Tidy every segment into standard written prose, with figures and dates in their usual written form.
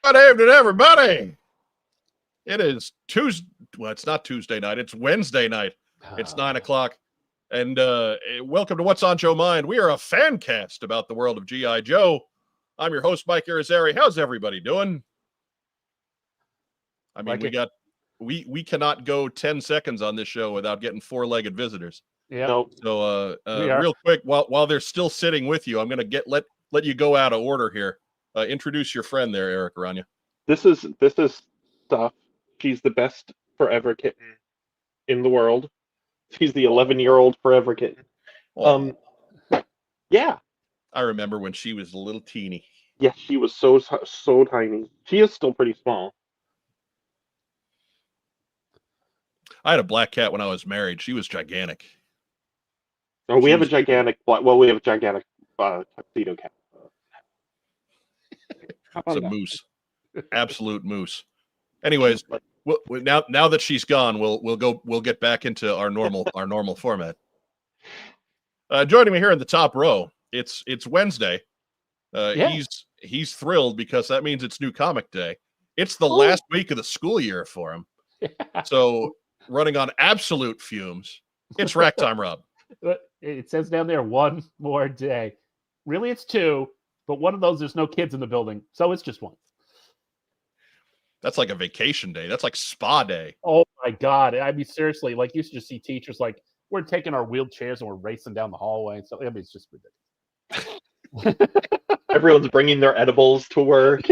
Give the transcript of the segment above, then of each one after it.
Good evening, everybody. It is Tuesday. Well, it's not Tuesday night. It's Wednesday night. It's 9 o'clock. And welcome to What's on Joe Mind. We are a fan cast about the world of G.I. Joe. I'm your host, Mike Irizarry. How's everybody doing? I mean, we cannot go 10 seconds on this show without getting four-legged visitors. Yeah. So real quick, while they're still sitting with you, I'm going to let you go out of order here. Introduce your friend there, Erik Arana. This is Stuff. She's the best forever kitten in the world. She's the 11-year-old forever kitten. Yeah. I remember when she was a little teeny. Yes, she was so tiny. She is still pretty small. I had a black cat when I was married. She was gigantic. Oh, we have a gigantic tuxedo cat. It's a moose, absolute moose. Anyways, now that she's gone, we'll get back into our normal format. Joining me here in the top row, it's Wednesday. He's thrilled because that means it's New Comic Day. It's the last week of the school year for him, so running on absolute fumes. It's Rack Time Rob. It says down there one more day. Really, it's two. But one of those, there's no kids in the building, so it's just one. That's like a vacation day. That's like spa day. Oh, my God. I mean, seriously, like, you used to see teachers, like, we're taking our wheelchairs and we're racing down the hallway. And so, I mean, it's just ridiculous. Everyone's bringing their edibles to work.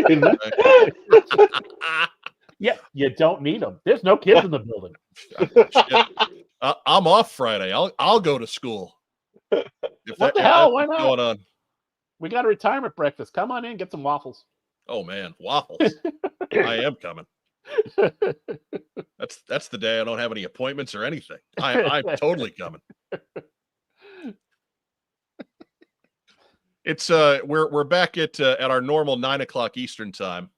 Yeah, you don't need them. There's no kids in the building. I'm off Friday. I'll go to school. What the hell? Why not? Going on? We got a retirement breakfast. Come on in, get some waffles. Oh man, waffles! I am coming. That's the day I don't have any appointments or anything. I'm totally coming. It's we're back at our normal 9 o'clock Eastern time,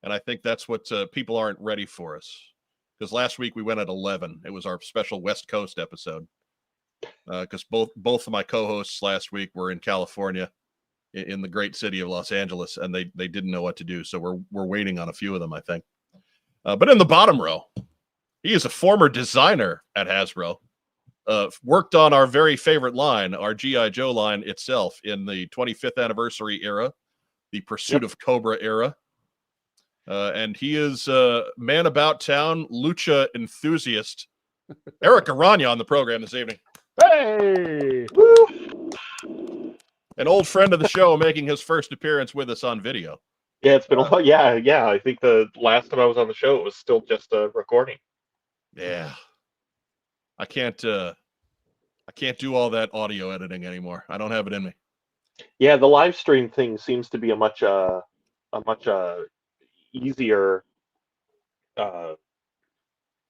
and I think that's what people aren't ready for us, because last week we went at 11. It was our special West Coast episode, because both of my co-hosts last week were in California, in the great city of Los Angeles, and they didn't know what to do. So we're waiting on a few of them, I think. But in the bottom row, he is a former designer at Hasbro, worked on our very favorite line, our G.I. Joe line itself, in the 25th anniversary era, the Pursuit of Cobra era. And he is man about town, lucha enthusiast, Erik Arana on the program this evening. Hey! Woo! An old friend of the show, making his first appearance with us on video. Yeah, it's been a while. Yeah. I think the last time I was on the show, it was still just a recording. Yeah, I can't do all that audio editing anymore. I don't have it in me. Yeah, the live stream thing seems to be a much easier,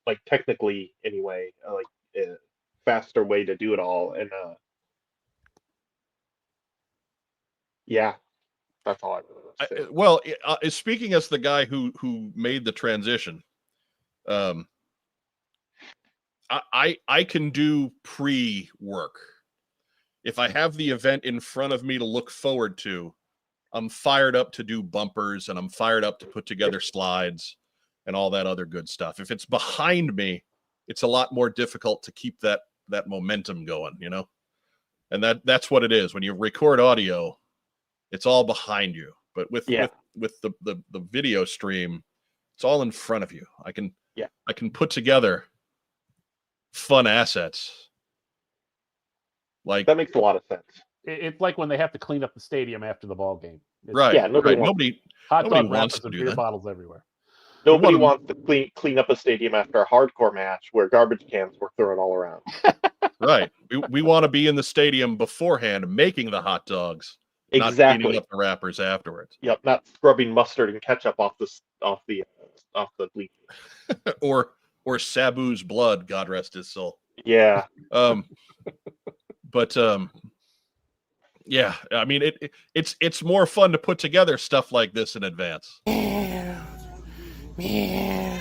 like technically anyway, faster way to do it all, and yeah, that's all I really well, speaking as the guy who made the transition, I can do pre-work. If I have the event in front of me to look forward to, I'm fired up to do bumpers, and I'm fired up to put together slides and all that other good stuff. If it's behind me, it's a lot more difficult to keep that momentum going, you know? And that's what it is. When you record audio, it's all behind you. But with the video stream, it's all in front of you. I can put together fun assets. Like, that makes a lot of sense. It's like when they have to clean up the stadium after the ball game. Right. Yeah, nobody wants to do beer that. Bottles everywhere. Nobody wants to clean up a stadium after a hardcore match where garbage cans were thrown all around. Right. We want to be in the stadium beforehand, making the hot dogs Not cleaning up the wrappers afterwards. Yep, not scrubbing mustard and ketchup off the bleach. or Sabu's blood, God rest his soul. Yeah. But yeah, I mean it's more fun to put together stuff like this in advance. Meow. Meow.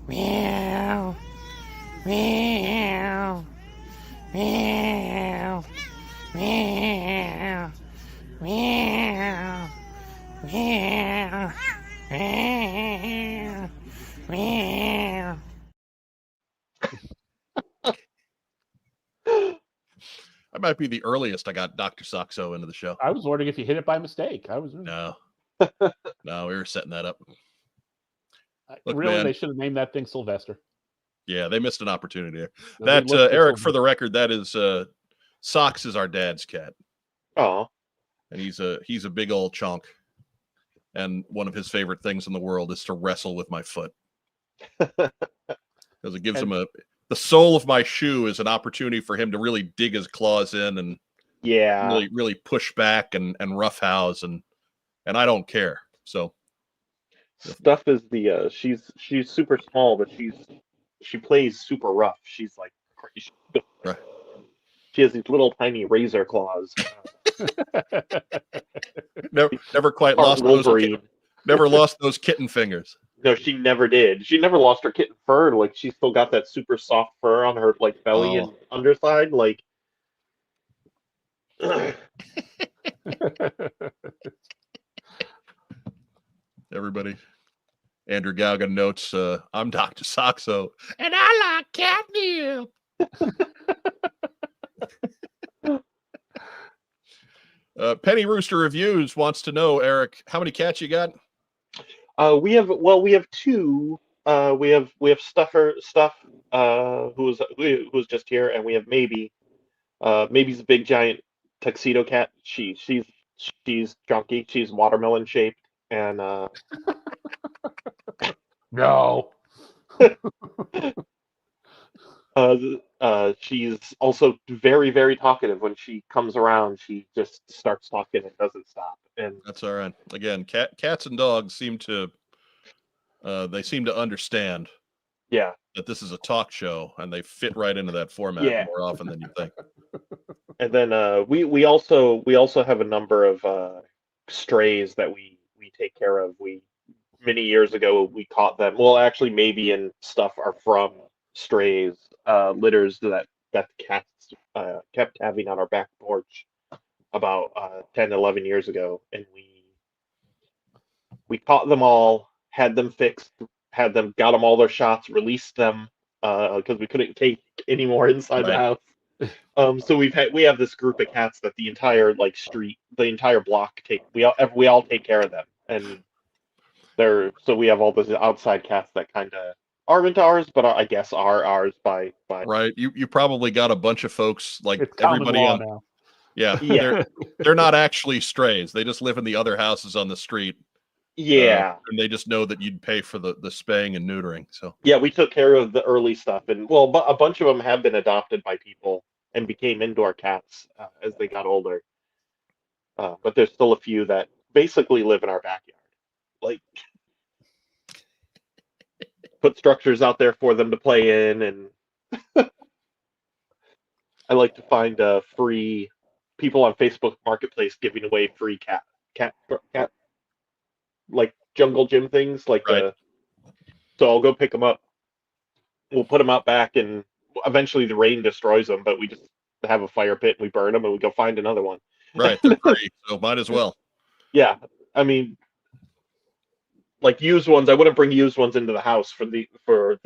Meow. Meow. Meow. Meow. Meow. Meow. Meow. Meow. I might be the earliest I got Dr. Saxo into the show. I was wondering if you hit it by mistake. I was No, we were setting that up. Look, really, man, they should have named that thing Sylvester. Yeah, they missed an opportunity there. No, That Eric, for the record, that is Sox is our dad's cat. Oh, and he's a big old chunk. And one of his favorite things in the world is to wrestle with my foot because it gives him the sole of my shoe is an opportunity for him to really dig his claws in and really push back and roughhouse and I don't care. So Stuff is the she's super small, but she plays super rough. She's like right. She has these little tiny razor claws. Never quite lost Wolverine. Never lost those kitten fingers. No, she never did. She never lost her kitten fur. Like she still got that super soft fur on her like belly and underside. Like everybody. Andrew Gauga notes, I'm Dr. Saxo, and I like catnip. Penny Rooster Reviews wants to know, Eric, how many cats you got? We have two. We have Stuff who was just here, and we have Maybe. Maybe's a big giant tuxedo cat. She's chunky. She's watermelon shaped, and no. She's also very, very talkative. When she comes around, she just starts talking and doesn't stop. And that's all right. Again, cats and dogs seem to understand. Yeah. That this is a talk show, and they fit right into that format more often than you think. And then we also have a number of strays that we take care of. Many years ago we caught them. Well, actually, Maybe and Stuff are from strays, litters that the cats kept having on our back porch about 10, 11 years ago, and we caught them all, had them fixed, got them all their shots, released them because we couldn't take any more inside the house. So we have this group of cats that the entire street, the entire block we all take care of them, and so we have all those outside cats that kind of aren't ours, but I guess are ours by right. You probably got a bunch of folks like it's everybody on now. Yeah. They're not actually strays. They just live in the other houses on the street. Yeah. And they just know that you'd pay for the spaying and neutering. So yeah, we took care of the early stuff, and but a bunch of them have been adopted by people and became indoor cats as they got older. But there's still a few that basically live in our backyard. Like put structures out there for them to play in, and I like to find free people on Facebook Marketplace giving away free cat like jungle gym things, like right. So I'll go pick them up. We'll put them out back, and eventually the rain destroys them, but we just have a fire pit and we burn them and we go find another one. Right, they're free, so might as well. Yeah, I mean, like used ones, I wouldn't bring used ones into the house for the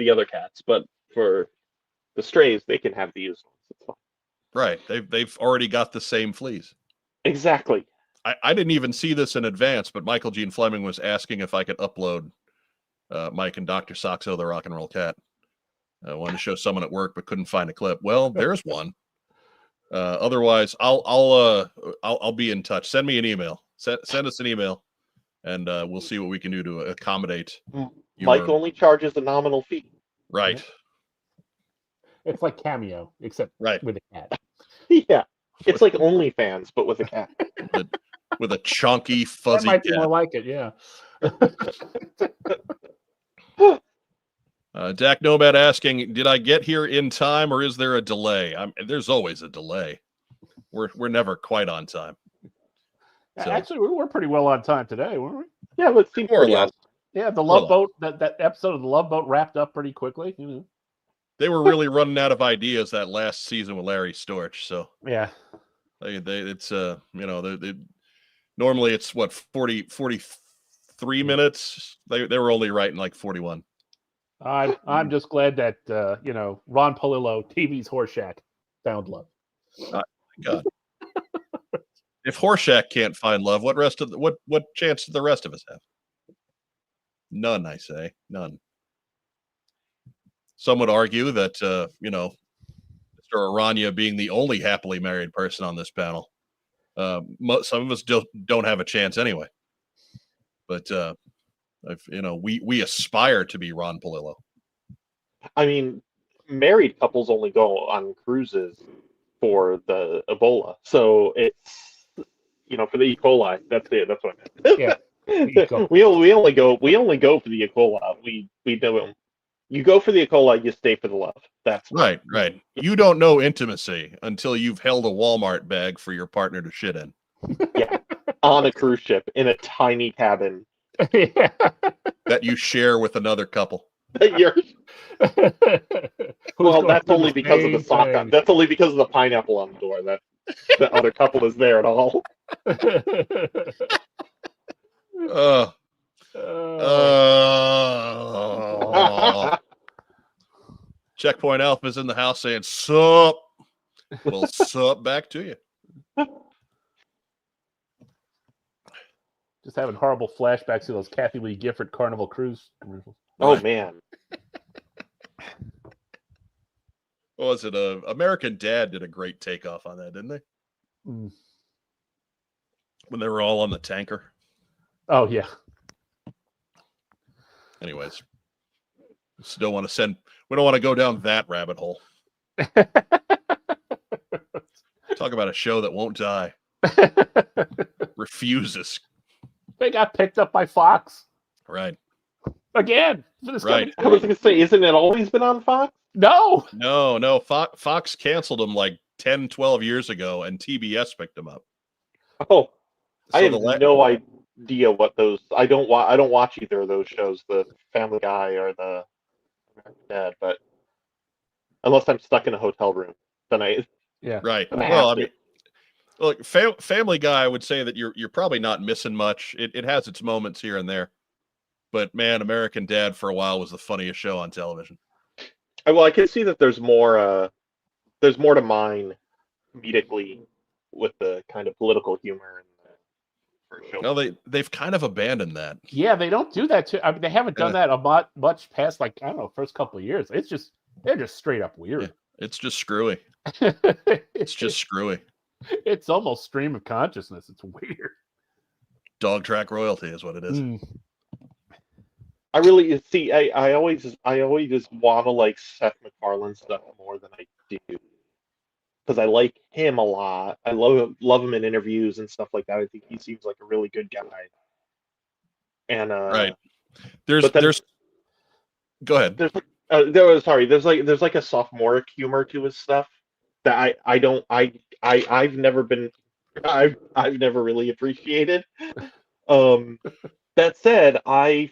other cats, but for the strays, they can have the used ones. It's fine. Right, they've already got the same fleas. Exactly. I didn't even see this in advance, but Michael Gene Fleming was asking if I could upload Mike and Dr. Saxo, the rock and roll cat. I wanted to show someone at work, but couldn't find a clip. Well, there's one. Otherwise, I'll be in touch. Send me an email. Send us an email, and we'll see what we can do to accommodate. Mike only charges a nominal fee. Right. It's like Cameo, except right with a cat. Yeah. It's like OnlyFans, but with a cat. with a chunky, That fuzzy might be cat. more like it. Yeah. Dak Nomad asking, did I get here in time or is there a delay? There's always a delay. We're never quite on time. So, Actually, we were pretty well on time today, weren't we? Yeah, let's see more or less. Yeah, the More or Love Boat, that episode of the Love Boat wrapped up pretty quickly. You know. They were really running out of ideas that last season with Larry Storch. So Yeah. it's normally it's what 43 minutes. They were only writing like 41. I'm just glad that Ron Palillo, TV's Horseshack, found love. God. If Horseshack can't find love, what chance do the rest of us have? None, I say. None. Some would argue that Mr. Araña being the only happily married person on this panel, some of us don't have a chance anyway. But we aspire to be Ron Palillo. I mean, married couples only go on cruises for the Ebola, so it's for the E. coli. That's it. That's what I meant. Yeah. we only go for the E. coli. We don't. You go for the E. coli, you stay for the love. That's right. Right. You don't know intimacy until you've held a Walmart bag for your partner to shit in. Yeah, on a cruise ship in a tiny cabin. Yeah. That you share with another couple. Well, that's only because of the sock. That's only because of the pineapple on the door. That the other couple is there at all. Checkpoint Alpha's in the house saying sup. Well, sup back to you. Just having horrible flashbacks to those Kathy Lee Gifford Carnival Cruise commercials. Oh man. What was it? American Dad did a great takeoff on that, didn't they? Mm. When they were all on the tanker. Oh yeah. Anyways, we don't want to go down that rabbit hole. Talk about a show that won't die. Refuses. They got picked up by Fox. Right. Again. Right. I was going to say, isn't it always been on Fox? No. No. Fox canceled them like 10, 12 years ago, and TBS picked them up. Oh, so I have no idea what those. I don't watch either of those shows, the Family Guy or the American Dad. But unless I'm stuck in a hotel room, then I. Yeah. Right. Well, I mean, look, Family Guy, I would say that you're probably not missing much. It has its moments here and there, but man, American Dad for a while was the funniest show on television. Well, I can see that there's more to mine comedically with the kind of political humor. No, they've kind of abandoned that. Yeah, they don't do that too. I mean, they haven't done that much past, like, I don't know, first couple of years. They're just straight up weird. Yeah, it's just screwy. It's just screwy. It's almost stream of consciousness. It's weird. Dog track royalty is what it is. I really see. I always just want to like Seth MacFarlane stuff more than I do, because I like him a lot. I love him in interviews and stuff like that. I think he seems like a really good guy. And right, there's go ahead. There's like a sophomoric humor to his stuff that I've never really appreciated. That said, I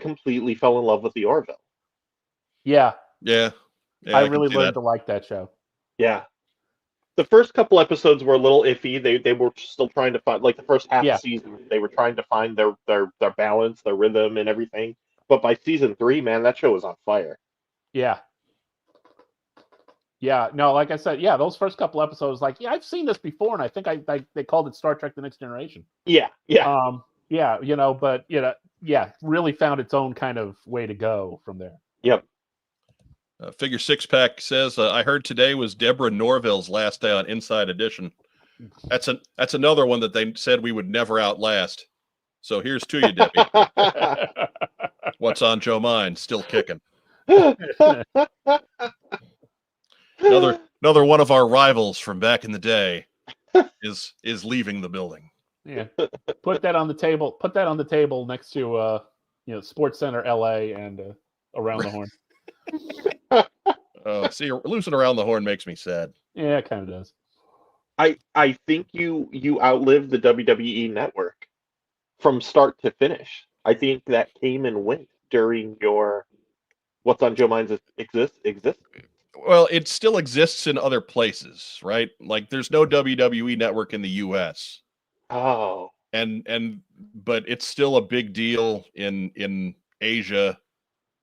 completely fell in love with the Orville. Yeah. I really learned to like that show. Yeah. The first couple episodes were a little iffy. They were still trying to find, like, the first half of the season, they were trying to find their balance, their rhythm, and everything. But by season 3, man, that show was on fire. Yeah. Yeah. No, like I said, those first couple episodes, like, I've seen this before, and I think they called it Star Trek: The Next Generation. Yeah. But really found its own kind of way to go from there. Yep. Figure Six Pack says, I heard today was Deborah Norville's last day on Inside Edition. That's another one that they said we would never outlast. So here's to you, Debbie. What's on Joe Mind? Still kicking. Another one of our rivals from back in the day. is leaving the building. Yeah. Put that on the table. Put that on the table next to Sports Center LA and Around the Horn. See, losing Around the Horn makes me sad. Yeah, it kind of does. I think you outlived the WWE network from start to finish. I think that came and went during your What's on Joe Mind's exist. Well, it still exists in other places, right? Like there's no WWE network in the US. Oh. But it's still a big deal in Asia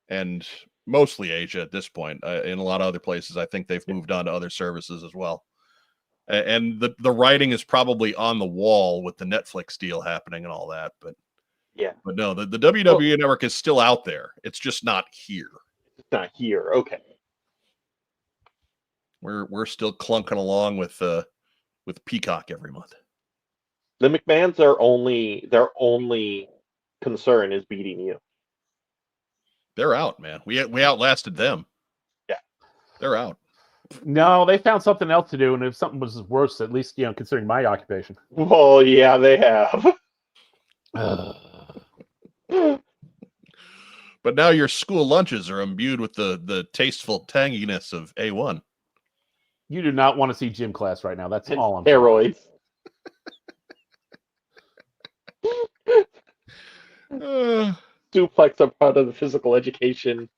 and mostly Asia at this point. In a lot of other places, I think they've moved on to other services as well. And the writing is probably on the wall with the Netflix deal happening and all that. But no, the WWE network is still out there. It's just not here. It's not here. Okay. We're still clunking along with Peacock every month. The McMahons are their only concern is beating you. They're out, man. We outlasted them. Yeah. They're out. No, they found something else to do, and if something was worse, at least considering my occupation. Well, yeah, they have. But now your school lunches are imbued with the tasteful tanginess of A1. You do not want to see gym class right now. That's all I'm saying. Steroids. Suplex are part of the physical education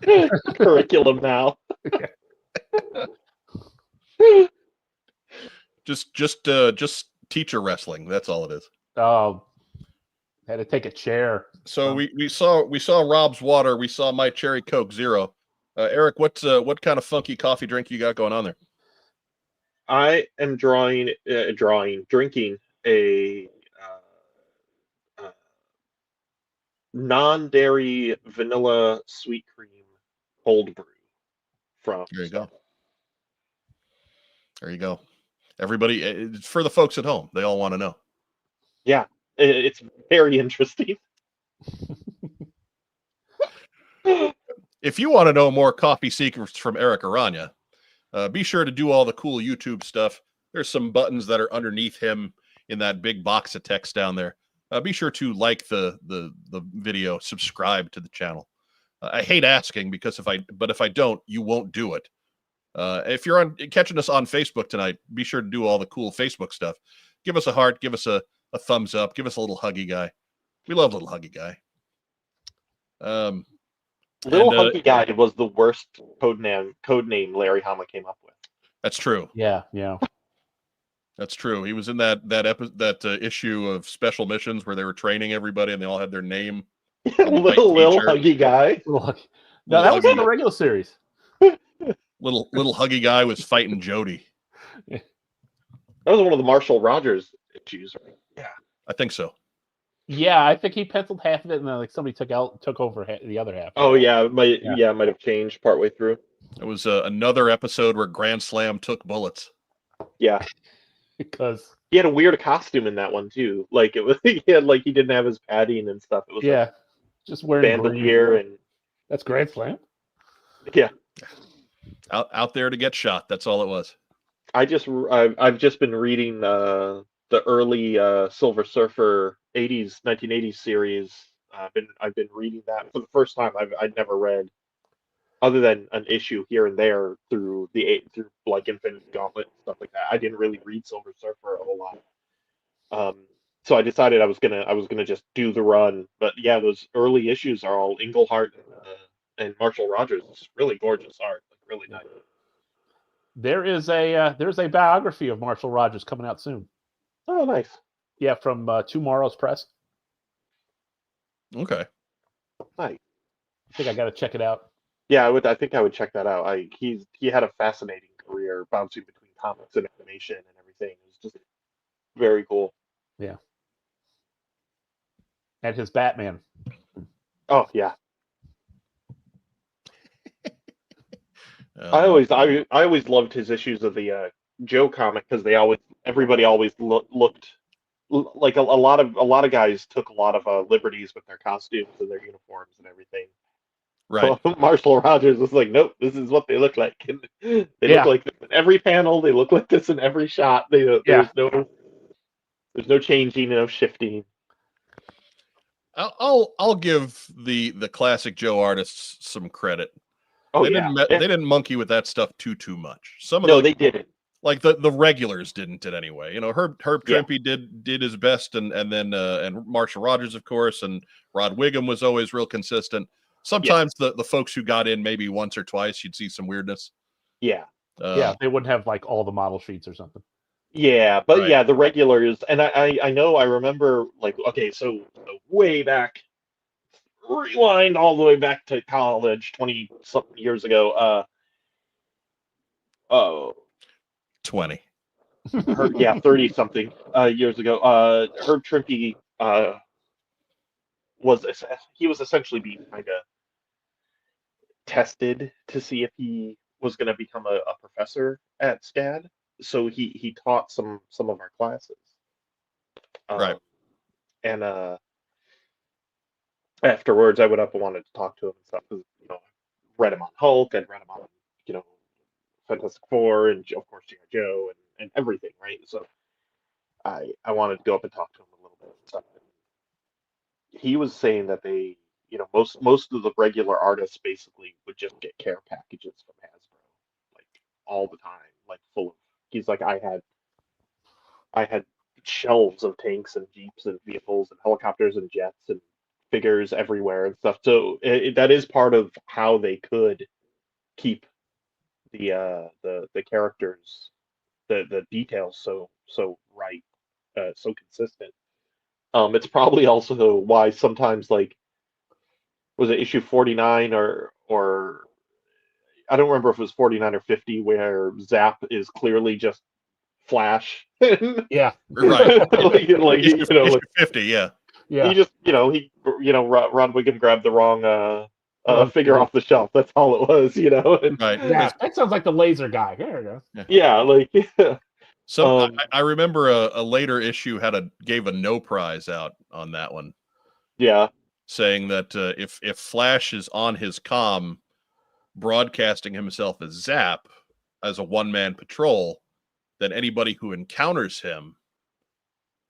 curriculum now. Just teacher wrestling. That's all it is. Oh, had to take a chair. So we saw Rob's water. We saw my cherry Coke Zero. Eric, what kind of funky coffee drink you got going on there? I am drinking a non-dairy vanilla sweet cream cold brew from. There you go. There you go. Everybody, it's for the folks at home. They all want to know. Yeah, it's very interesting. If you want to know more coffee secrets from Erik Arana, be sure to do all the cool YouTube stuff. There's some buttons that are underneath him in that big box of text down there. Be sure to like the video, subscribe to the channel. I hate asking because if I don't, you won't do it. If you're catching us on Facebook tonight, be sure to do all the cool Facebook stuff. Give us a heart, give us a thumbs up, give us a little huggy guy. We love little huggy guy. Little Huggy Guy was the worst code name Larry Hama came up with. That's true. Yeah. That's true. He was in that issue of Special Missions where they were training everybody and they all had their name. little Huggy Guy. No, that was in the regular series. Little Huggy Guy was fighting Jody. That was one of the Marshall Rogers issues, right? Yeah, I think so. Yeah, I think he penciled half of it, and then somebody took over the other half. Oh yeah, it might have changed partway through. It was another episode where Grand Slam took bullets. Yeah, because he had a weird costume in that one too. Like it was, he didn't have his padding and stuff. It was just wearing bandolier and that's Grand Slam. Yeah, out there to get shot. That's all it was. I've just been reading the early Silver Surfer 1980s series. I've been reading that for the first time. I'd never read, other than an issue here and there through like Infinity Gauntlet and stuff like that. I didn't really read Silver Surfer a whole lot. So I decided I was gonna just do the run. But yeah, those early issues are all Englehart and Marshall Rogers. It's really gorgeous art, like really nice. There's a biography of Marshall Rogers coming out soon. Oh, nice. Yeah, from Tomorrow's Press. Okay. Nice. I think I got to check it out. Yeah, I think I would check that out. He had a fascinating career bouncing between comics and animation and everything. It was just very cool. Yeah. And his Batman. Oh yeah. I always loved his issues of the Joe comic because everybody always looked like a lot of guys took a lot of liberties with their costumes and their uniforms and everything. Right. Marshall Rogers was like, nope, this is what they look like. And they look like this in every panel. They look like this in every shot. There's no changing, no shifting. I'll give the classic Joe artists some credit. Oh, they didn't monkey with that stuff too much. Some of they didn't. Like the regulars didn't it anyway. You know, Herb Trimpe did his best, and then and Marshall Rogers, of course, and Rod Wiggum was always real consistent. Sometimes the folks who got in maybe once or twice, you'd see some weirdness. Yeah. They wouldn't have like all the model sheets or something. Yeah, but Right. yeah, the regulars, and I remember, like, okay, so way back, rewind all the way back to college, 20-something years ago. 20. 30-something years ago. Herb Trimpe was essentially being kind of tested to see if he was going to become a professor at SCAD. So he taught some of our classes. Right. And afterwards, I went up and wanted to talk to him and stuff. 'Cause, read him on Hulk, I'd read him on, Fantastic Four, and of course G.I. Joe and everything, right? So I wanted to go up and talk to him a little bit and stuff. He was saying that they, most of the regular artists basically would just get care packages from Hasbro, like all the time, like full of. He's like, I had shelves of tanks and jeeps and vehicles and helicopters and jets and figures everywhere and stuff. So that is part of how they could keep the characters, the details so right, so consistent. It's probably also why sometimes, like, was it issue 49 or I don't remember if it was 49 or 50 where Zap is clearly just Flash. Yeah. Right. issue 50, yeah. Yeah. He just, Ron Wiggum grabbed the wrong figure off the shelf. That's all it was, Right. Yeah, that sounds like the laser guy. There we go. Yeah, So I remember a later issue gave a no prize out on that one. Yeah. Saying that if Flash is on his comm broadcasting himself as Zap as a one-man patrol, then anybody who encounters him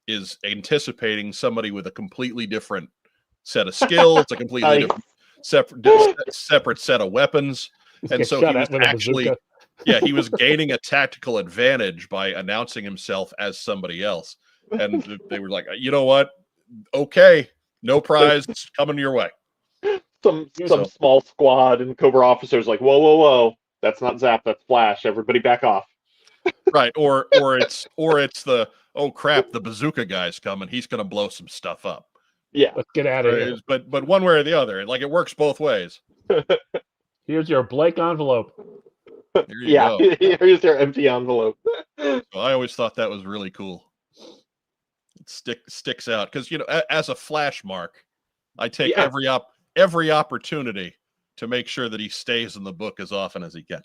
is anticipating somebody with a completely different set of skills, a completely different separate set of weapons. And so he was actually, he was gaining a tactical advantage by announcing himself as somebody else. And they were like, you know what? Okay, no prize, it's coming your way. Some small squad and Cobra officers like, whoa, that's not Zap, that's Flash. Everybody back off. Right, or it's the, oh crap, the bazooka guy's coming. He's going to blow some stuff up. Yeah, let's get out of here. But one way or the other, like, it works both ways. Here's your blank envelope. There you go. Here's your empty envelope. So I always thought that was really cool. It sticks out because, as a Flash mark, I take every opportunity to make sure that he stays in the book as often as he can.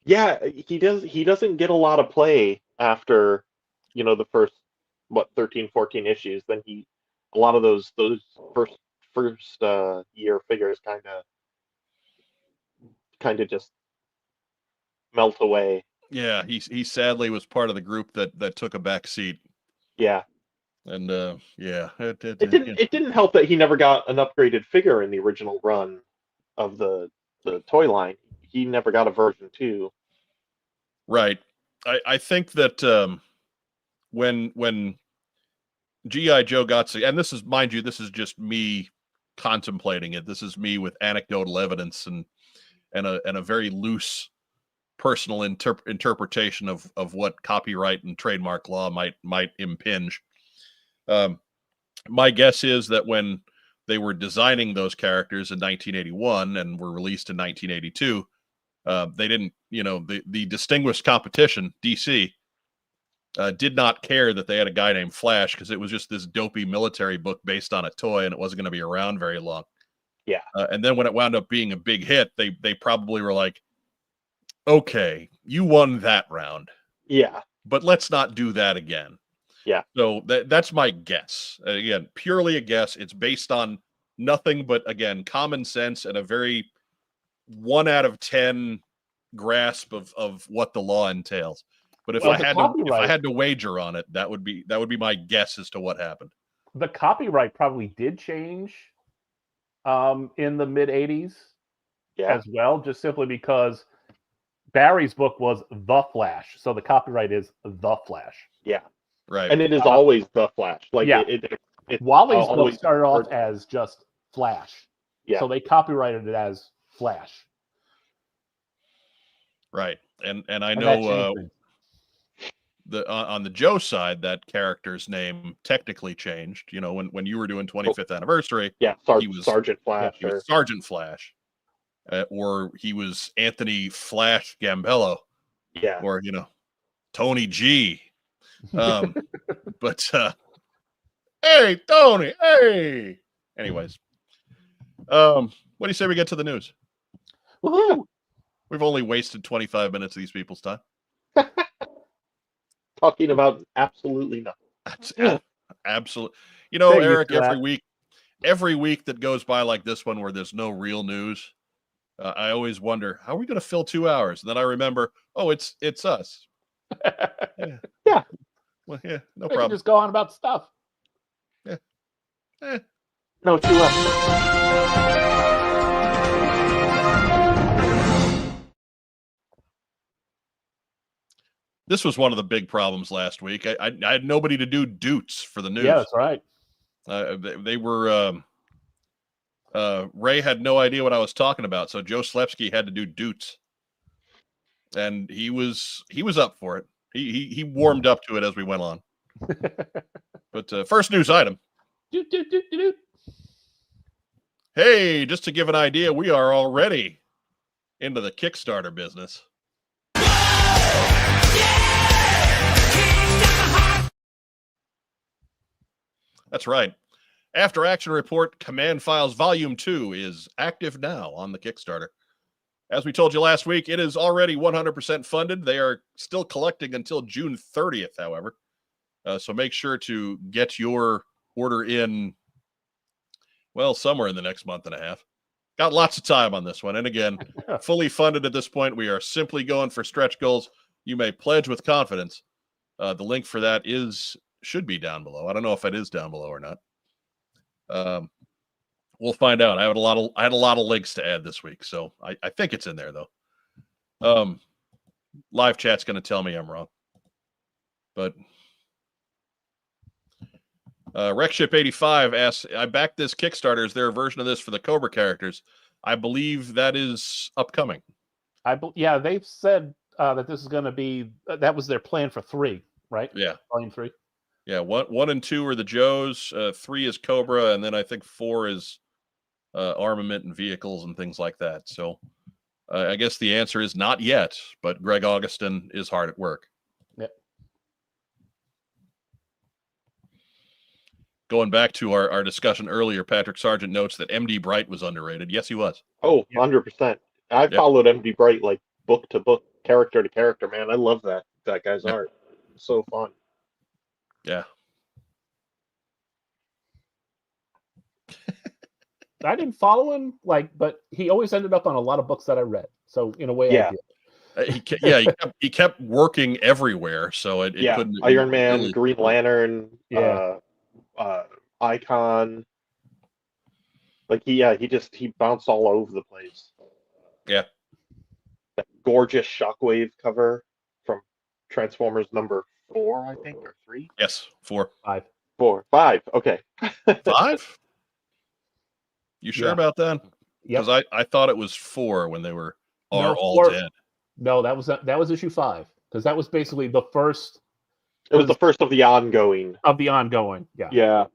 Yeah, he doesn't get a lot of play after, the first 13, 14 issues. Then a lot of those first year figures kind of just melt away. Yeah, he sadly was part of the group that took a back seat. Yeah. And it didn't help that he never got an upgraded figure in the original run of the toy line. He never got a version 2. Right. I think that when G.I. Joe got to, and this is, mind you, this is just me contemplating it. This is me with anecdotal evidence and a very loose personal interpretation of what copyright and trademark law might impinge. My guess is that when they were designing those characters in 1981 and were released in 1982, they didn't, the distinguished competition, DC, did not care that they had a guy named Flash because it was just this dopey military book based on a toy and it wasn't going to be around very long. Yeah. And then when it wound up being a big hit, they probably were like, okay, you won that round. Yeah. But let's not do that again. Yeah. So that's my guess. Again, purely a guess. It's based on nothing but, again, common sense and a very 1 out of 10 grasp of what the law entails. But if I had to wager on it, that would be my guess as to what happened. The copyright probably did change in the mid 80s as well, just simply because Barry's book was The Flash, so the copyright is The Flash. Yeah, right. And it is always The Flash. Like Wally's book started off as just Flash. Yeah. So they copyrighted it as Flash. Right. And I know on the Joe side, that character's name technically changed. You know, when you were doing 25th anniversary, he was Sergeant Flash. He was Sergeant Flash, or he was Anthony Flash Gambello. Yeah. Or Tony G. But hey, Tony, hey. Anyways, what do you say we get to the news? Woohoo! We've only wasted 25 minutes of these people's time. Talking about absolutely nothing. Absolutely. Eric, every week that goes by like this one where there's no real news, I always wonder, how are we going to fill 2 hours? And then I remember, it's us. Yeah. Well, yeah, no We problem. can just go on about stuff. Yeah. No, 2 hours. This was one of the big problems last week. I had nobody to do doots for the news. Yeah, that's right. They were Ray had no idea what I was talking about, so Joe Slepsky had to do doots, and he was up for it. He warmed up to it as we went on. But first news item. Hey, just to give an idea, we are already into the Kickstarter business. That's right. After Action Report Command Files Volume 2 is active now on the Kickstarter. As we told you last week, it is already 100% funded. They are still collecting until June 30th, however. So make sure to get your order in, somewhere in the next month and a half. Got lots of time on this one. And again, fully funded at this point. We are simply going for stretch goals. You may pledge with confidence. The link for that should be down below. I don't know if it is down below or not. We'll find out. I had a lot of links to add this week, so I think it's in there though. Live chat's going to tell me I'm wrong, but Rekship85 asks, I backed this Kickstarter. Is there a version of this for the Cobra characters? I believe that is upcoming. They've said that this is going to be, that was their plan for 3, right? Yeah. Volume 3. Yeah, 1 and 2 are the Joes, 3 is Cobra, and then I think 4 is armament and vehicles and things like that. So I guess the answer is not yet, but Greg Augustin is hard at work. Yep. Going back to our discussion earlier, Patrick Sargent notes that MD Bright was underrated. Yes, he was. Oh, 100%. I followed MD Bright like book to book, character to character, man. I love that guy's art. It's so fun. Yeah. I didn't follow him, but he always ended up on a lot of books that I read. So in a way, I did. He kept working everywhere, so it couldn't. Iron Man, Green Lantern, Icon. He bounced all over the place. Yeah. That gorgeous Shockwave cover from Transformers number 4, I think, or 3. Yes, 4. 5. 4. 5. Okay. 5? You sure about that? Because I thought it was 4 when they were all dead. No, that was issue 5, because that was basically the first. It was the first of the ongoing. Yeah. Yeah.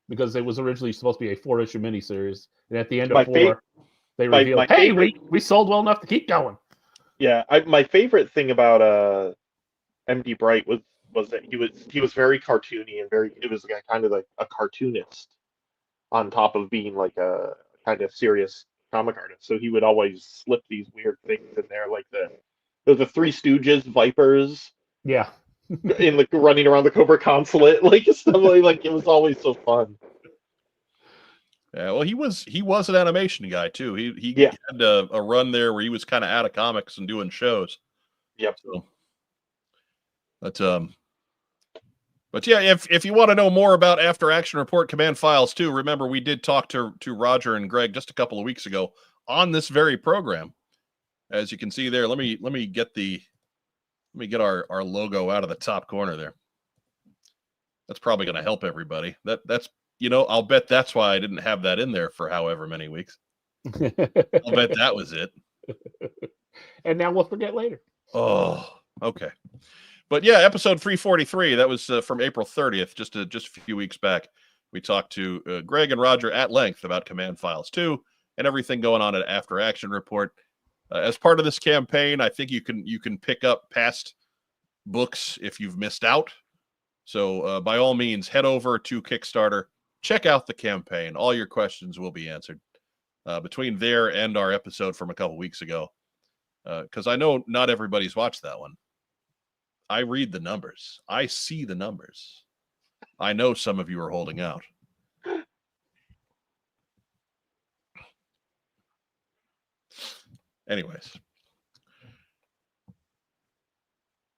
Because it was originally supposed to be a 4-issue miniseries, and at the end of 4, they revealed, we sold well enough to keep going. Yeah, my favorite thing about MD Bright was that he was very cartoony and it was kind of like a cartoonist on top of being like a kind of serious comic artist. So he would always slip these weird things in there, like the Three Stooges Vipers. Yeah. in like running around the Cobra consulate, like stuff like it was always so fun. Yeah, well, he was an animation guy too. He Yeah. had a run there where he was kind of out of comics and doing shows. Yep. So, but yeah, if you want to know more about After Action Report Command Files too, remember we did talk to Roger and Greg just a couple of weeks ago on this very program. As you can see there, let me get our logo out of the top corner there. That's probably going to help everybody. That's I'll bet that's why I didn't have that in there for however many weeks. I'll bet that was it. And now we'll forget later. Oh, okay. But yeah, episode 343, that was from April 30th, just a few weeks back. We talked to Greg and Roger at length about Command Files 2 and everything going on at After Action Report. As part of this campaign, I think you can pick up past books if you've missed out. So by all means, head over to Kickstarter, check out the campaign. All your questions will be answered between there and our episode from a couple weeks ago. Because I know not everybody's watched that one. I read the numbers. I see the numbers. I know some of you are holding out. Anyways.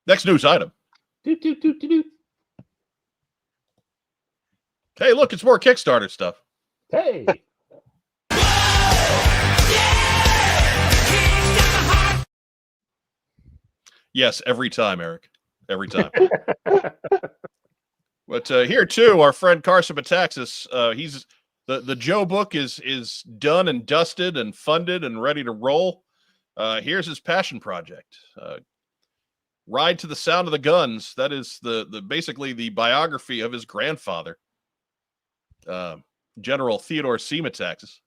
Next news item. Doot, doot, doot, doot, doot. Hey, look, it's more Kickstarter stuff. Hey. Yes, every time, Eric. Every time. But here too, our friend Carson Metaxas, he's the Joe book is done and dusted and funded and ready to roll. Here's his passion project. Ride to the Sound of the Guns. That is the basically the biography of his grandfather, General Theodore C. Metaxas.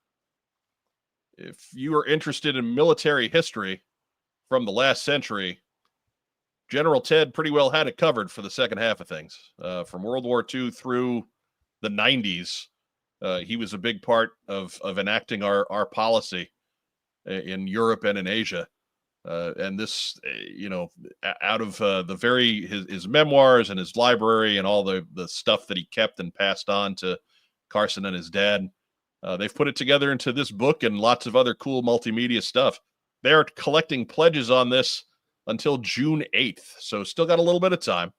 If you are interested in military history from the last century, General Ted pretty well had it covered for the second half of things. From World War II through the 90s, he was a big part of enacting our policy in Europe and in Asia. And this, out of his memoirs and his library and all the stuff that he kept and passed on to Carson and his dad, they've put it together into this book and lots of other cool multimedia stuff. They are collecting pledges on this until June 8th. So still got a little bit of time.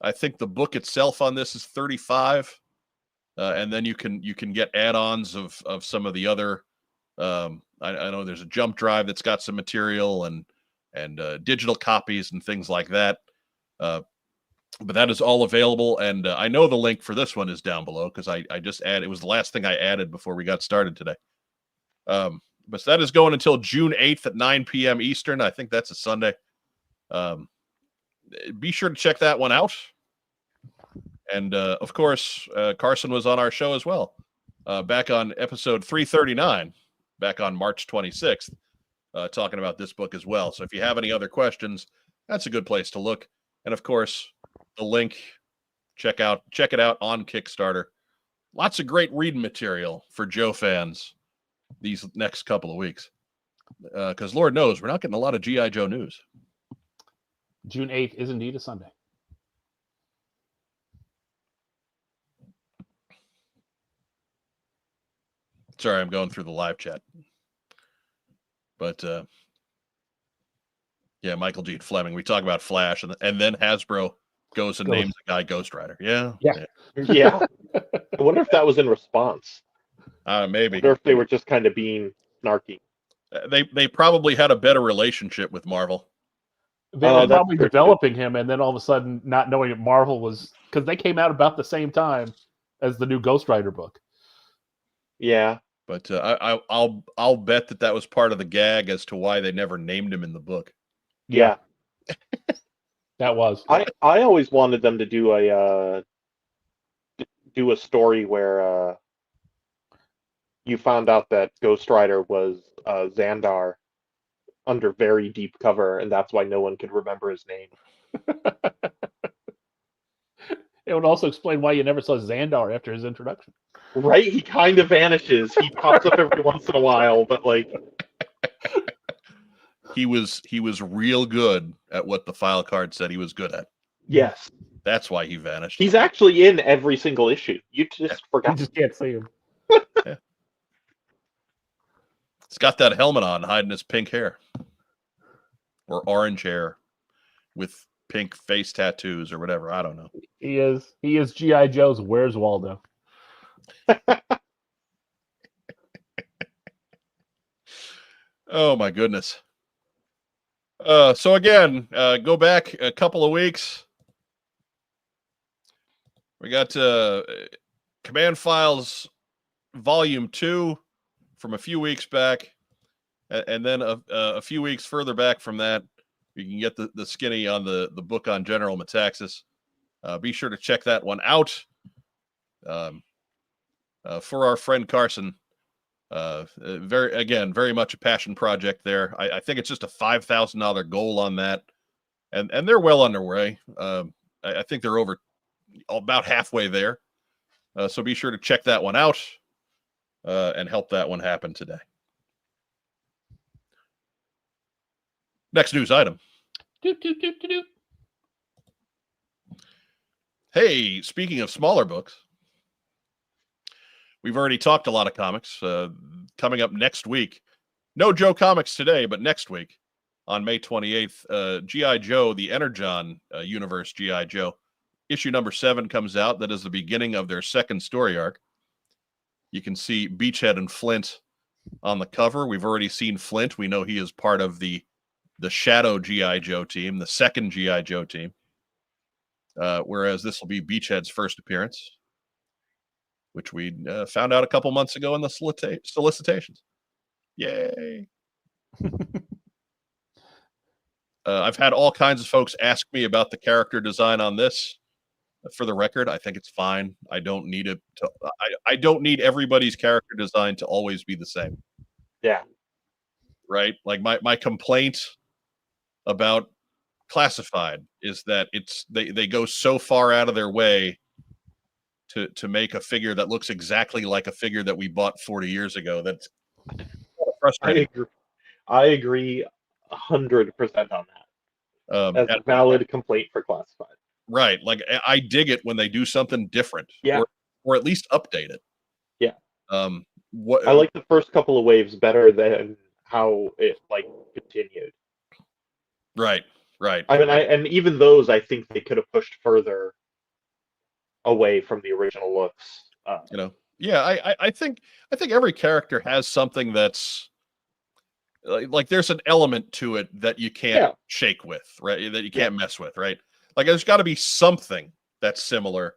I think the book itself on this is $35. And then you can get add-ons of some of the other, I know there's a jump drive that's got some material and digital copies and things like that. But that is all available. And I know the link for this one is down below because I just added, it was the last thing I added before we got started today. But that is going until June 8th at 9 p.m. Eastern. I think that's a Sunday. Be sure to check that one out. And, of course, Carson was on our show as well, back on episode 339, back on March 26th, talking about this book as well. So if you have any other questions, that's a good place to look. And, of course, the link, check it out on Kickstarter. Lots of great reading material for Joe fans these next couple of weeks, because Lord knows we're not getting a lot of G.I. Joe news. June 8th is indeed a Sunday. Sorry, I'm going through the live chat. But yeah, Michael G. Fleming, we talk about Flash, and then Hasbro goes and names the guy Ghost Rider. Yeah. I wonder if that was in response. Maybe. I wonder if they were just kind of being snarky. They probably had a better relationship with Marvel. They were probably developing him, and then all of a sudden not knowing that Marvel was, because they came out about the same time as the new Ghost Rider book. Yeah, but I'll bet that was part of the gag as to why they never named him in the book. Yeah. That was. I always wanted them to do a story where you found out that Ghost Rider was Zandar under very deep cover, and that's why no one could remember his name. It would also explain why you never saw Zandar after his introduction. Right? He kind of vanishes. He pops up every once in a while, but like he was real good at what the file card said he was good at. Yes. That's why he vanished. He's actually in every single issue. You just forgot. You just can't see him. He's got that helmet on, hiding his pink hair. Or orange hair with pink face tattoos or whatever. I don't know. He is G.I. Joe's Where's Waldo? Oh my goodness. So again, go back a couple of weeks. We got Command Files Volume 2 from a few weeks back. And then a few weeks further back from that, you can get the skinny on the book on General Metaxas. Be sure to check that one out. For our friend Carson, very much a passion project there. I think it's just a $5,000 goal on that, and they're well underway. I think they're over about halfway there. So be sure to check that one out and help that one happen today. Next news item. Hey, speaking of smaller books, we've already talked a lot of comics. Coming up next week, no Joe Comics today, but next week on May 28th, G.I. Joe, the Energon Universe G.I. Joe, issue number 7 comes out. That is the beginning of their second story arc. You can see Beachhead and Flint on the cover. We've already seen Flint. We know he is part of the Shadow G.I. Joe team, the second G.I. Joe team. Whereas this will be Beachhead's first appearance, which we found out a couple months ago in the solicitations. Yay. I've had all kinds of folks ask me about the character design on this. For the record, I think it's fine. I don't need it to. I don't need everybody's character design to always be the same. Yeah. Right? Like my complaint about Classified is that they go so far out of their way to make a figure that looks exactly like a figure that we bought 40 years ago. That's frustrating. I agree 100% on that. That's a valid complaint for Classified. Right. Like I dig it when they do something different. Yeah. Or at least update it. Yeah. What I like the first couple of waves better than how it continued. Right. Right. I mean, and even those, I think they could have pushed further away from the original looks. Yeah. I think every character has something that's like there's an element to it that you can't shake with, right? That you can't mess with, right? Like there's got to be something that's similar.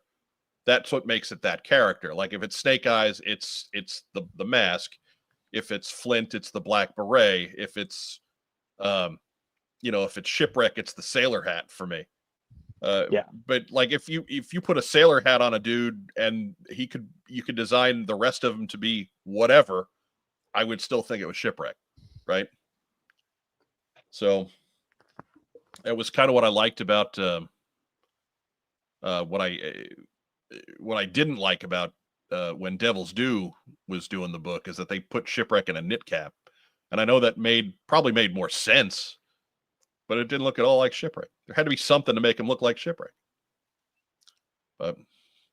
That's what makes it that character. Like if it's Snake Eyes, it's the mask. If it's Flint, it's the black beret. If it's if it's Shipwreck, it's the sailor hat for me. But like if you put a sailor hat on a dude and you could design the rest of them to be whatever, I would still think it was Shipwreck, right? So it was kind of what I liked about what I didn't like about when Devil's Due was doing the book is that they put Shipwreck in a knit cap, and I know that probably made more sense, but it didn't look at all like Shipwreck. There had to be something to make him look like Shipwreck. But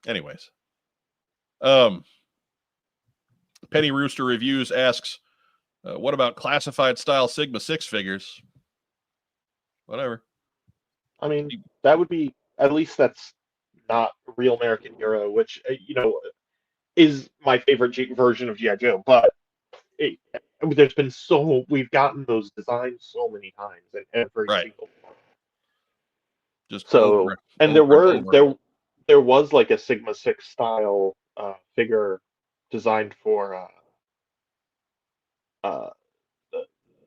anyways, Penny Rooster Reviews asks, what about Classified style Sigma 6 figures? Whatever. I mean, that would be, at least that's not Real American Hero, which, is my favorite version of G.I. Joe, but we've gotten those designs so many times in every single one. Just so, and there was like a Sigma 6 style figure designed for the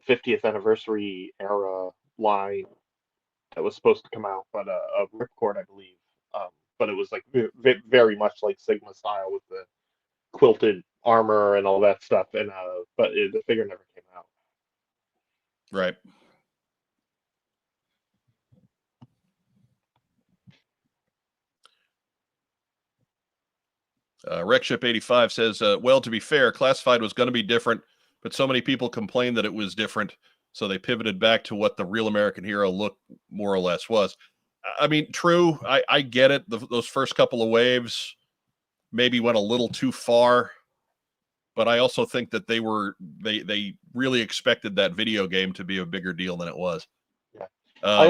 50th anniversary era line that was supposed to come out, but a ripcord, I believe. But it was like very much like Sigma style with the quilted armor and all that stuff, and but the figure never came out. Right. Wreckship85 says, well, to be fair, Classified was going to be different, but so many people complained that it was different, so they pivoted back to what the Real American Hero look more or less was. I mean, true. I get it. Those first couple of waves maybe went a little too far, but I also think that they really expected that video game to be a bigger deal than it was. Yeah. I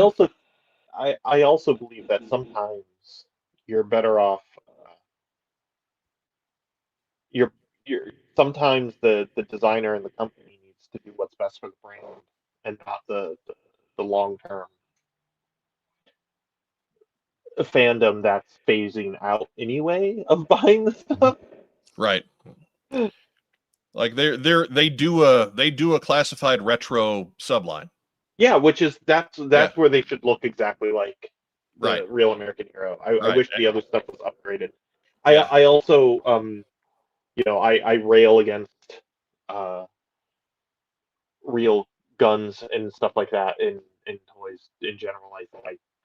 also believe that sometimes you're better off. You're sometimes the designer and the company needs to do what's best for the brand and not the long term fandom that's phasing out anyway of buying the stuff. Right. Like they do a classified retro subline. Yeah, which is that's Yeah. where they should look exactly like the Right. real American Hero. I Right. wish the other stuff was upgraded. Yeah. I also I rail against real guns and stuff like that in toys in general. I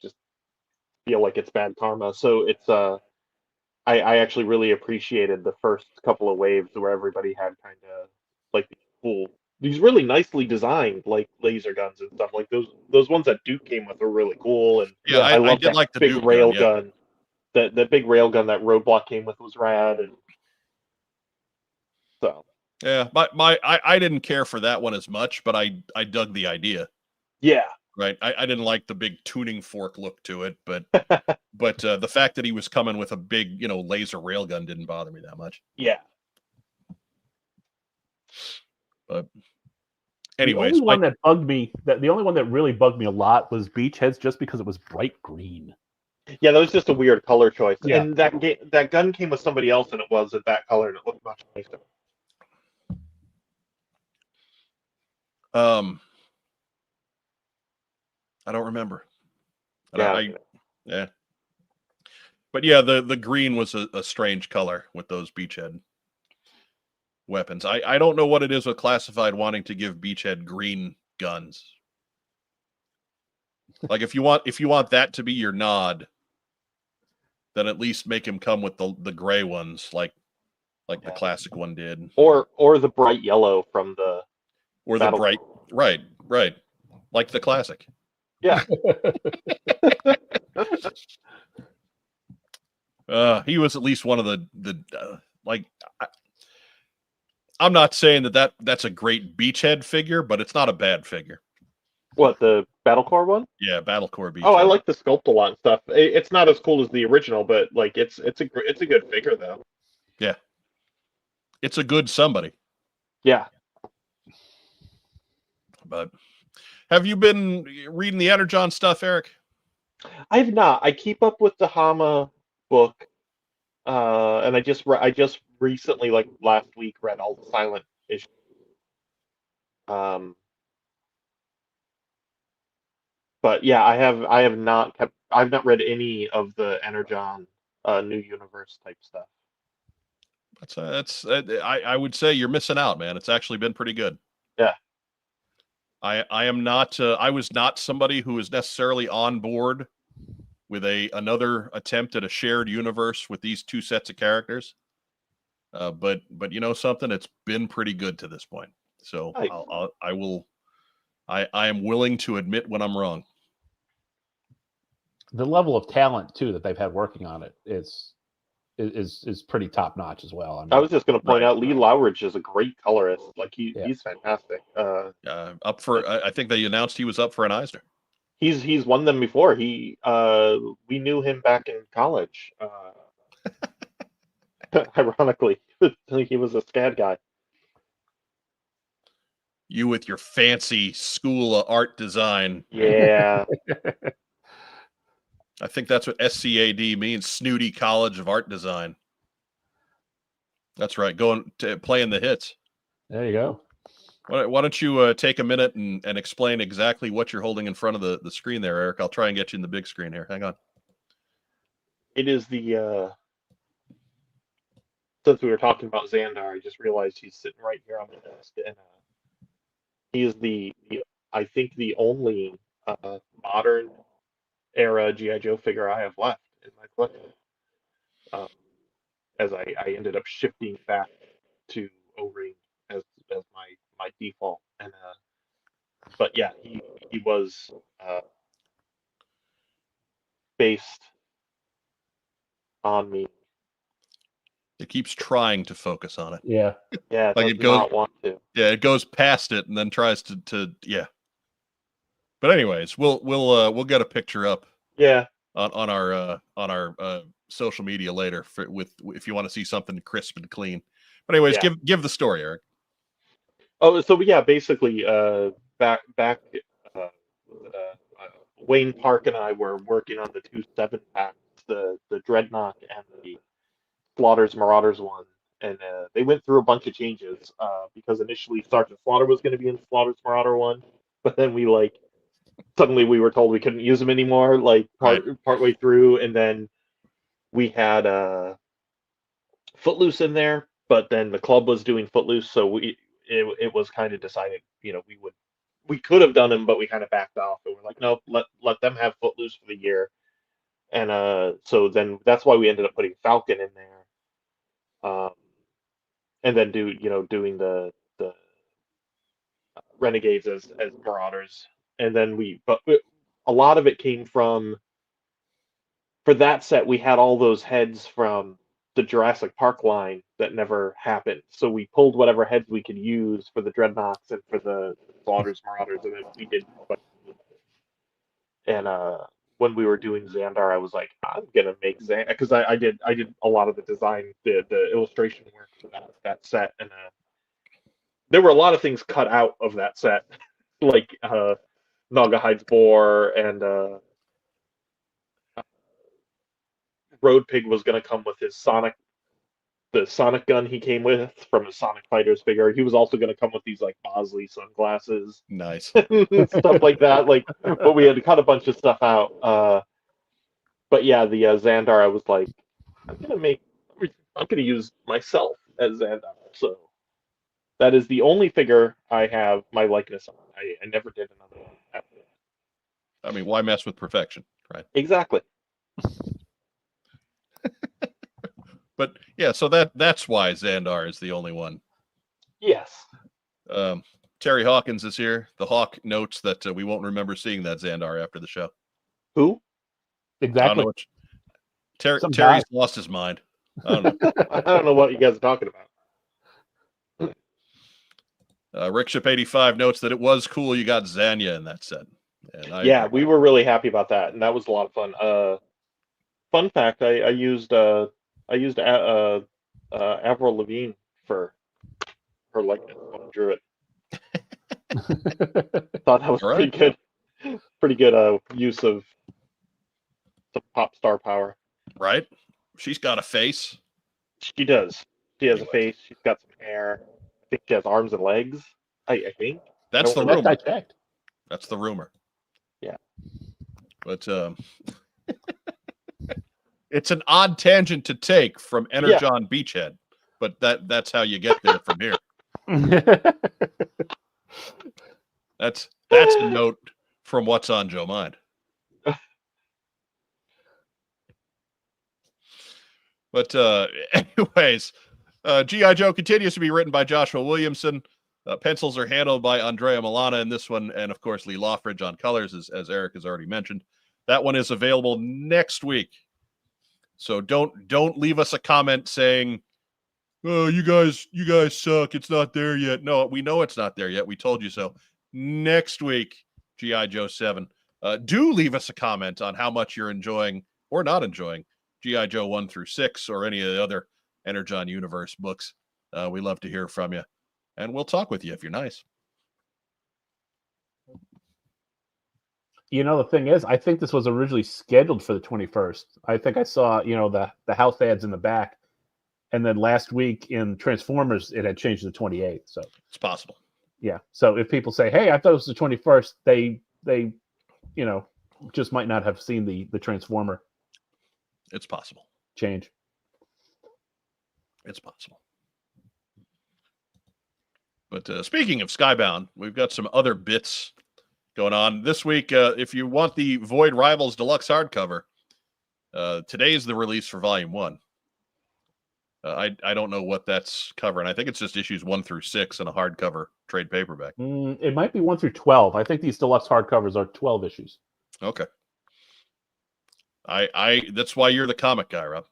just feel like it's bad karma. So it's I actually really appreciated the first couple of waves where everybody had kind of like these really nicely designed like laser guns and stuff. Like those ones that Duke came with were really cool, and Yeah, I I love did that like the big Duke rail gun. Yeah. gun. That big rail gun that Roadblock came with was rad, and so Yeah, I didn't care for that one as much, but I dug the idea. yeah. Right. I didn't like the big tuning fork look to it, but the fact that he was coming with a big, laser railgun didn't bother me that much. Yeah. But The anyways, only one that bugged me, the only one that really bugged me a lot was Beachheads, just because it was bright green. Yeah, that was just a weird color choice. Yeah. And that gun came with somebody else, and it wasn't that color, and it looked much nicer. I don't remember. Yeah. Yeah. But yeah, the green was a strange color with those beachhead weapons. I don't know what it is with Classified wanting to give beachhead green guns. Like if you want that to be your nod, then at least make him come with the gray ones like the classic one did. Or the bright yellow from the the bright right. Like the classic. Yeah. He was at least one of the like. I'm not saying that's a great beachhead figure, but it's not a bad figure. What, the Battlecore one? Yeah, Battlecore beachhead. Oh, I like the sculpt a lot and stuff. It's not as cool as the original, but like it's a good figure though. Yeah, it's a good somebody. Yeah. But have you been reading the Energon stuff, Eric? I've not. I keep up with the Hama book, and I just recently, like last week, read all the silent issues. But yeah, I've not read any of the Energon New Universe type stuff. I would say you're missing out, man. It's actually been pretty good. Yeah. I am not. I was not somebody who is necessarily on board with another attempt at a shared universe with these two sets of characters. But you know something, it's been pretty good to this point. So I am willing to admit when I'm wrong. The level of talent too that they've had working on it is pretty top notch as well. I mean, I was just going to point out Lee Lowridge is a great colorist. Like he's fantastic. Up for I think they announced he was up for an Eisner. He's won them before. We knew him back in college. Ironically, he was a SCAD guy. You with your fancy school of art design. Yeah. I think that's what SCAD means, Snooty College of Art Design. That's right, going to playing the hits. There you go. Why don't you take a minute and explain exactly what you're holding in front of the screen there, Eric? I'll try and get you in the big screen here. Hang on. It is the since we were talking about Zandar, I just realized he's sitting right here on the desk, and he is I think the only modern era G.I. Joe figure I have left in my collection. As I ended up shifting back to O-ring as my default, and but yeah, he was based on me. It keeps trying to focus on it. Yeah. Yeah, it Like does it goes- not want to. Yeah, it goes past it and then tries to yeah. But anyways, we'll get a picture up Yeah. on our social media later if you want to see something crisp and clean. But anyways, Yeah. give the story, Eric. Oh, so yeah, basically, back Wayne Park and I were working on the 2 7-packs, the Dreadnought and the Slaughter's Marauders one, and they went through a bunch of changes because initially Sergeant Slaughter was going to be in Slaughter's Marauder one, but then suddenly we were told we couldn't use him anymore, like partway through, and then we had Footloose in there, but then the club was doing Footloose, so it was kind of decided, we could have done him, but we kind of backed off, and we're like, no, let them have Footloose for the year, and so then that's why we ended up putting Falcon in there, and then doing the Renegades as Marauders, and then but a lot of it came from, for that set we had all those heads from the Jurassic Park line that never happened. So we pulled whatever heads we could use for the Dreadnoughts and for the Slaughter's Marauders, and then we did. And when we were doing Zandar, I was like, I'm gonna make Zandar, because I did a lot of the design, the illustration work for that set, and there were a lot of things cut out of that set, like Nagahide's boar, and Road Pig was going to come with his the Sonic gun he came with from his Sonic Fighters figure. He was also going to come with these like Bosley sunglasses. Nice. Stuff like that. But we had to cut a bunch of stuff out. But yeah, the Zandar, I was like, I'm going to use myself as Zandar. So that is the only figure I have my likeness on. I never did another one after that. I mean, why mess with perfection, right? Exactly. But yeah, so that's why Zandar is the only one. Yes. Terry Hawkins is here. The Hawk notes that we won't remember seeing that Zandar after the show. Who? Exactly. Terry's lost his mind. I don't know. I don't know what you guys are talking about. Rick Ship 85 notes that it was cool you got Zanya in that set. And we were really happy about that, and that was a lot of fun. Fun fact: I used Avril Lavigne for her likeness when I drew it. Thought that was pretty good use of some pop star power. Right? She's got a face. She does. She has a face. She's got some hair. I think she has arms and legs. I think. That's the rumor. I checked. That's the rumor. Yeah. But it's an odd tangent to take from Energon Beachhead, but that's how you get there from here. That's a note from What's on Joe Mind. But anyways, G.I. Joe continues to be written by Joshua Williamson. Pencils are handled by Andrea Milana in this one, and of course Lee Loffridge on colors, as Eric has already mentioned. That one is available next week. So don't leave us a comment saying, "Oh, you guys suck. It's not there yet." No, we know it's not there yet. We told you so. Next week, G.I. Joe 7. Do leave us a comment on how much you're enjoying or not enjoying G.I. Joe 1 through 6 or any of the other Energon Universe books. We love to hear from you, and we'll talk with you if you're nice. You know, the thing is, I think this was originally scheduled for the 21st. I think I saw, the house ads in the back. And then last week in Transformers, it had changed to the 28th. So it's possible. Yeah. So if people say, hey, I thought it was the 21st, they just might not have seen the Transformer. It's possible. Change. It's possible. But speaking of Skybound, we've got some other bits going on this week. If you want the Void Rivals Deluxe hardcover, today is the release for Volume 1. I don't know what that's covering. I think it's just issues 1 through 6 and a hardcover trade paperback. It might be 1 through 12. I think these deluxe hardcovers are 12 issues. Okay. That's why you're the comic guy, Rob.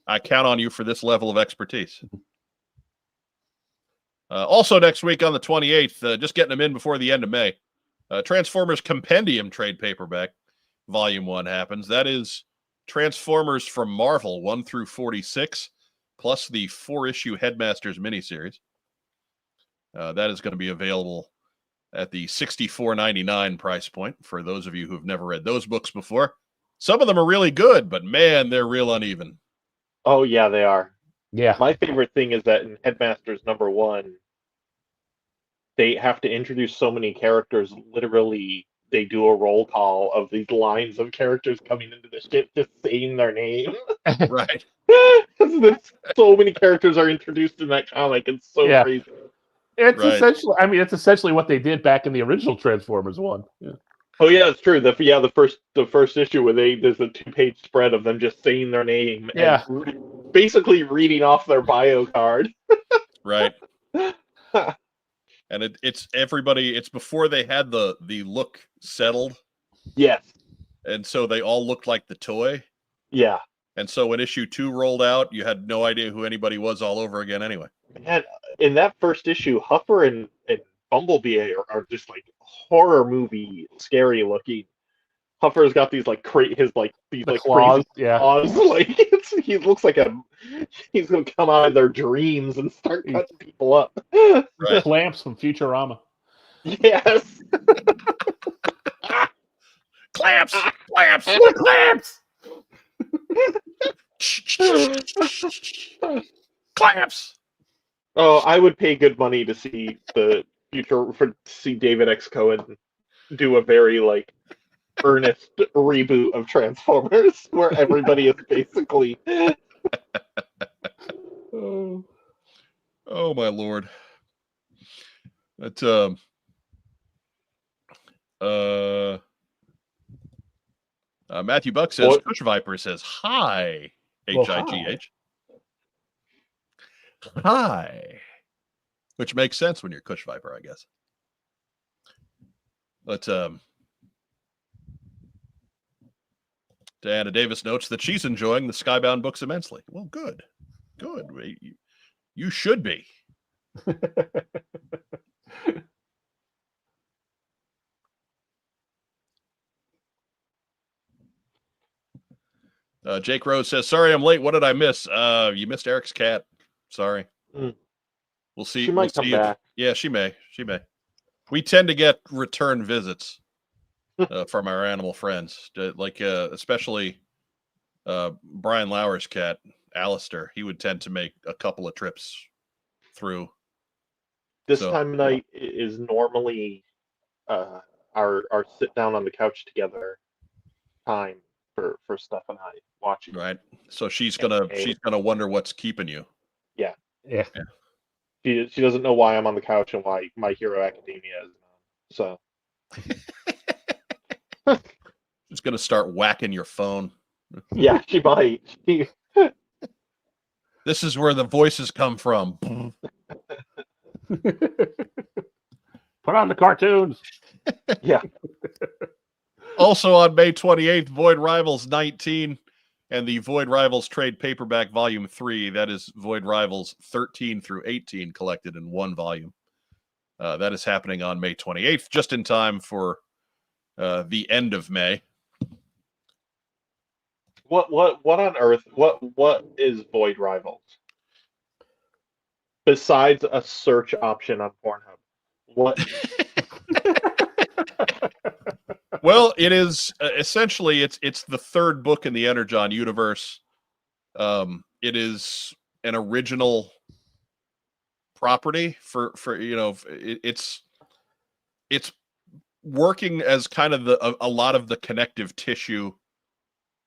I count on you for this level of expertise. Also next week on the 28th, just getting them in before the end of May, Transformers Compendium trade paperback, Volume 1 happens. That is Transformers from Marvel 1 through 46, plus the 4-issue Headmasters miniseries. That is going to be available at the $64.99 price point for those of you who've never read those books before. Some of them are really good, but man, they're real uneven. Oh, yeah, they are. Yeah. My favorite thing is that in Headmasters #1, they have to introduce so many characters. Literally, they do a roll call of these lines of characters coming into the ship, just saying their name. Right. So many characters are introduced in that comic. It's so crazy. It's Right. essentially, I mean, it's essentially what they did back in the original Transformers 1. Yeah. Oh yeah, it's true. The first issue where there's a 2-page spread of them just saying their name and basically reading off their bio card. Right. And it's everybody. It's before they had the look settled. Yes. And so they all looked like the toy. Yeah. And so when issue 2 rolled out, you had no idea who anybody was all over again anyway. And in that first issue, Huffer and Bumblebee are just like horror movie scary looking. Huffer's got these like these like claws, crazy claws. Like he looks like he's gonna come out of their dreams and start cutting people up. Right. Clamps from Futurama. Yes. Clamps! Clamps! Oh, I would pay good money to see David X. Cohen do a very like earnest reboot of Transformers where everybody is basically Oh my lord. That Matthew Buck says Kush Viper says hi. H-I-G-H. Hi. Which makes sense when you're Kush Viper, I guess. But Diana Davis notes that she's enjoying the Skybound books immensely. Well, good. Good. You should be. Jake Rose says, sorry I'm late. What did I miss? You missed Eric's cat. Sorry. We'll see. She might come back. Yeah, she may. We tend to get return visits from our animal friends, like especially Brian Lauer's cat, Alistair. He would tend to make a couple of trips through. This time of night is normally our sit down on the couch together time for Steph and I watching. Right. So she's gonna wonder what's keeping you. Yeah. Yeah. She doesn't know why I'm on the couch and why My Hero Academia is on. So she's gonna start whacking your phone. Yeah, she might. This is where the voices come from. Put on the cartoons. Yeah. Also on May 28th, Void Rivals 19 and the Void Rivals Trade Paperback Volume 3. That is Void Rivals 13 through 18 collected in one volume. That is happening on May 28th, just in time for the end of May. What on earth? What is Void Rivals? Besides a search option on Pornhub, what? Well, it is essentially it's the third book in the Energon universe. It is an original property for it's working as kind of a lot of the connective tissue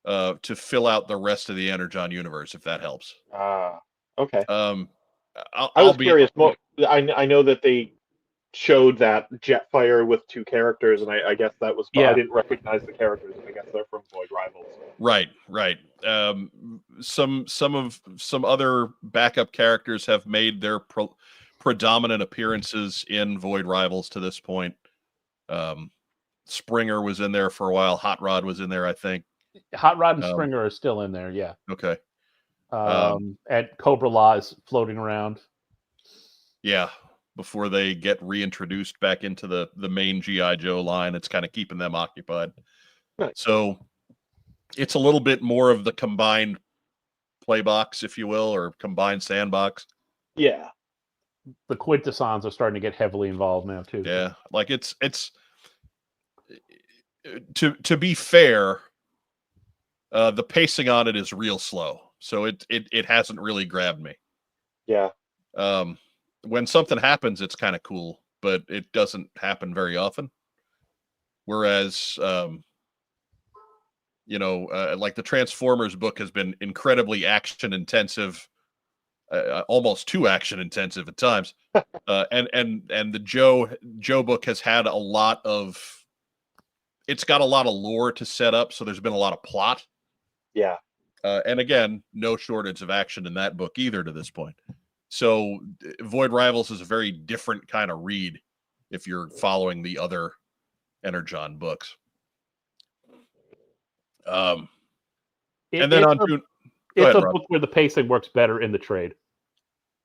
to fill out the rest of the Energon universe, if that helps. Okay. I was curious. I know that they showed that Jetfire with 2 characters, and I guess that was. I didn't recognize the characters. I guess they're from Void Rivals. Right. Some other backup characters have made their predominant appearances in Void Rivals to this point. Springer was in there for a while. Hot Rod was in there, I think. Hot Rod and Springer are still in there, yeah. Okay. And Cobra Law is floating around. Yeah, before they get reintroduced back into the main G.I. Joe line, it's kind of keeping them occupied. Right. So it's a little bit more of the combined play box, if you will, or combined sandbox. Yeah. The Quintessons are starting to get heavily involved now too. Yeah, like it's to be fair, the pacing on it is real slow, so it hasn't really grabbed me. Yeah. When something happens, it's kind of cool, but it doesn't happen very often. Whereas, like the Transformers book has been incredibly action intensive, almost too action intensive at times. And the Joe book has had a lot of, it's got a lot of lore to set up. So there's been a lot of plot. Yeah. And again, no shortage of action in that book either to this point. So Void Rivals is a very different kind of read if you're following the other Energon books. And then on June, it's a book where the pacing works better in the trade.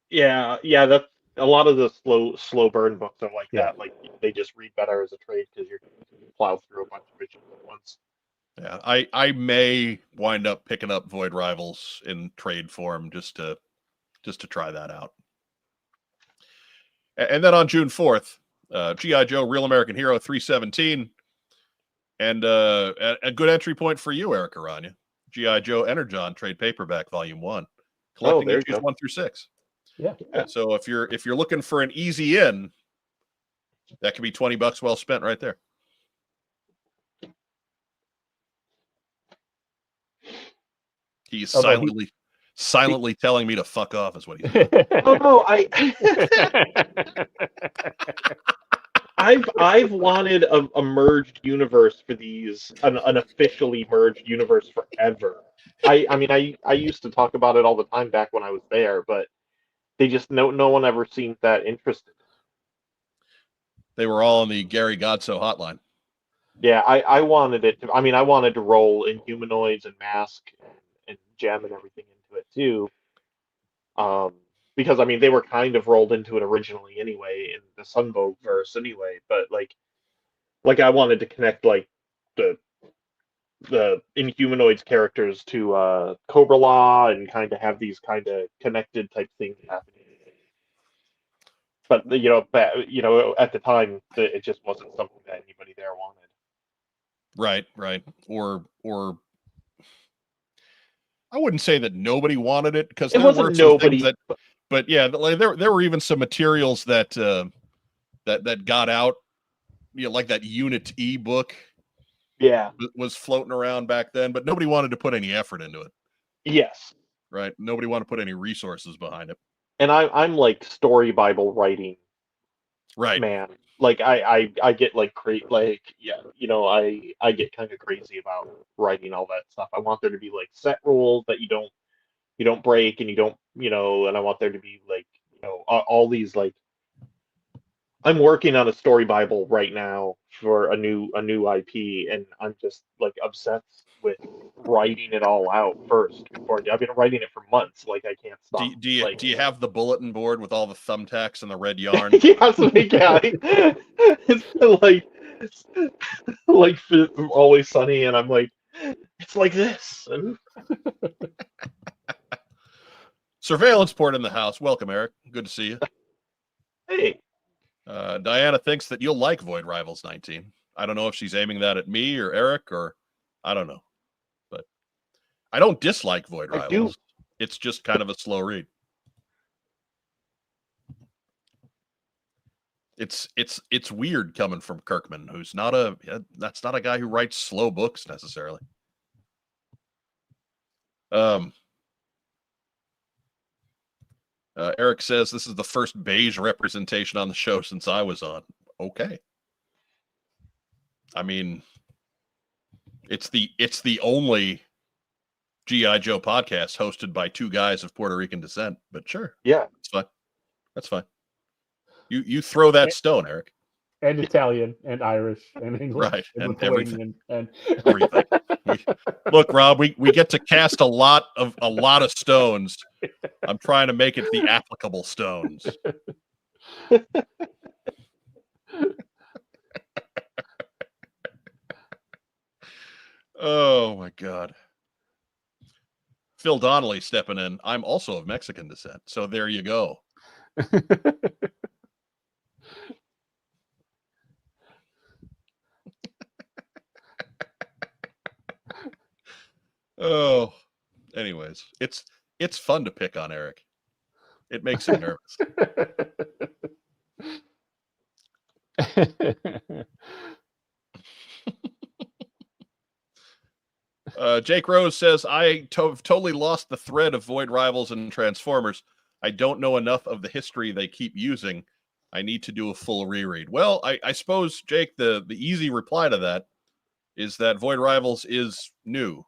Yeah, that's a lot of the slow burn books are like that. Like they just read better as a trade because you're plow through a bunch of issues at once. Yeah, I may wind up picking up Void Rivals in trade form just to try that out. And then on June 4th, G.I. Joe Real American Hero 317. And a good entry point for you, Erik Arana. G.I. Joe Energon trade paperback volume 1. Collecting issues 1 through 6. Yeah. So if you're looking for an easy in, that could be $20 well spent right there. He's silently telling me to fuck off is what he's doing. Oh no, I've wanted a merged universe for these, an officially merged universe forever. I mean I used to talk about it all the time back when I was there, but they just no one ever seemed that interested. They were all on the Gary Godso hotline. Yeah, I wanted it to, I wanted to roll in Humanoids and Mask and Gem and everything into it too. Because they were kind of rolled into it originally anyway in the Sunvogue verse anyway, but like I wanted to connect like the Inhumanoids characters to Cobra Law and kind of have these kind of connected type things happening. But at the time it just wasn't something that anybody there wanted. Right. Or I wouldn't say that nobody wanted it because there were some things that, but yeah, like there were even some materials that that got out, like that Unit E book. Yeah, was floating around back then, but nobody wanted to put any effort into it. Yes. Right. Nobody wanted to put any resources behind it. And I'm like story Bible writing. Right. Man. Like I get like I get kind of crazy about writing all that stuff. I want there to be like set rules that you don't break and you don't, and I want there to be like, all these like, I'm working on a story Bible right now for a new IP, and I'm just like obsessed with writing it all out first before I've been writing it for months. Like I can't stop. Do you have the bulletin board with all the thumbtacks and the red yarn? Yeah, it's like Always Sunny, and I'm like, it's like this. Surveillance port in the house. Welcome, Erik. Good to see you. Hey. Diana thinks that you'll like Void Rivals 19. I don't know if she's aiming that at me or Erik, or I don't know. But I don't dislike Void Rivals. It's just kind of a slow read. It's weird coming from Kirkman, who's that's not a guy who writes slow books necessarily. Erik says this is the first beige representation on the show since I was on. Okay. I mean, it's the only G.I. Joe podcast hosted by two guys of Puerto Rican descent, but sure. Yeah. That's fine. You throw that stone, Erik. and Italian and Irish and English Right, and and Lithuanian and everything. Look, Rob, we get to cast a lot of stones. I'm trying to make it the applicable stones. Oh my God. Phil Donnelly stepping in. I'm also of Mexican descent. So there you go. Oh, anyways, it's fun to pick on Erik. It makes him nervous. Jake Rose says, I totally lost the thread of Void Rivals and Transformers. I don't know enough of the history they keep using. I need to do a full reread. Well, I suppose, Jake, the easy reply to that is that Void Rivals is new.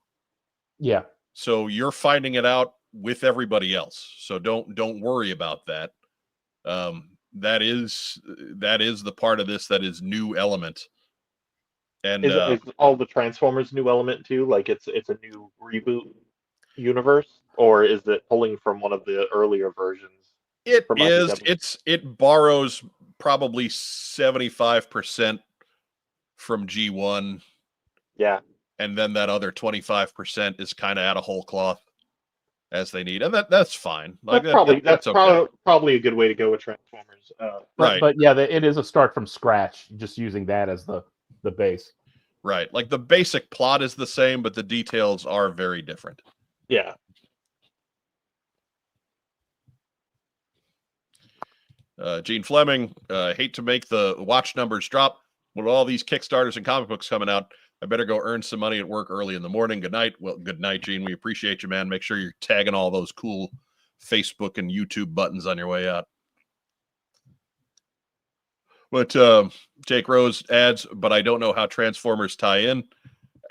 Yeah. So you're finding it out with everybody else. So don't worry about that. That is the part of this that is new element. And is all the Transformers new element too? Like it's a new reboot universe, or is it pulling from one of the earlier versions? It from is. IDW? It borrows probably 75% from G1. Yeah. And then that other 25% is kind of out of whole cloth as they need, and that's fine. Like that's okay. probably a good way to go with Transformers. Right. But yeah, it is a start from scratch, just using that as the base. Right. Like the basic plot is the same, but the details are very different. Yeah. Gene Fleming, hate to make the watch numbers drop. With all these Kickstarters and comic books coming out, I better go earn some money at work early in the morning. Good night. Well, good night, Gene. We appreciate you, man. Make sure you're tagging all those cool Facebook and YouTube buttons on your way out. But Jake Rose adds, but I don't know how Transformers tie in.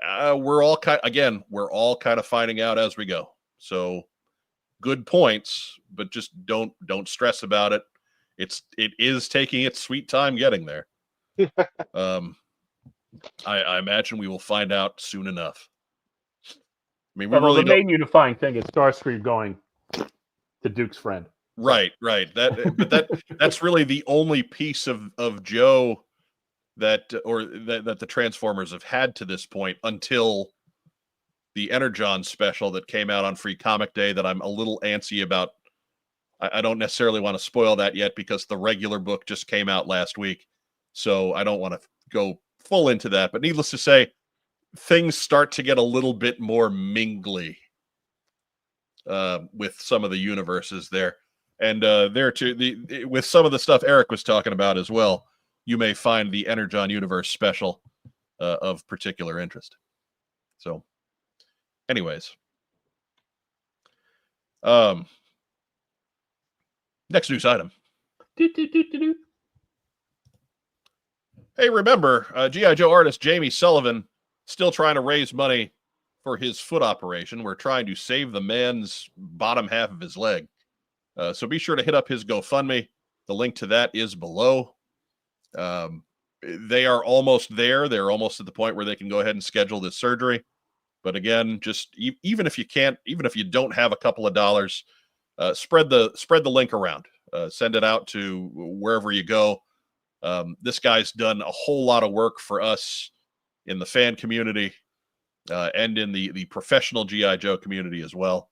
We're all kind of finding out as we go. So good points, but just don't stress about it. It is taking its sweet time getting there. I imagine we will find out soon enough. I mean, the main unifying thing is Starscream going to Duke's friend. Right. That's really the only piece of Joe that the Transformers have had to this point until the Energon special that came out on Free Comic Day that I'm a little antsy about. I don't necessarily want to spoil that yet because the regular book just came out last week. So I don't want to go full into that. But needless to say, things start to get a little bit more mingly with some of the universes there. And there too, with some of the stuff Erik was talking about as well, you may find the Energon Universe special of particular interest. So, anyways. Next news item. Hey, remember, G.I. Joe artist Jamie Sullivan still trying to raise money for his foot operation. We're trying to save the man's bottom half of his leg. So be sure to hit up his GoFundMe. The link to that is below. They are almost there. They're almost at the point where they can go ahead and schedule this surgery. But again, just even if you can't, even if you don't have a couple of dollars, spread the link around. Send it out to wherever you go. This guy's done a whole lot of work for us in the fan community and in the professional G.I. Joe community as well.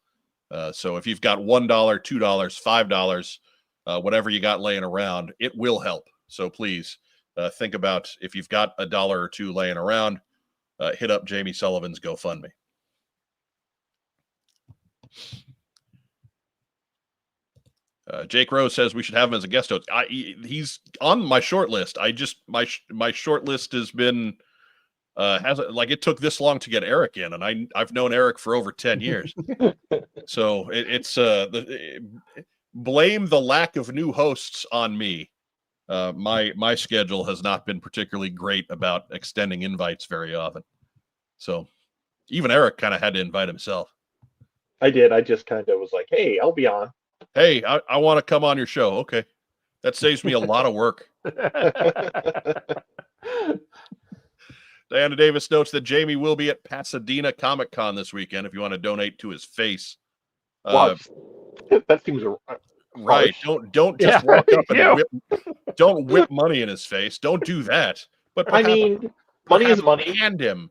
So if you've got $1, $2, $5, whatever you got laying around, it will help. So please think about if you've got $1 or $2 laying around, hit up Jamie Sullivan's GoFundMe. Jake Rose says we should have him as a guest host. He's on my short list. My short list has been it took this long to get Erik in, and I've known Erik for over 10 years. So blame the lack of new hosts on me. My schedule has not been particularly great about extending invites very often. So even Erik kind of had to invite himself. I did. I just kind of was like, hey, I'll be on. Hey, I want to come on your show. Okay. That saves me a lot of work. Diana Davis notes that Jamie will be at Pasadena Comic-Con this weekend if you want to donate to his face. Wow, that seems right. harsh. Don't just walk up and don't whip money in his face. Don't do that. But I mean, money is money. Hand him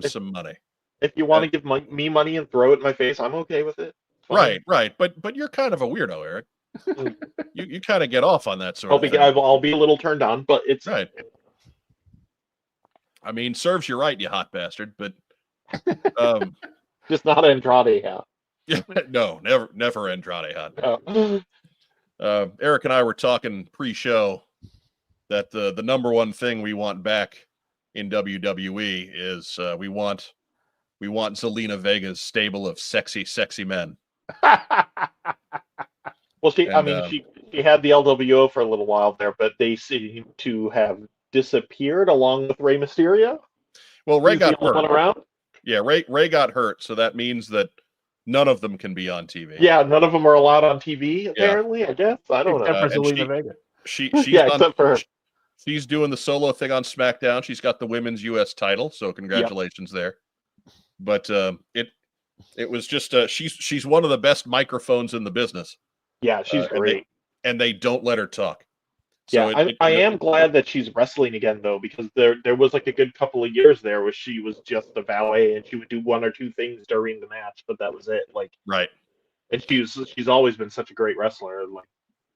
some money. If you want to give me money and throw it in my face, I'm okay with it. Right. But you're kind of a weirdo, Eric. you kind of get off on that sort of thing. I'll be a little turned on, but it's right. I mean, serves you right, you hot bastard. But just not Andrade hot. Yeah, no, never Andrade hot. No. Eric and I were talking pre-show that the number one thing we want back in WWE is we want Zelina Vega's stable of sexy men. Well, she had the LWO for a little while there, but they seem to have disappeared along with Rey Mysterio. Well, Rey got hurt. Around? Yeah, Rey got hurt, so that means that none of them can be on TV. Yeah, none of them are allowed on TV. Apparently, I guess I don't know. Except for Zelina Vega. Except for her. She's doing the solo thing on SmackDown. She's got the women's U.S. title, so congratulations there. But it was just she's one of the best microphones in the business. Yeah, she's great, and they don't let her talk. So yeah, I am glad that she's wrestling again though, because there was like a good couple of years there where she was just a valet and she would do one or two things during the match, but that was it. Like right, and she's always been such a great wrestler. Like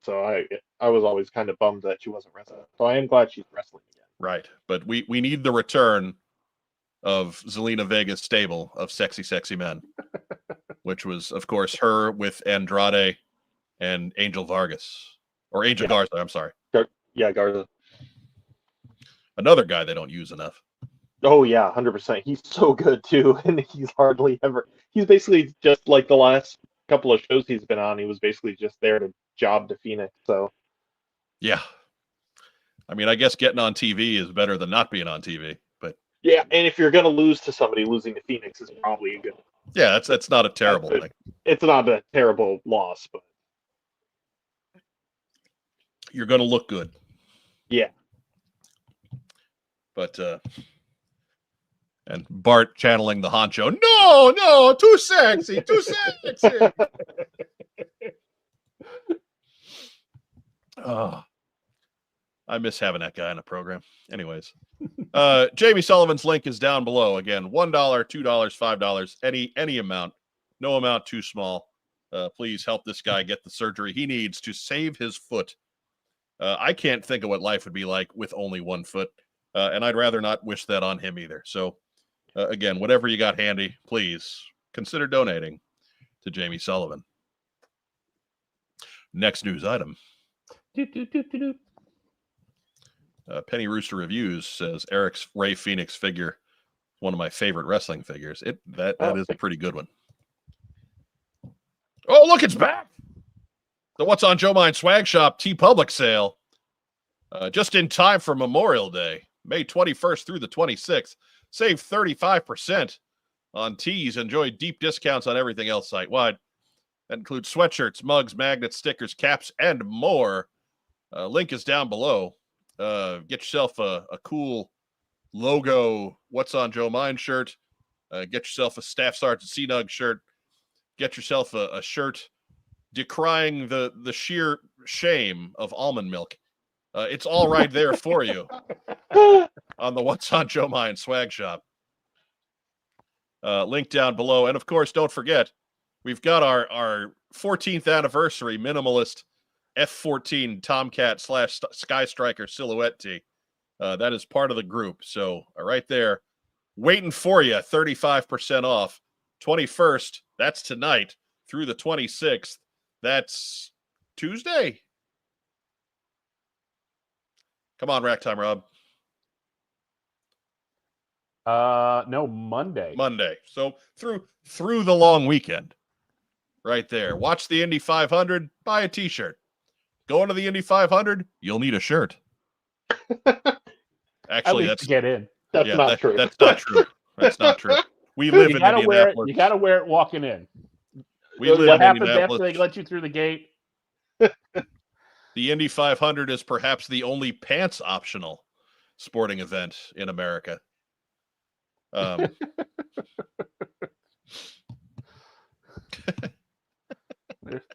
so, I was always kind of bummed that she wasn't wrestling. So I am glad she's wrestling again. Right, but we need the return of Zelina Vega's stable of sexy men, which was of course her with Andrade and Angel Vargas or Angel Garza. I'm sorry. Yeah, Garza. Another guy they don't use enough. Oh yeah, 100%. He's so good too, and he's hardly ever. He's basically just like the last couple of shows he's been on. He was basically just there to job to Phoenix. So. Yeah. I mean, I guess getting on TV is better than not being on TV, but. Yeah, and if you're gonna lose to somebody, losing to Phoenix is probably a good. Yeah, that's not a terrible thing. It's not a terrible loss, but. You're gonna look good. Yeah. But and Bart channeling the honcho. No, too sexy. Oh, I miss having that guy in a program. Anyways, Jamie Sullivan's link is down below. Again, $1, $2, $5, any amount, no amount too small. Please help this guy get the surgery he needs to save his foot. I can't think of what life would be like with only one foot, and I'd rather not wish that on him either. So, again, whatever you got handy, please consider donating to Jamie Sullivan. Next news item. Penny Rooster Reviews says Eric's Rey Fenix figure, one of my favorite wrestling figures. That is a pretty good one. Oh, look, it's back. The What's on Joe Mind Swag Shop TeePublic sale, just in time for Memorial Day, May 21st through the 26th. Save 35% on tees. Enjoy deep discounts on everything else site-wide. That includes sweatshirts, mugs, magnets, stickers, caps, and more. Link is down below. Get yourself a cool logo What's on Joe Mind shirt. Get yourself a Staff Sergeant C-Nug shirt. Get yourself a shirt decrying the sheer shame of almond milk. It's all right there for you on the What's on Joe Mind swag shop. Link down below. And of course, don't forget, we've got our 14th anniversary minimalist F-14 Tomcat / Sky Striker silhouette tee. That is part of the group. So right there, waiting for you, 35% off. 21st, that's tonight, through the 26th. That's Tuesday. Come on, Rack Time, Rob. No, Monday. Monday. So through the long weekend, right there. Watch the Indy 500. Buy a T-shirt. Going to the Indy 500. You'll need a shirt. Actually, that's get in. That's not true. That's not true. That's not true. We live in Indianapolis. You got to wear it walking in. We live what in happens Indianapolis. after they let you through the gate? The Indy 500 is perhaps the only pants optional sporting event in America.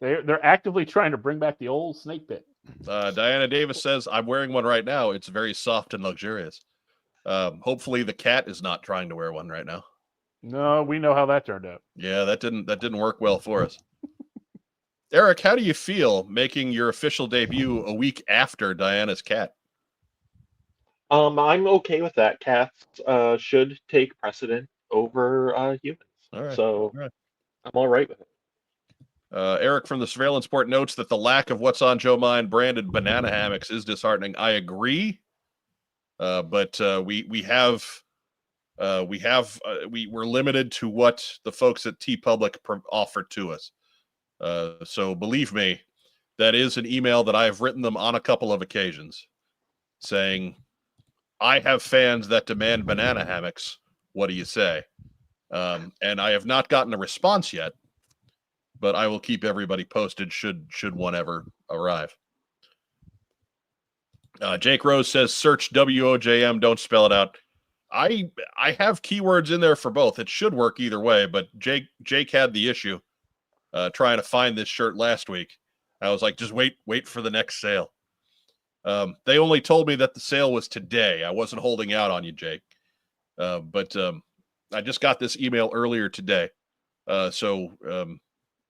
They're actively trying to bring back the old snake pit. Diana Davis says, I'm wearing one right now. It's very soft and luxurious. Hopefully the cat is not trying to wear one right now. No, we know how that turned out. Yeah, that didn't work well for us. Erik, how do you feel making your official debut a week after Diana's cat? I'm okay with that. Cats should take precedent over humans. All right. So All right. I'm all right with it. Erik from the Surveillance Port notes that the lack of What's on Joe Mind branded banana hammocks is disheartening. I agree, but we're limited to what the folks at TeePublic offer to us. So believe me, that is an email that I have written them on a couple of occasions, saying, "I have fans that demand banana hammocks. What do you say?" And I have not gotten a response yet. But I will keep everybody posted should one ever arrive. Jake Rose says, search WOJM, don't spell it out. I have keywords in there for both. It should work either way, but Jake had the issue trying to find this shirt last week. I was like, just wait for the next sale. They only told me that the sale was today. I wasn't holding out on you, Jake. But I just got this email earlier today.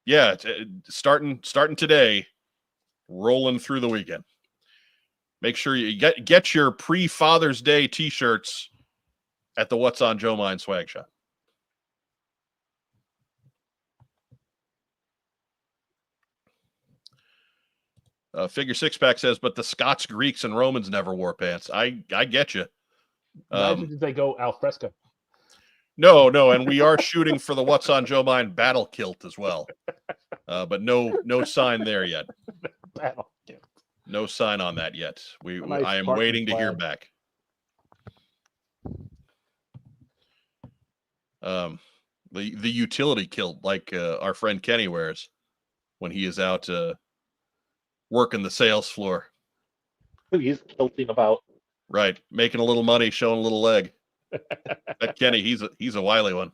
Yeah, starting today, rolling through the weekend. Make sure you get your pre-Father's Day T-shirts at the What's on Joe Mind swag shop. Figure Six Pack says, but the Scots, Greeks, and Romans never wore pants. I get you. Imagine if they go al fresco. No, and we are shooting for the What's on Joe Mind battle kilt as well. But no sign there yet. Battle kilt. No sign on that yet. Nice I am Spartan waiting to hear flag. back. The utility kilt like our friend Kenny wears when he is out working the sales floor. He's kilting about. Right, making a little money, showing a little leg. That Kenny, he's a wily one.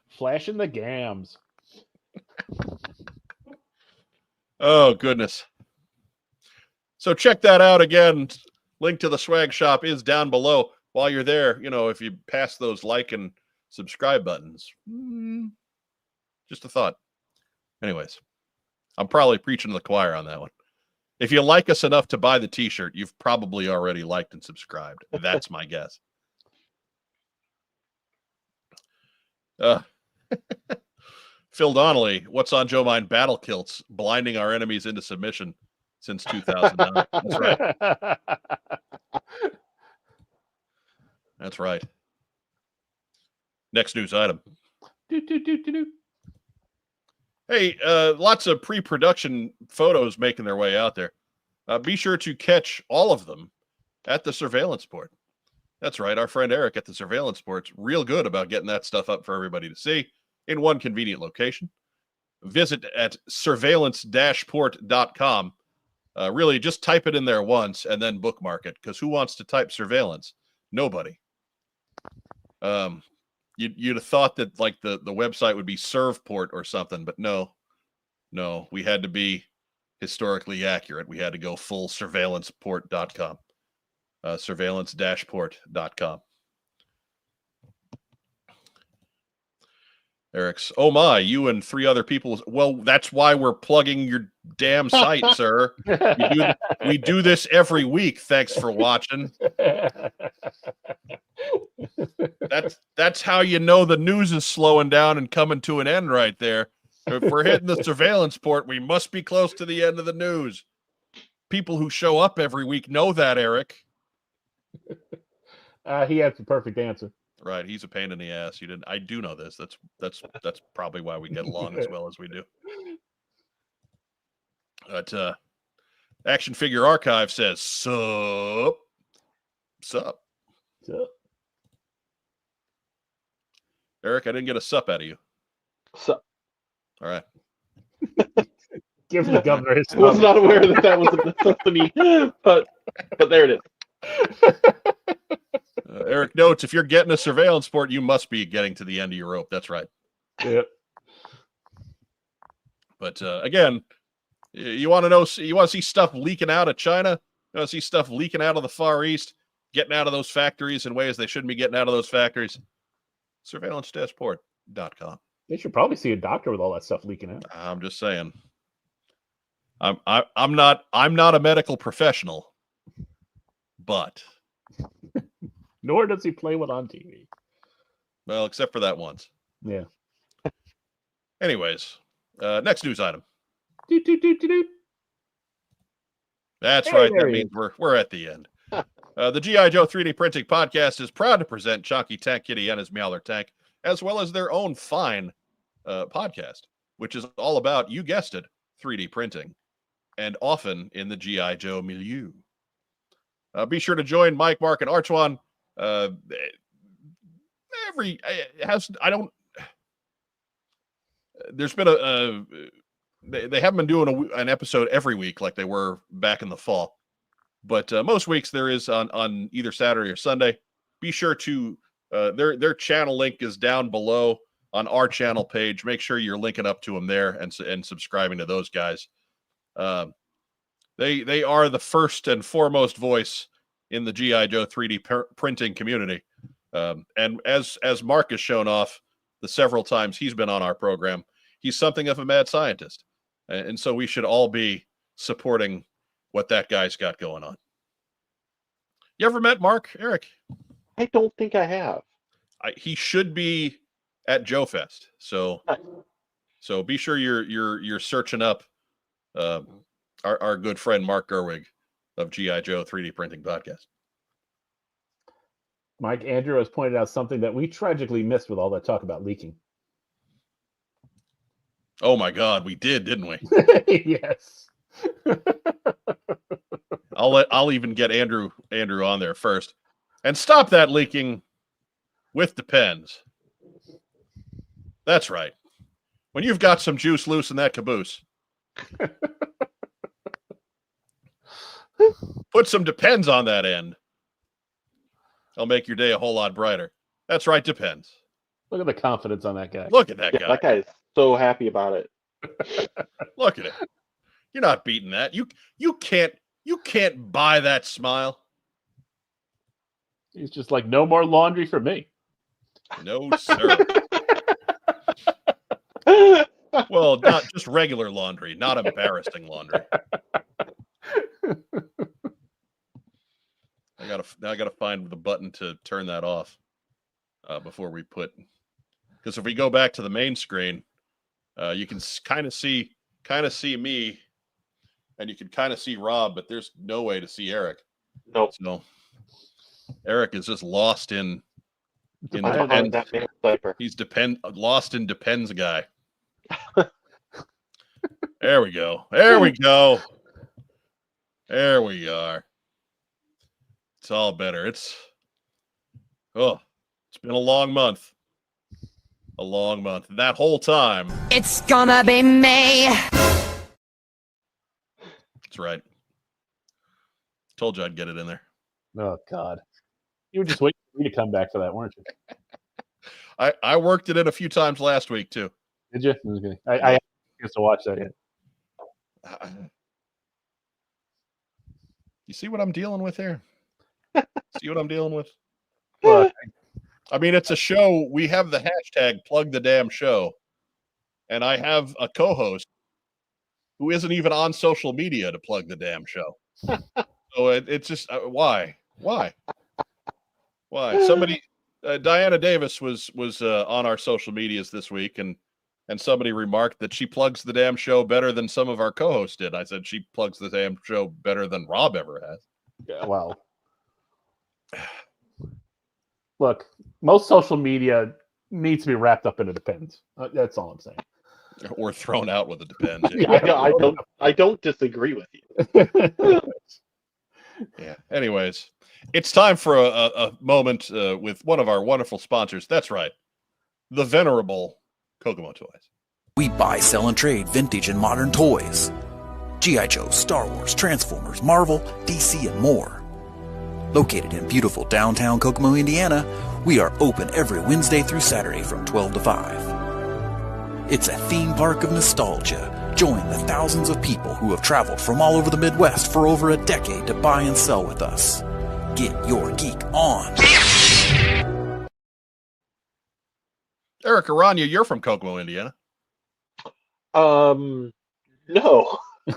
Flashing the gams. Oh goodness. So check that out again. Link to the swag shop is down below. While you're there, if you pass those like and subscribe buttons, just a thought. Anyways, I'm probably preaching to the choir on that one. If you like us enough to buy the t-shirt, you've probably already liked and subscribed. That's my guess. Phil Donnelly, What's on Joe Mind battle kilts, blinding our enemies into submission since 2009. That's right. That's right. Next news item. Hey, lots of pre-production photos making their way out there. Be sure to catch all of them at the Surveillance Port. That's right. Our friend Erik at the Surveillance Port's real good about getting that stuff up for everybody to see in one convenient location. Visit at surveillance-port.com. Really, just type it in there once and then bookmark it, because who wants to type surveillance? Nobody. You'd have thought that like the website would be Servport or something, but no, we had to be historically accurate. We had to go full surveillanceport.com, surveillance-port.com. Eric's, oh my, you and 3 other people. Well, that's why we're plugging your damn site, sir. We do this every week. Thanks for watching. That's how you know the news is slowing down and coming to an end right there. If we're hitting the Surveillance Port, we must be close to the end of the news. People who show up every week know that, Erik. He had the perfect answer. Right, he's a pain in the ass. I do know this. That's probably why we get along as well as we do. But Action Figure Archive says, sup. Erik, I didn't get a sup out of you. Sup. All right. Give the governor his I was thumb. not aware that was a necessity, but there it is. Eric notes, if you're getting a surveillance sport, you must be getting to the end of your rope. That's right. Yep. But again, you want to know, you want to see stuff leaking out of China? You want to see stuff leaking out of the Far East, getting out of those factories in ways they shouldn't be getting out of those factories? Surveillance-port.com. They should probably see a doctor with all that stuff leaking out. I'm just saying. I'm not a medical professional, but Nor does he play one on TV. well, except for that once. Yeah. Anyways, next news item. Doot, doot, doot, doot, doot. That's Hey, right. there That he means we're at the end. The G.I. Joe 3D Printing Podcast is proud to present Chunky Tank Kitty and his Mauler Tank, as well as their own fine podcast, which is all about, you guessed it, 3D printing, and often in the G.I. Joe milieu. Be sure to join Mike, Mark, and Archwan. There's been they haven't been doing an episode every week like they were back in the fall. But most weeks there is on either Saturday or Sunday. Be sure to their channel link is down below on our channel page. Make sure you're linking up to them there and subscribing to those guys. They are the first and foremost voice in the G.I. Joe 3D printing community. And as Mark has shown off the several times he's been on our program, he's something of a mad scientist. And so we should all be supporting what that guy's got going on. You ever met Mark, Eric? I don't think I have. He should be at Joe Fest. So be sure you're searching up our good friend Mark Gerwig of G.I. Joe 3D Printing Podcast. Mike, Andrew has pointed out something that we tragically missed with all that talk about leaking. Oh my God, we did, didn't we? Yes. I'll even get Andrew on there first. And stop that leaking with Depends. That's right. When you've got some juice loose in that caboose, put some Depends on that end. It'll make your day a whole lot brighter. That's right, Depends. Look at the confidence on that guy. Look at that guy. That guy is so happy about it. Look at it. You're not beating that. You can't buy that smile. He's just like, no more laundry for me. No, sir. Well, not just regular laundry, not embarrassing laundry. I gotta find the button to turn that off before we put. Because if we go back to the main screen, you can kind of see me, and you can kind of see Rob, but there's no way to see Eric. Nope. So Eric is just lost in Behind that man's diaper. He's lost in Depends guy. There we go. There we go. There we are. It's all better. It's been a long month. A long month. That whole time. It's gonna be me. That's right. Told you I'd get it in there. Oh, God. You were just waiting for me to come back for that, weren't you? I worked it in a few times last week, too. Did you? Okay. I haven't get to watch that yet. You see what I'm dealing with here? See what I'm dealing with? Well, I mean, it's a show. We have the hashtag plug the damn show. And I have a co-host who isn't even on social media to plug the damn show. So it's just, why? Somebody, Diana Davis was on our social medias this week, and somebody remarked that she plugs the damn show better than some of our co-hosts did. I said she plugs the damn show better than Rob ever has. yeah, well. Look, most social media needs to be wrapped up in a Depends. That's all I'm saying. Or thrown out with a Depends. I don't disagree with you. Yeah. Anyways, it's time for a moment with one of our wonderful sponsors. That's right, the venerable Cooko Toys. We buy, sell, and trade vintage and modern toys. G.I. Joe, Star Wars, Transformers, Marvel, DC, and more. Located in beautiful downtown Kokomo, Indiana, we are open every Wednesday through Saturday from 12 to 5. It's a theme park of nostalgia. Join the thousands of people who have traveled from all over the Midwest for over a decade to buy and sell with us. Get your geek on. Erik Arana, you're from Kokomo, Indiana. No.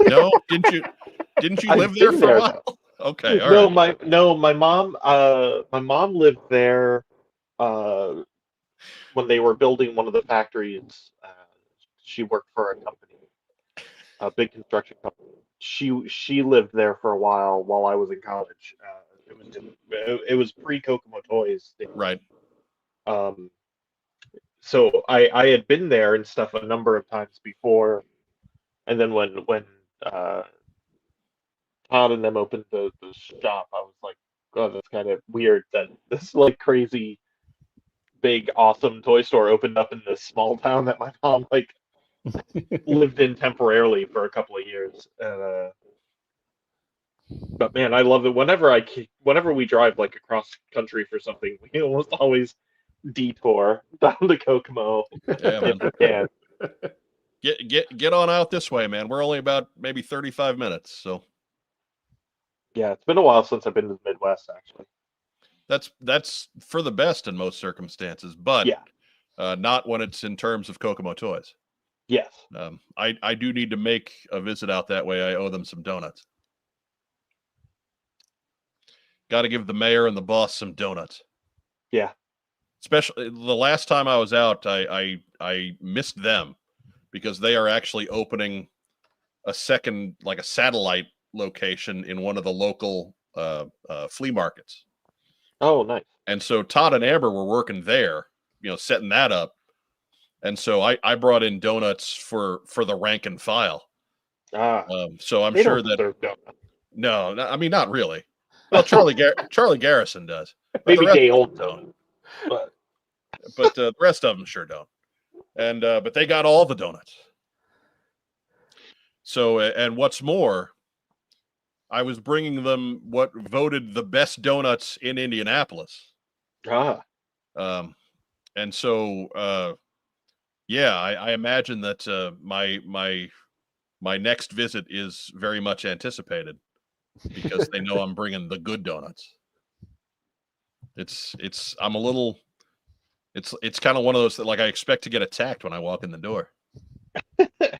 No, didn't you live there for a while? Okay, all right. My mom lived there when they were building one of the factories. She worked for a company, a big construction company. She lived there for a while I was in college. It was pre-Kokomo Toys. Right. So I had been there and stuff a number of times before, and then when Todd and them opened the shop, I was like, oh, that's kind of weird that this like crazy big awesome toy store opened up in this small town that my mom like lived in temporarily for a couple of years. But man, I love it. Whenever we drive like across country for something, we almost always detour down to Kokomo. Yeah, man. If we can. Get on out this way, man. We're only about maybe 35 minutes, so. Yeah, it's been a while since I've been to the Midwest, actually. That's for the best in most circumstances, but yeah. Not when it's in terms of Kokomo Toys. Yes. I do need to make a visit out that way. I owe them some donuts. Got to give the mayor and the boss some donuts. Yeah. Especially the last time I was out, I missed them because they are actually opening a second, like a satellite location in one of the local flea markets. Oh, nice. And so Todd and Amber were working there, setting that up. And so I brought in donuts for the rank and file. So I'm sure that no, I mean, not really. Well, Charlie Garrison does. Maybe Gay Old don't. But the rest of them sure don't. And but they got all the donuts. So and what's more, I was bringing them what voted the best donuts in Indianapolis. And so yeah, I imagine that my next visit is very much anticipated because they know I'm bringing the good donuts. It's I'm a little. It's kind of one of those that like I expect to get attacked when I walk in the door.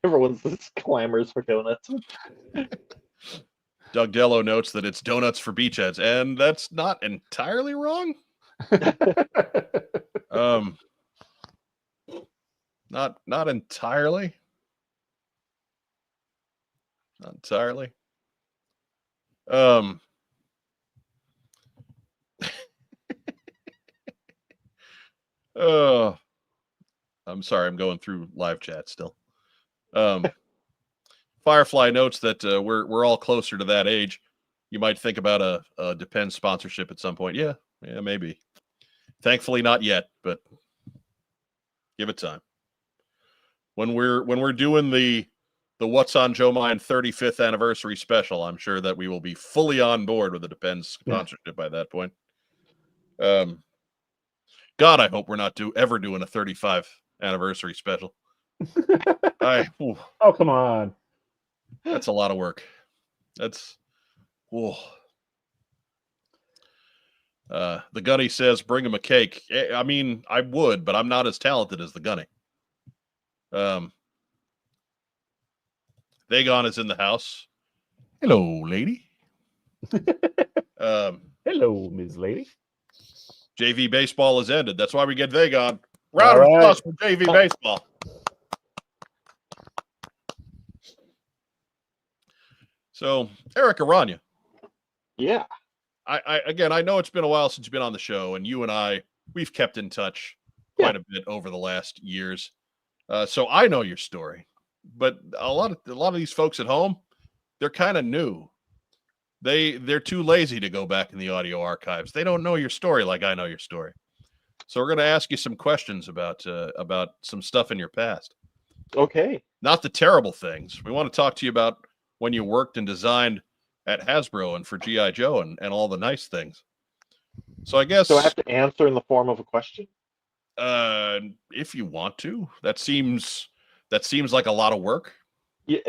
Everyone's just clamors for donuts. Doug Dello notes that it's donuts for beachheads, and that's not entirely wrong. Not entirely. Not entirely. Oh, I'm sorry. I'm going through live chat still. Firefly notes that we're all closer to that age. You might think about a Depends sponsorship at some point. Yeah, maybe. Thankfully, not yet, but give it time. When we're doing the What's on Joe Mind 35th anniversary special, I'm sure that we will be fully on board with the Depends sponsorship by that point. God, I hope we're not ever doing a 35th anniversary special. Oh, come on. That's a lot of work. That's the Gunny says, bring him a cake. I mean, I would, but I'm not as talented as the Gunny. Vagon is in the house. Hello, lady. Hello, Ms. Lady. JV baseball has ended. That's why we get Vagon. Round of applause for JV baseball. So, Erik Arana. Yeah. I know it's been a while since you've been on the show, and you and we've kept in touch quite a bit over the last years. So I know your story, but a lot of these folks at home, they're kind of new. They're too lazy to go back in the audio archives. They don't know your story like I know your story. So we're going to ask you some questions about some stuff in your past. Okay. Not the terrible things. We want to talk to you about when you worked and designed at Hasbro and for G.I. Joe and all the nice things. So I guess. So I have to answer in the form of a question? If you want to. That seems like a lot of work. Yeah,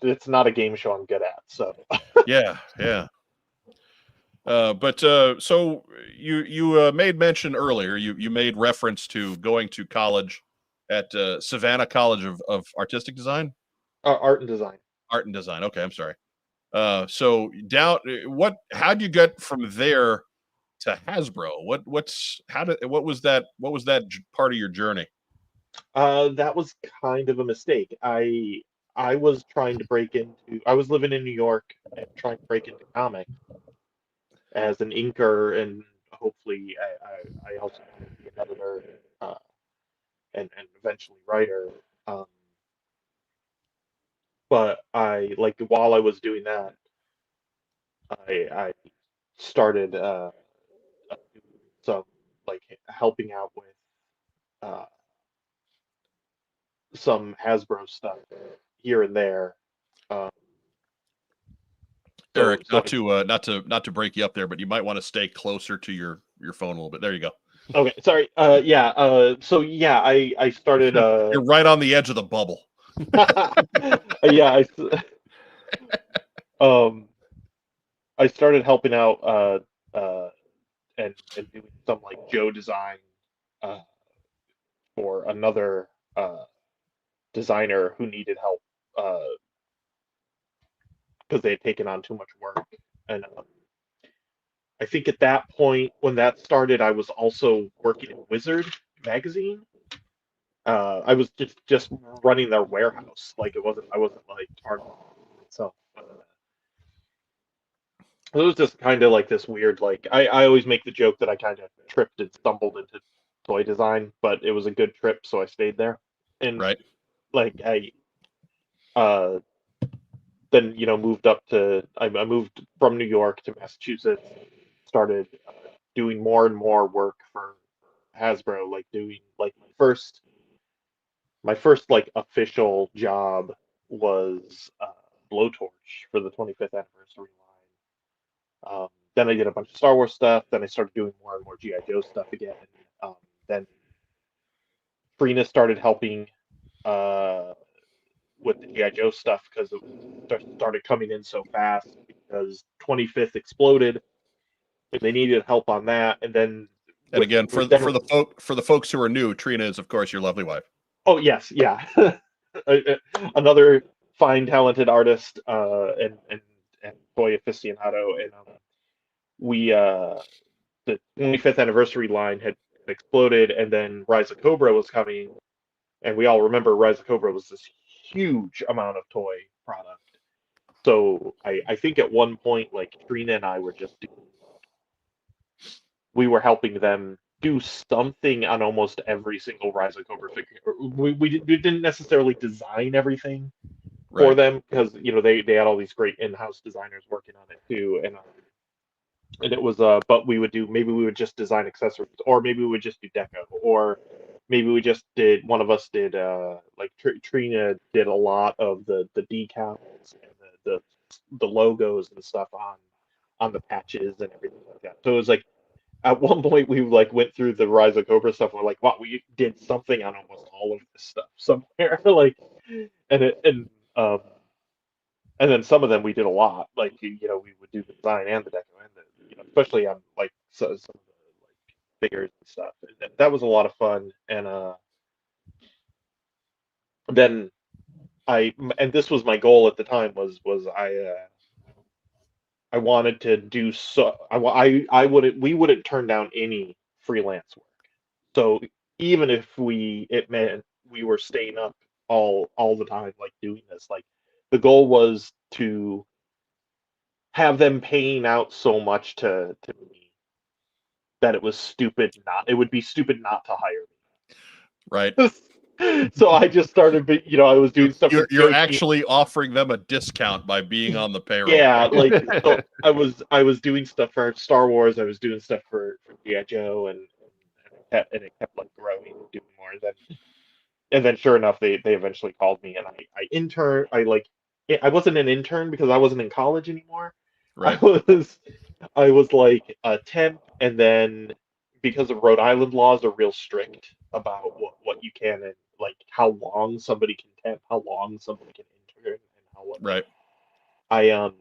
it's not a game show I'm good at, so. Yeah. But so you made mention earlier. You made reference to going to college at Savannah College of Artistic Design. Art and design. Art and design. Okay, I'm sorry. So how'd you get from there to Hasbro? What was that part of your journey? That was kind of a mistake. I was trying to break into. I was living in New York and trying to break into comics as an inker, and hopefully I also wanted to be an editor and eventually writer. But while I was doing that, I started some helping out with some Hasbro stuff here and there. Erik, not to break you up there, but you might want to stay closer to your phone a little bit. There you go. Okay, sorry. So yeah, I started. You're right on the edge of the bubble. Yeah, I started helping out and doing some Joe design for another designer who needed help because they had taken on too much work. And I think at that point, when that started, I was also working in Wizard magazine. I was just running their warehouse. I wasn't targeting myself. It was just kind of this weird, I always make the joke that I kind of tripped and stumbled into toy design, but it was a good trip, so I stayed there. And right. Then moved up to I moved from New York to Massachusetts, started doing more and more work for Hasbro, doing my first official job was Blowtorch for the 25th anniversary line. Then I did a bunch of Star Wars stuff. Then I started doing more and more G.I. Joe stuff again. Then Trina started helping with the G.I. Joe stuff because it started coming in so fast because 25th exploded. And they needed help on that, and then. And again, for the folks who are new, Trina is, of course, your lovely wife. Oh yes, yeah, another fine, talented artist and toy aficionado, and the 25th anniversary line had exploded, and then Rise of Cobra was coming, and we all remember Rise of Cobra was this huge amount of toy product. So I think at one point, Trina and I were we were helping them do something on almost every single Rise of Cobra figure. We didn't necessarily design everything for them because they had all these great in-house designers working on it too, and it was but we would just design accessories, or maybe we would just do deco, or maybe we just did one of us did Trina did a lot of the decals and the logos and stuff on the patches and everything like that. So it was at one point we went through the Rise of Cobra stuff and we're wow, we did something on almost all of this stuff somewhere. And then some of them we did a lot. We would do the design and the deco and especially on some of the figures and stuff. That was a lot of fun. And then and this was my goal at the time was I wanted to do we wouldn't turn down any freelance work. So even if it meant we were staying up all the time doing this, the goal was to have them paying out so much to me that it would be stupid not to hire me. Right. So I just started, I was doing stuff. You're actually offering them a discount by being on the payroll. Yeah, so I was doing stuff for Star Wars. I was doing stuff for G.I. Joe, and it kept growing and doing more. And then sure enough, they eventually called me, and I interned. I I wasn't an intern because I wasn't in college anymore. Right. I was like a temp, and then because of Rhode Island laws are real strict about what you can and like how long somebody can temp, how long somebody can intern, and how what. Right. I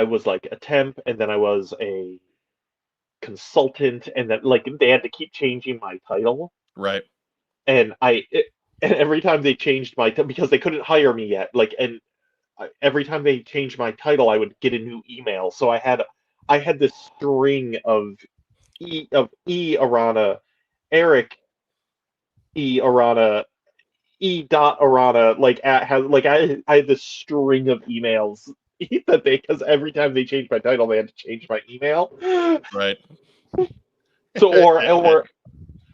was like a temp, and then I was a consultant, and then like they had to keep changing my title, Right. and and every time they changed my because they couldn't hire me yet, like, and every time they changed my title, I would get a new email. So I had this string of E Arana, Erik Arana, Arana, like I had this string of emails that they, because every time they changed my title, they had to change my email. Right. So or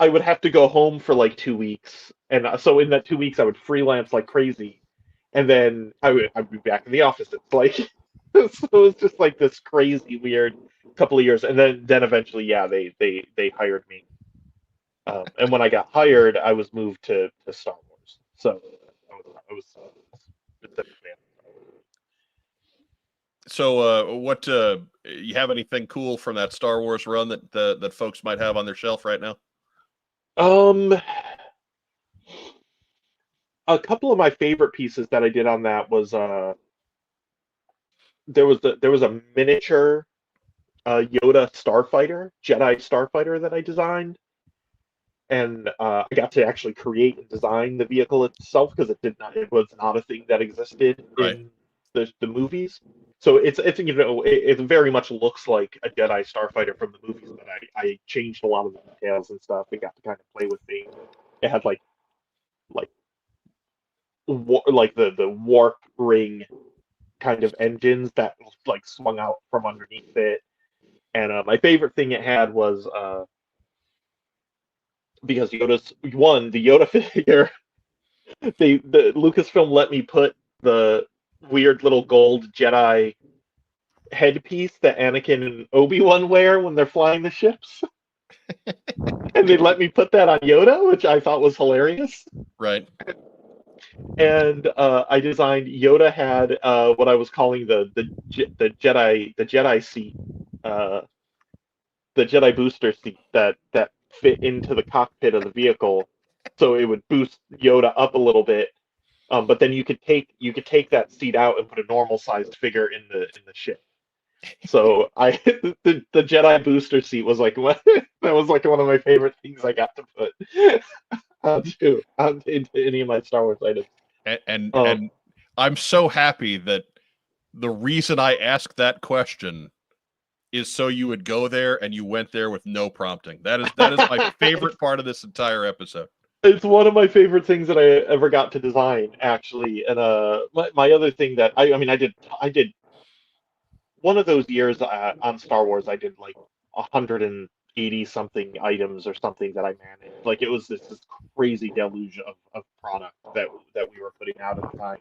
I would have to go home for like 2 weeks, and so in that 2 weeks I would freelance like crazy, and then I'd be back in the office. It's like so it was just like this crazy weird couple of years, and then eventually, yeah, they hired me, and when I got hired, I was moved to Star Wars. So I was specific fan. So, what you have anything cool from that Star Wars run that folks might have on their shelf right now? A couple of my favorite pieces that I did on that was there was a miniature Yoda starfighter, Jedi starfighter that I designed, and I got to actually create and design the vehicle itself because it was not a thing that existed Right. in the movies. So it's it very much looks like a Jedi starfighter from the movies, but I changed a lot of the details and stuff. We got to kind of play with things. It had like the warp ring kind of engines that like swung out from underneath it. And my favorite thing it had was because the Yoda figure, the Lucasfilm let me put the weird little gold Jedi headpiece that Anakin and Obi-Wan wear when they're flying the ships. And they let me put that on Yoda, which I thought was hilarious. Right. And I designed Yoda had what I was calling the Jedi seat, the Jedi booster seat that fit into the cockpit of the vehicle, so it would boost Yoda up a little bit. But then you could take that seat out and put a normal sized figure in the ship. So the Jedi booster seat was like that was like one of my favorite things I got to put onto any of my Star Wars items. And I'm so happy that the reason I asked that question is so you would go there, and you went there with no prompting. That is my favorite part of this entire episode. It's one of my favorite things that I ever got to design, actually. And my other thing that I did one of those years on Star Wars, I did like 180 something items or something that I managed. Like it was this crazy deluge of product that we were putting out at the time.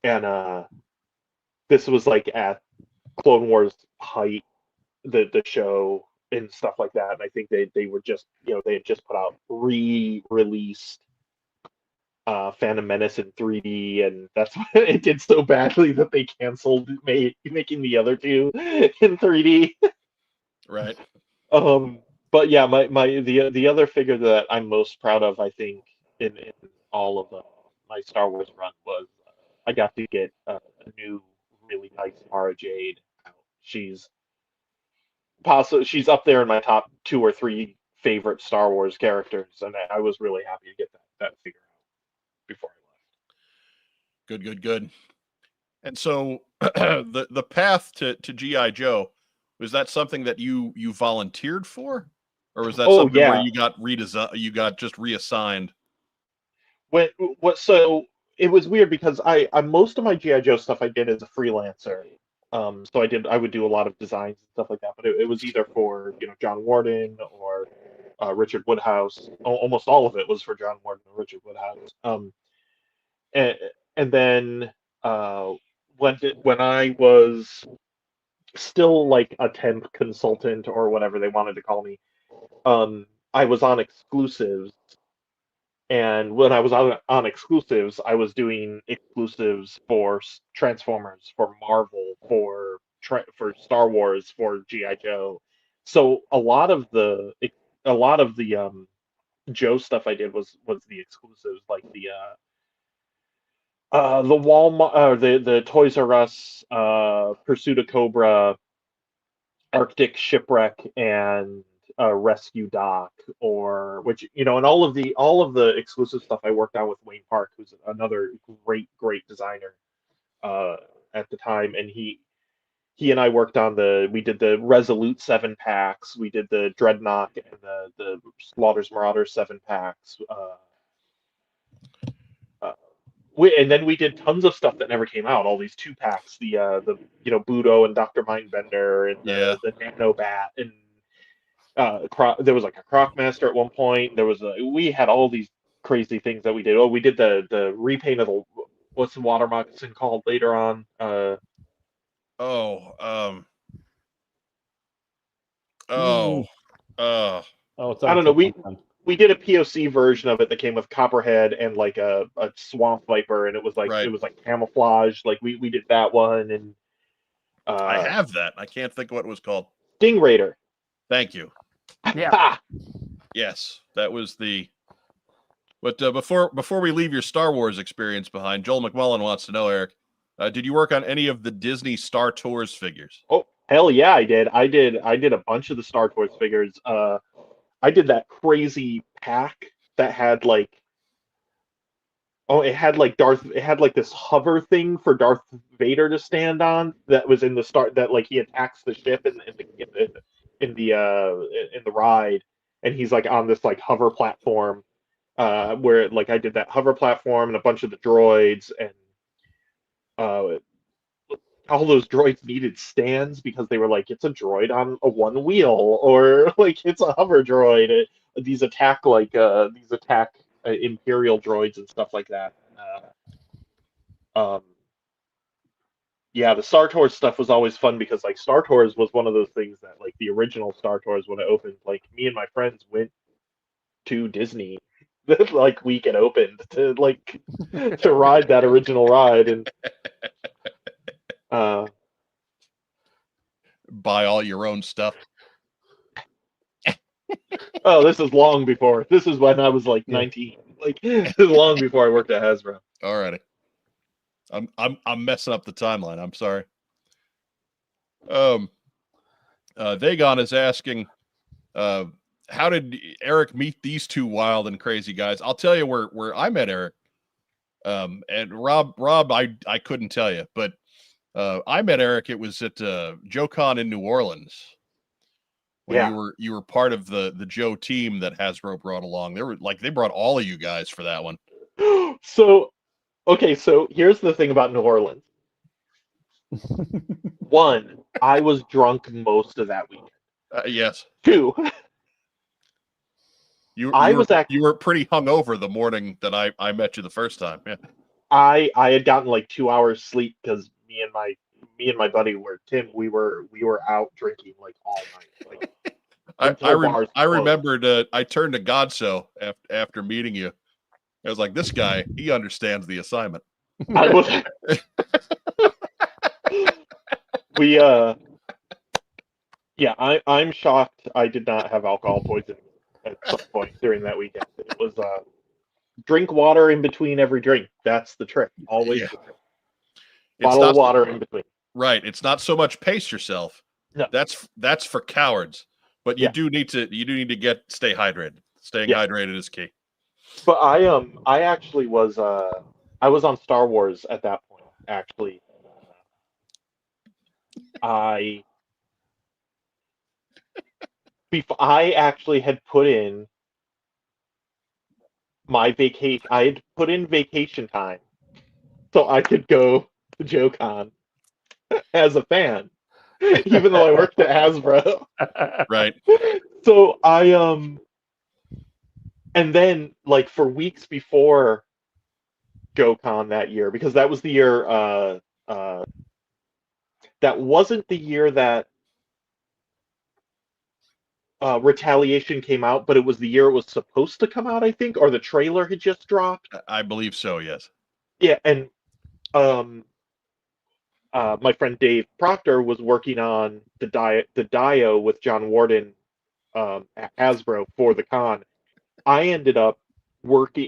And this was like at Clone Wars height, the show and stuff like that. And I think they were just, they had just put out re-released Phantom Menace in 3D, and that's why it did so badly that they canceled making the other two in 3D. Right. But yeah, the other figure that I'm most proud of, I think, in all of my Star Wars run was I got to get a new really nice Mara Jade out. She's up there in my top 2 or 3 favorite Star Wars characters, and I was really happy to get that figure out before I left. Good. And so the path to G.I. Joe, was that something that you volunteered for, or was that something where you got just reassigned? So it was weird because I most of my G.I. Joe stuff I did as a freelancer. So I would do a lot of designs and stuff like that, but it was either for John Warden or Richard Woodhouse. Almost all of it was for John Warden and Richard Woodhouse. And then when I was still like a temp consultant or whatever they wanted to call me, I was on exclusives And when I was on exclusives, I was doing exclusives for Transformers, for Marvel, for Star Wars, for GI Joe. So a lot of the Joe stuff I did was the exclusives, like the Walmart, the Toys R Us, Pursuit of Cobra, Arctic Shipwreck, and Rescue Doc, or which and all of the exclusive stuff I worked on with Wayne Park, who's another great designer at the time, and he and I worked on we did the Resolute 7-packs, we did the Dreadnought and the Slaughter's Marauders 7-packs. And then we did tons of stuff that never came out. All these 2-packs, the Budo and Dr. Mindbender and the Nano Bat, and there was like a Crocmaster at one point. We had all these crazy things that we did. Oh, we did the repaint of what's the water moccasin called later on? It's I don't know. We did a POC version of it that came with Copperhead and like a Swamp Viper, and it was like it was like camouflage. Like we did that one, and I have that. I can't think of what it was called. Sting Raider. Thank you. Yeah. Yes, that was the. But before we leave your Star Wars experience behind, Joel McMullen wants to know, Eric, did you work on any of the Disney Star Tours figures? Oh, hell yeah, I did. I did a bunch of the Star Tours figures. I did that crazy pack that had like, it had like this hover thing for Darth Vader to stand on that was in the start, that like he attacks the ship in the ride, and he's like on this like hover platform, where like I did that hover platform and a bunch of the droids, and all those droids needed stands because they were like, it's a droid on a one wheel, or like it's a hover droid. These attack Imperial droids and stuff like that. Yeah, the Star Tours stuff was always fun because like Star Tours was one of those things that like the original Star Tours, when it opened, like me and my friends went to Disney like week it opened to ride that original ride, and buy all your own stuff. Oh, this is long before. This is when I was like 19. Like this is long before I worked at Hasbro. Alrighty. I'm messing up the timeline. I'm sorry. Vagon is asking, how did Eric meet these two wild and crazy guys? I'll tell you where I met Eric. And Rob, I couldn't tell you, but I met Eric. It was at JoeCon in New Orleans. When you were part of the Joe team that Hasbro brought along. They brought all of you guys for that one. So here's the thing about New Orleans. One, I was drunk most of that weekend. Yes. Two, you were pretty hungover the morning that I met you the first time. Yeah. I had gotten like 2 hours sleep because me and my buddy Tim, we were out drinking like all night. Like I remembered I turned to Godso after meeting you. I was like, this guy, he understands the assignment. I'm shocked I did not have alcohol poisoning at some point during that weekend. It was drink water in between every drink. That's the trick. Always the trick. Bottle of water in between. Right. It's not so much pace yourself. No. That's for cowards. But you do need to stay hydrated. Staying hydrated is key. But I actually was I was on Star Wars at that point, actually. I actually had put in my vacation. I had put in vacation time so I could go to JoeCon as a fan, even though I worked at Hasbro. Right. So and then like for weeks before JoeCon that year, because that was the year that wasn't the year that Retaliation came out, but it was the year it was supposed to come out, I think, or the trailer had just dropped. I believe so. Yes. Yeah, and my friend Dave Proctor was working on the Dio with John Warden at Hasbro for the con. I ended up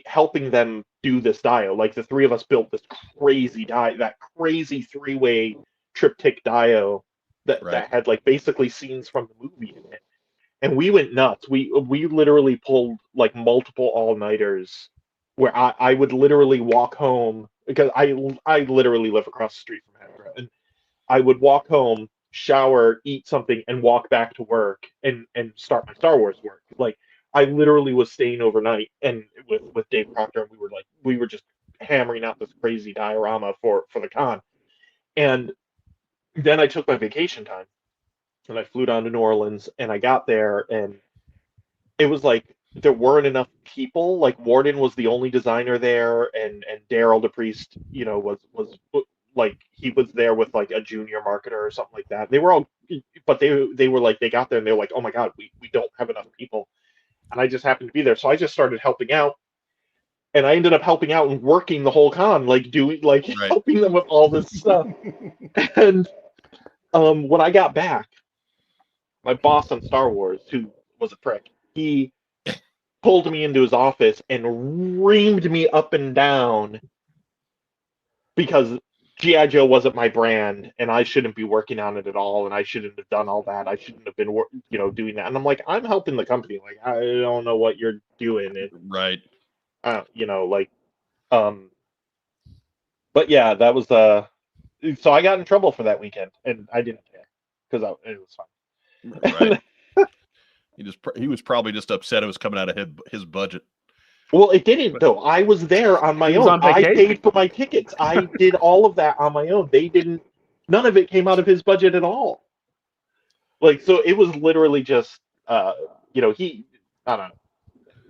helping them do this Dio. Like the three of us built this crazy Dio, that crazy 3-way triptych Dio that had like basically scenes from the movie in it. And we went nuts. We literally pulled like multiple all-nighters where I would literally walk home because I literally live across the street from Hasbro, and I would walk home, shower, eat something, and walk back to work and start my Star Wars work. Like I literally was staying overnight and with Dave Proctor, and we were just hammering out this crazy diorama for the con. And then I took my vacation time and I flew down to New Orleans, and I got there, and it was like there weren't enough people. Like Warden was the only designer there, and Daryl DePriest, was like he was there with like a junior marketer or something like that. They were all, but they were like, they got there and they were like, oh my god, we don't have enough people, and I just happened to be there, so I just started helping out, and I ended up helping out and working the whole con, like doing like helping them with all this stuff. And when I got back, my boss on Star Wars, who was a prick, he pulled me into his office and reamed me up and down because G.I. Joe wasn't my brand, and I shouldn't be working on it at all, and I shouldn't have done all that. I shouldn't have been, doing that. And I'm like, I'm helping the company. Like, I don't know what you're doing. Right. But yeah, that was so I got in trouble for that weekend, and I didn't care because it was fun. Right. He was probably just upset it was coming out of his budget. Well, it didn't though. I was there on my own. I paid for my tickets. I did all of that on my own. They didn't. None of it came out of his budget at all. Like, so it was literally just, I don't know.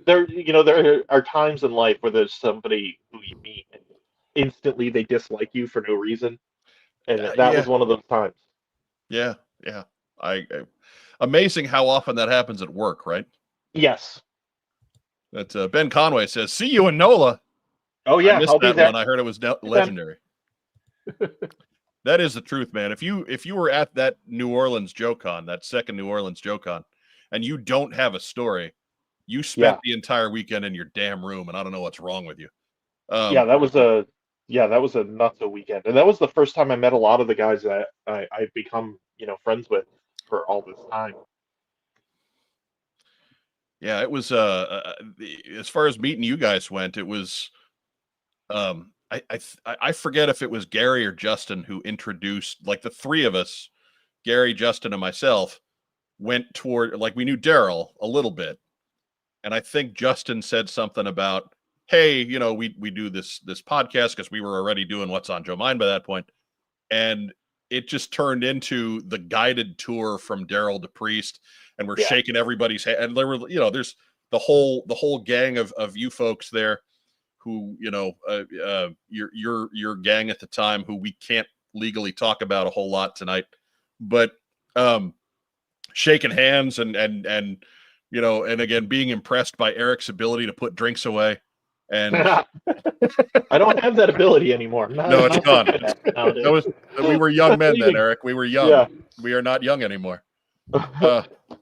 There are times in life where there's somebody who you meet and instantly they dislike you for no reason, and that was one of those times. Yeah. Amazing how often that happens at work, right? Yes. That Ben Conway says, "See you in NOLA." Oh yeah, I missed that one. I heard it was legendary. That is the truth, man. If you were at that New Orleans JoeCon, that second New Orleans JoeCon, and you don't have a story, you spent the entire weekend in your damn room, and I don't know what's wrong with you. That was a nuts weekend, and that was the first time I met a lot of the guys that I've become friends with for all this time. Yeah, it was as far as meeting you guys went, it was I forget if it was Gary or Justin who introduced, like, the three of us, Gary, Justin, and myself, went toward, like, we knew Daryl a little bit, and I think Justin said something about, hey, we do this podcast because we were already doing What's on Joe Mind by that point, and it just turned into the guided tour from Daryl DePriest, and we're shaking everybody's hand. And there were, there's the whole gang of you folks there who, your gang at the time, who we can't legally talk about a whole lot tonight, but shaking hands and again, being impressed by Erik's ability to put drinks away. And I don't have that ability anymore. No, it's gone. We were young men then, Erik. We were young. Yeah. We are not young anymore.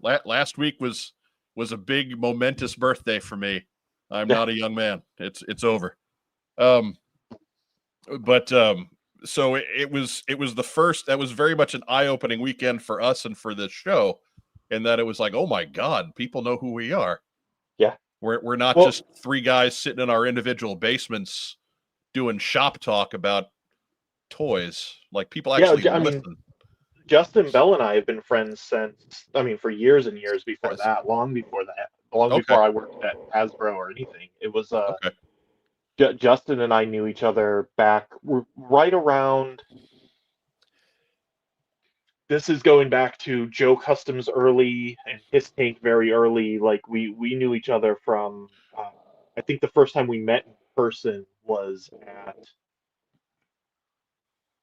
Last week was a big momentous birthday for me. I'm not a young man. It's over. So it was the first. That was very much an eye-opening weekend for us and for this show, in that it was like, oh my God, people know who we are. Yeah. We're not just three guys sitting in our individual basements doing shop talk about toys. Like, people actually listen. Justin Bell and I have been friends for years and years before that, long before I worked at Hasbro or anything. It was Justin and I knew each other back right around. This is going back to Joe Customs early and His Tank very early. Like, we knew each other from, I think the first time we met in person was at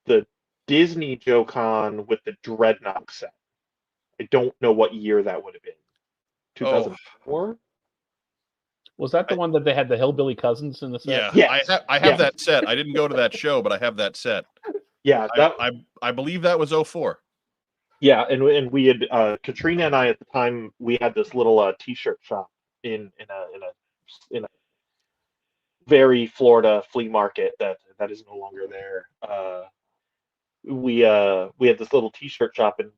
the Disney JoeCon with the Dreadnought set. I don't know what year that would have been. 2004. Was that the one that they had the hillbilly cousins in the set? Yeah, Yes. I have that set. I didn't go to that show, but I have that set. Yeah, I believe that was 04. Yeah, and we had Katrina and I at the time, we had this little t-shirt shop in a very Florida flea market that is no longer there. We had this little t-shirt shop, and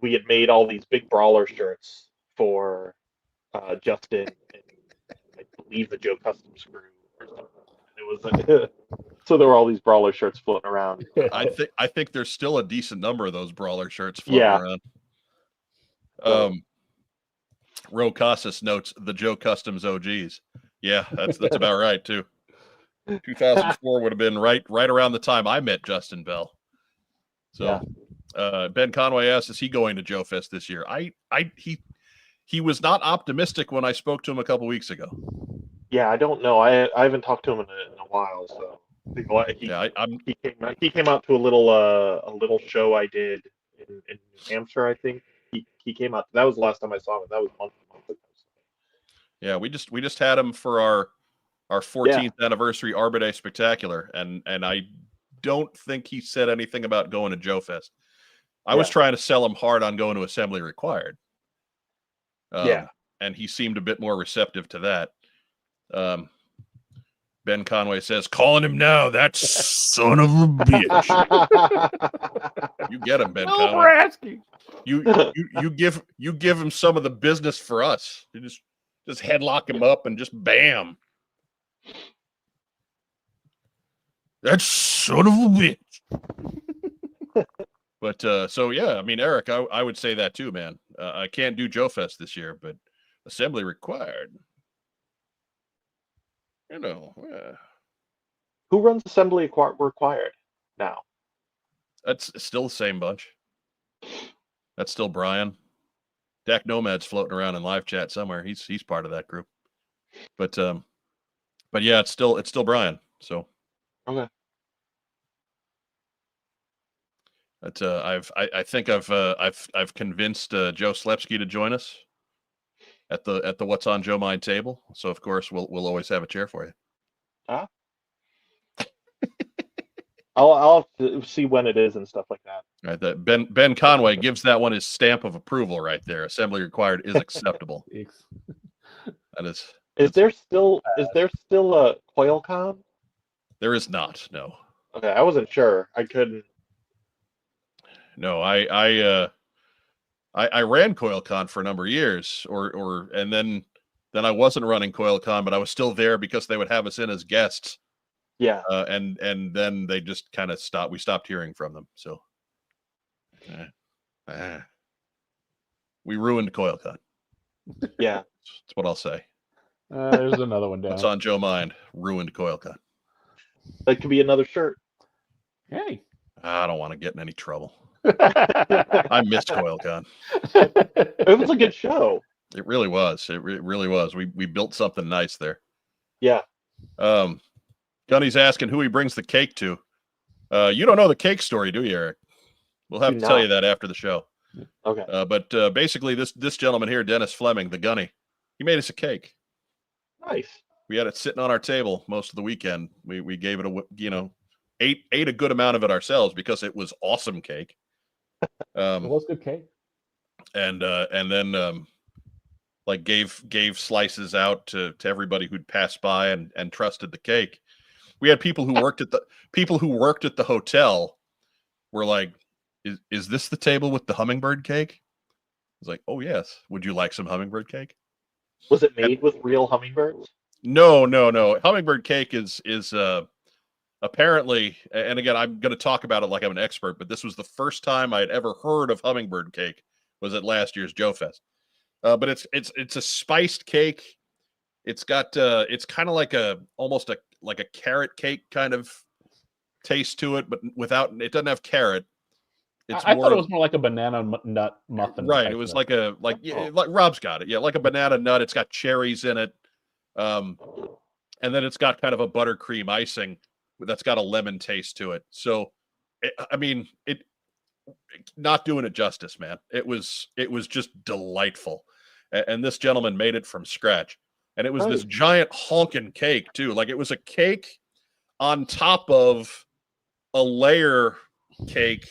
we had made all these big brawler shirts for Justin and I believe the Joe Customs crew or something. It was so there were all these brawler shirts floating around. I think there's still a decent number of those brawler shirts floating around. Ro Casas notes the Joe Customs OGs. Yeah, that's about right too. 2004 would have been right around the time I met Justin Bell. So Ben Conway asked, is he going to Joe Fest this year? He was not optimistic when I spoke to him a couple weeks ago. Yeah, I don't know. I haven't talked to him in a while, so he came out to a little show I did in New Hampshire. I think he came out. That was the last time I saw him. That was months ago. Yeah, we just had him for our 14th anniversary Arbor Day Spectacular, and I don't think he said anything about going to Joe Fest. I was trying to sell him hard on going to Assembly Required. And he seemed a bit more receptive to that. Ben Conway says, calling him now, that son of a bitch. You get him, Ben Conway. You give him some of the business for us. You just headlock him up and just bam. That son of a bitch. But so yeah, I mean, Eric, I would say that too, man. I can't do Joe Fest this year, but Assembly Required. You know, who runs Assembly Required now? That's still the same bunch. That's still Brian. Dak Nomad's floating around in live chat somewhere. He's part of that group. But yeah, it's still Brian. So okay. But I think I've convinced Joe Slepsky to join us at the What's on Joe Mind table. So of course we'll always have a chair for you. I'll have to see when it is and stuff like that. Right, that Ben Conway gives that one his stamp of approval right there. Assembly Required is acceptable. That is. Is there still a CoilCon? There is not. No. Okay, I wasn't sure. I couldn't. No, I ran CoilCon for a number of years, and then I wasn't running CoilCon, but I was still there because they would have us in as guests. Yeah. And then they just kind of stopped. We stopped hearing from them. So we ruined CoilCon. Yeah. That's what I'll say. There's another one down. What's on Joe Mind? Ruined CoilCon. That could be another shirt. Hey. I don't want to get in any trouble. I missed CoilCon. It was a good show. It really was. It really was. We built something nice there. Yeah. Gunny's asking who he brings the cake to. You don't know the cake story, do you, Eric? We'll have to tell you that after the show. Okay. But basically, this gentleman here, Dennis Fleming, the Gunny, he made us a cake. Nice. We had it sitting on our table most of the weekend. We gave it ate a good amount of it ourselves because it was awesome cake. It was good cake. And then like gave slices out to everybody who'd passed by and trusted the cake. We had people who worked at the hotel were like, is this the table with the hummingbird cake? I was like, oh yes. Would you like some hummingbird cake? Was it made with real hummingbirds? No. Hummingbird cake is apparently, and again, I'm going to talk about it like I'm an expert, but this was the first time I had ever heard of hummingbird cake was at last year's Joe Fest. But it's a spiced cake. It's got it's kind of like almost like a carrot cake kind of taste to it, but it doesn't have carrot. I thought it was more like a banana nut muffin. Right. It was like Rob's got it. Yeah, like a banana nut. It's got cherries in it. And then it's got kind of a buttercream icing that's got a lemon taste to it. So, not doing it justice, man. It was just delightful. and this gentleman made it from scratch. And it was this giant honking cake too. Like it was a cake on top of a layer cake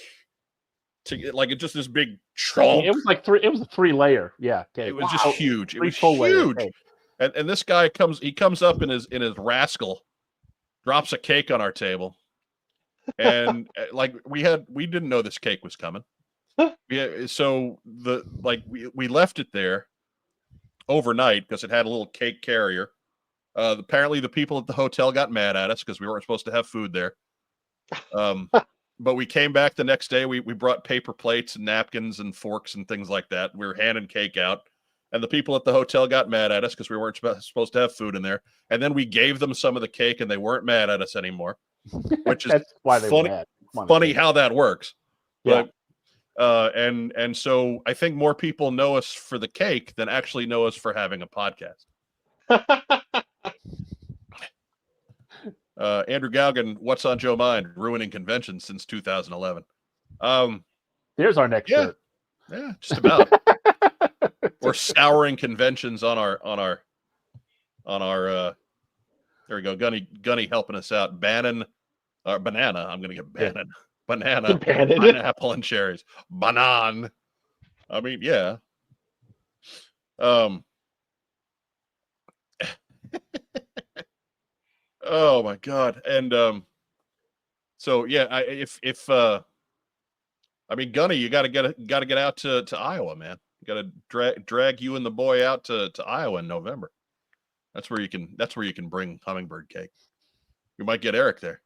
to like it just this big chunk. It was like it was a 3-layer. Yeah. Cake. It was just huge. It was full huge. And this guy comes up in his rascal, drops a cake on our table. And like we didn't know this cake was coming. So we left it there overnight because it had a little cake carrier. Apparently the people at the hotel got mad at us because we weren't supposed to have food there. But we came back the next day. We brought paper plates and napkins and forks and things like that. We were handing cake out, and the people at the hotel got mad at us because we weren't supposed to have food in there. And then we gave them some of the cake, and they weren't mad at us anymore, which is That's why they funny. were mad. Funny how that works. Yeah. But, and so I think more people know us for the cake than actually know us for having a podcast. Andrew Gaugan, what's on Joe mind? Ruining conventions since 2011. There's our next shirt. Yeah, just about. We're scouring conventions on our. There we go. Gunny helping us out. Banana. I'm gonna get Bannon. Banana, pineapple, and cherries. Banan. I mean, yeah. Oh my God. And so yeah, I mean Gunny, you gotta get out to Iowa, man. You gotta drag you and the boy out to Iowa in November. That's where you can bring hummingbird cake. We might get Erik there.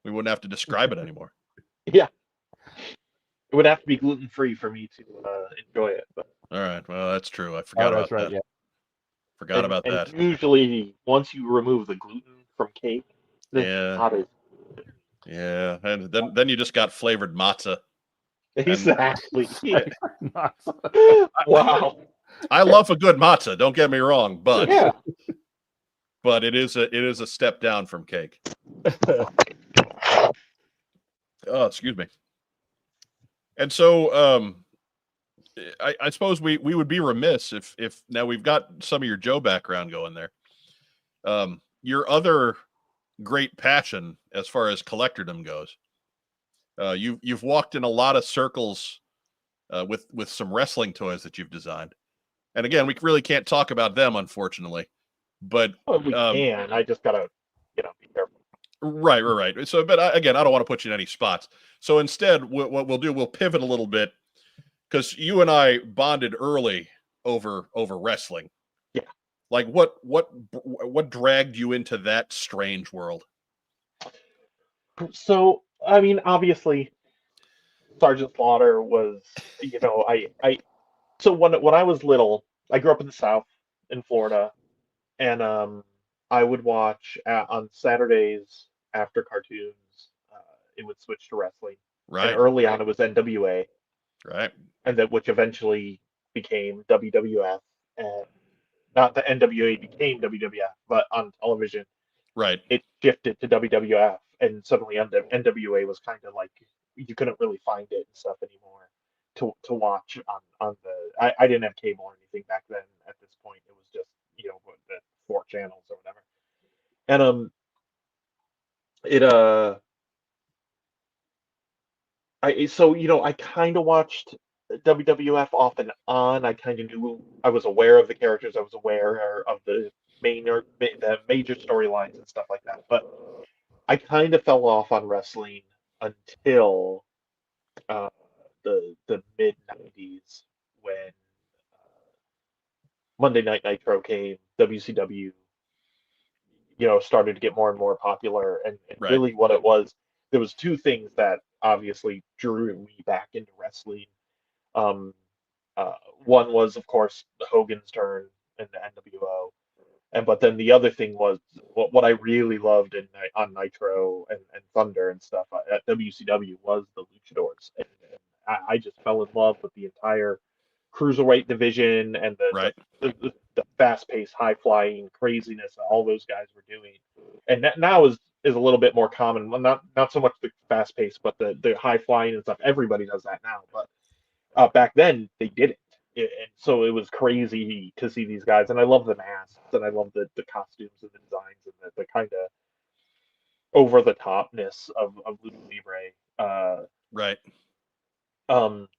We wouldn't have to describe it anymore. Yeah. It would have to be gluten-free for me to enjoy it. But... All right. Well, that's true. I forgot about that. Yeah. Forgot about that. Usually, once you remove the gluten from cake, yeah, and then you just got flavored matzah. Exactly. Wow. I love a good matzah. Don't get me wrong, but yeah. But it is a step down from cake. Oh, excuse me. And so, I suppose we would be remiss if now we've got some of your Joe background going there. Your other great passion as far as collectordom goes. You've walked in a lot of circles with some wrestling toys that you've designed. And again, we really can't talk about them, unfortunately. But we can. I just gotta, be careful. Right. So, but again, I don't want to put you in any spots. So instead, what we'll do, we'll pivot a little bit because you and I bonded early over wrestling. Yeah. Like what dragged you into that strange world? So, I mean, obviously, Sergeant Slaughter was, So when I was little, I grew up in the South in Florida, and I would watch on Saturdays after cartoons. It would switch to wrestling. Right. And early on, it was NWA. Right. And which eventually became WWF, and not the NWA became WWF, but on television, right, it shifted to WWF, and suddenly NWA was kind of like you couldn't really find it and stuff anymore to watch on the. I didn't have cable or anything back then. At this point, it was just the 4 channels or whatever, and I kind of watched WWF off and on. I kind of knew, I was aware of the characters, I was aware of the major storylines and stuff like that. But I kind of fell off on wrestling until the mid '90s when Monday Night Nitro came, WCW, started to get more and more popular, and right. Really what it was, there was 2 things that obviously drew me back into wrestling. One was, of course, Hogan's turn in the NWO, but then the other thing was what I really loved on Nitro and Thunder and stuff at WCW was the Luchadors, and I just fell in love with the entire cruiserweight division and the fast-paced, high-flying craziness that all those guys were doing, and that now is a little bit more common. Well, not so much the fast-paced, but the high-flying and stuff. Everybody does that now, but back then they didn't. and so it was crazy to see these guys, and I love the masks, and I love the costumes and the designs and the kind of over the topness of Lucha Libre. Right.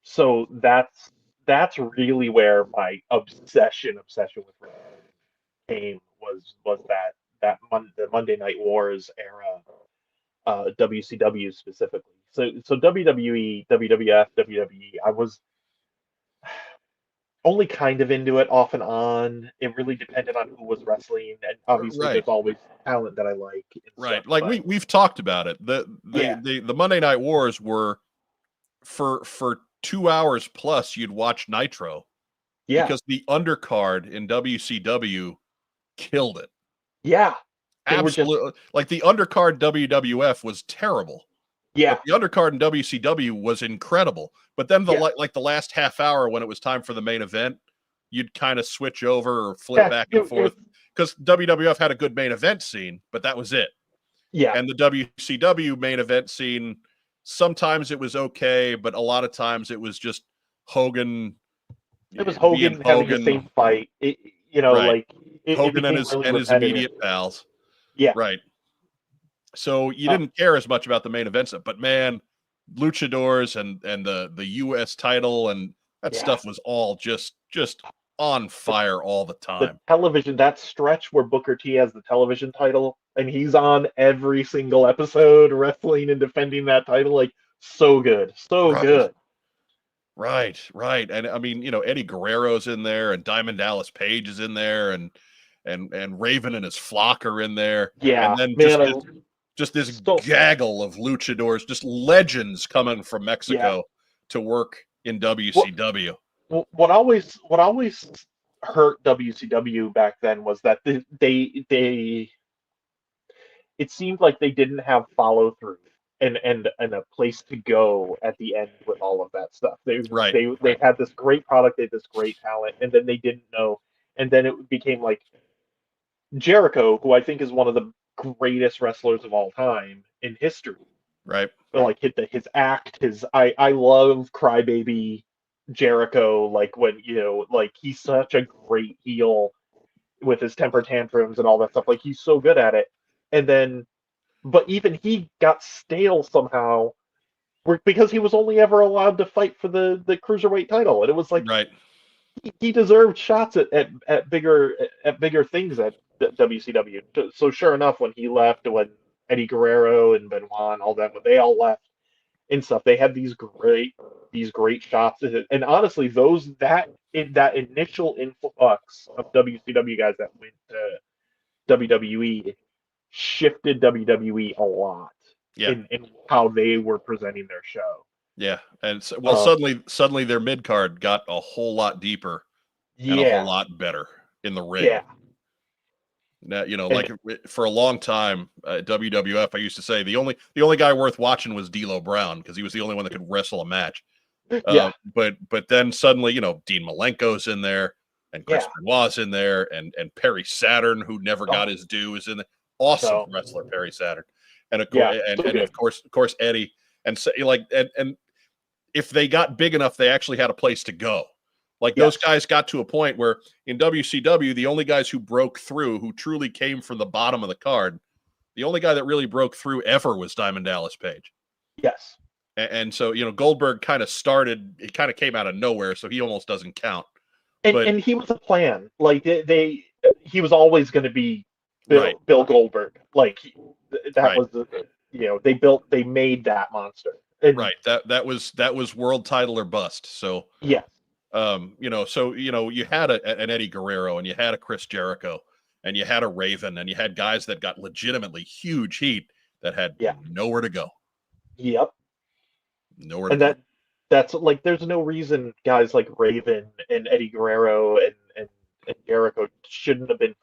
So that's really where my obsession with wrestling came, was the Monday Night Wars era, WCW specifically. So WWE, WWF, WWE, I was only kind of into it off and on. It really depended on who was wrestling, and obviously Right. there's always talent that I like. And Right. stuff, Like but we've talked about it. The Monday Night Wars were for 2 hours plus you'd watch Nitro. yeah, Because the undercard in WCW killed it. yeah, they were Absolutely. Like the undercard WWF was terrible. yeah, But the undercard in WCW was incredible. But then the last half hour when it was time for the main event, you'd kind of switch over or flip back and forth. Because WWF had a good main event scene, but that was it. yeah. And the WCW main event scene, sometimes it was okay, but a lot of times it was just Hogan. It was Hogan having the same fight. Like Hogan and his immediate pals. Yeah. Right. So you didn't care as much about the main events, but man, luchadors and the US title and that stuff was all just on fire all the time. The television, that stretch where Booker T has the television title and he's on every single episode wrestling and defending that title, like so good. Good. Right. And I mean, Eddie Guerrero's in there and Diamond Dallas Page is in there and Raven and his flock are in there. Yeah. And then just this gaggle of luchadors, just legends coming from Mexico to work in WCW. What always hurt WCW back then was that they it seemed like they didn't have follow through and a place to go at the end with all of that stuff. They had this great product, they had this great talent, and then they didn't know, and then it became like Jericho, who I think is one of the greatest wrestlers of all time in history. Right. Like his act, I love Crybaby Jericho, like when he's such a great heel with his temper tantrums and all that stuff. Like he's so good at it. And then but even he got stale somehow because he was only ever allowed to fight for the cruiserweight title. And it was like he deserved shots at bigger things at WCW. So sure enough, when he left, when Eddie Guerrero and Benoit and all that, when they all left and stuff, they had these great shots. And honestly, that initial influx of WCW guys that went to WWE shifted WWE a lot in how they were presenting their show. Yeah, and suddenly their mid card got a whole lot deeper and a whole lot better in the ring. Yeah. Now, like for a long time, WWF, I used to say the only guy worth watching was D'Lo Brown because he was the only one that could wrestle a match. But then suddenly, Dean Malenko's in there, and Chris Benoit's in there, and Perry Saturn, who never got his due, is in there. Awesome wrestler, Perry Saturn, and of course Eddie, and so and if they got big enough, they actually had a place to go. Like those guys got to a point where in WCW, the only guys who broke through, who truly came from the bottom of the card, the only guy that really broke through ever was Diamond Dallas Page. Yes. And so, Goldberg kind of it kind of came out of nowhere, so he almost doesn't count. And he was a plan. Like he was always going to be Bill Goldberg. Like was they made that monster. And, that was world title or bust. So yeah. You had an Eddie Guerrero and you had a Chris Jericho and you had a Raven and you had guys that got legitimately huge heat that had nowhere to go. Yep. Nowhere to go. That's like, there's no reason guys like Raven and Eddie Guerrero and Jericho shouldn't have been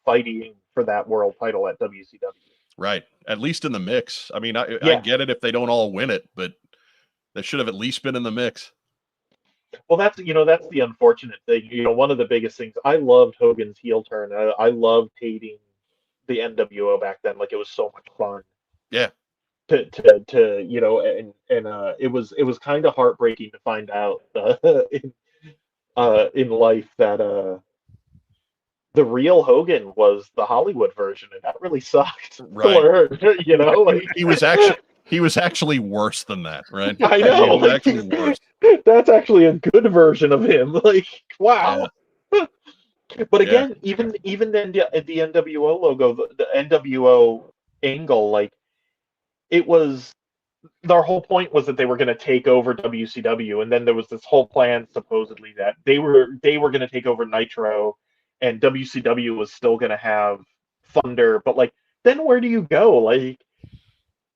fighting for that world title at WCW. Right. At least in the mix. I mean, I get it if they don't all win it, but they should have at least been in the mix. Well, that's the unfortunate thing. One of the biggest things, I loved Hogan's heel turn. I loved hating the NWO back then. Like, it was so much fun. Yeah. To it was kind of heartbreaking to find out in life that the real Hogan was the Hollywood version, and that really sucked to Right. learn. You know, like He was actually worse than that, right? I know, He was like, actually worse. that's actually a good version of him. Like, wow. But Yeah. again, even then, the NWO logo, the NWO angle, like, it was, their whole point was that they were going to take over WCW, and then there was this whole plan supposedly that they were going to take over Nitro, and WCW was still going to have Thunder. But like, then where do you go? Like,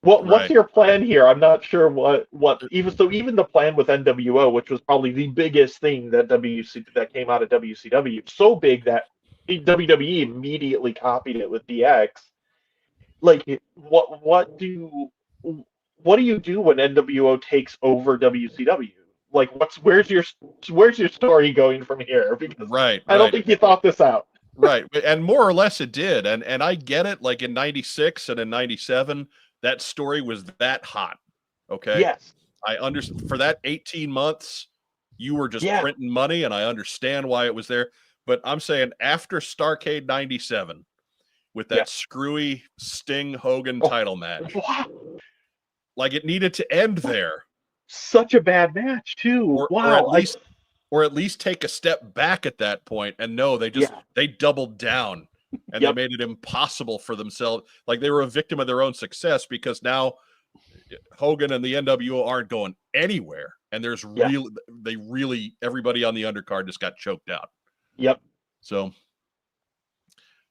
what's Right. your plan here? I'm not sure what even the plan with NWO, which was probably the biggest thing that that came out of WCW, so big that WWE immediately copied it with DX. Like, what do you do when NWO takes over WCW? Like, where's your story going from here? Because Right. I don't think you thought this out. Right. And more or less it did. And I get it. Like in 96 and in 97, that story was that hot. Okay. Yes. I understand for that 18 months, you were just Yeah. printing money, and I understand why it was there. But I'm saying after Starrcade 97, with that Yeah. screwy Sting Hogan title match, Wow. like it needed to end there. Such a bad match too. Or at least take a step back at that point and no, they doubled down and they made it impossible for themselves. Like they were a victim of their own success because now Hogan and the NWO aren't going anywhere. And there's everybody on the undercard just got choked out. Yep. So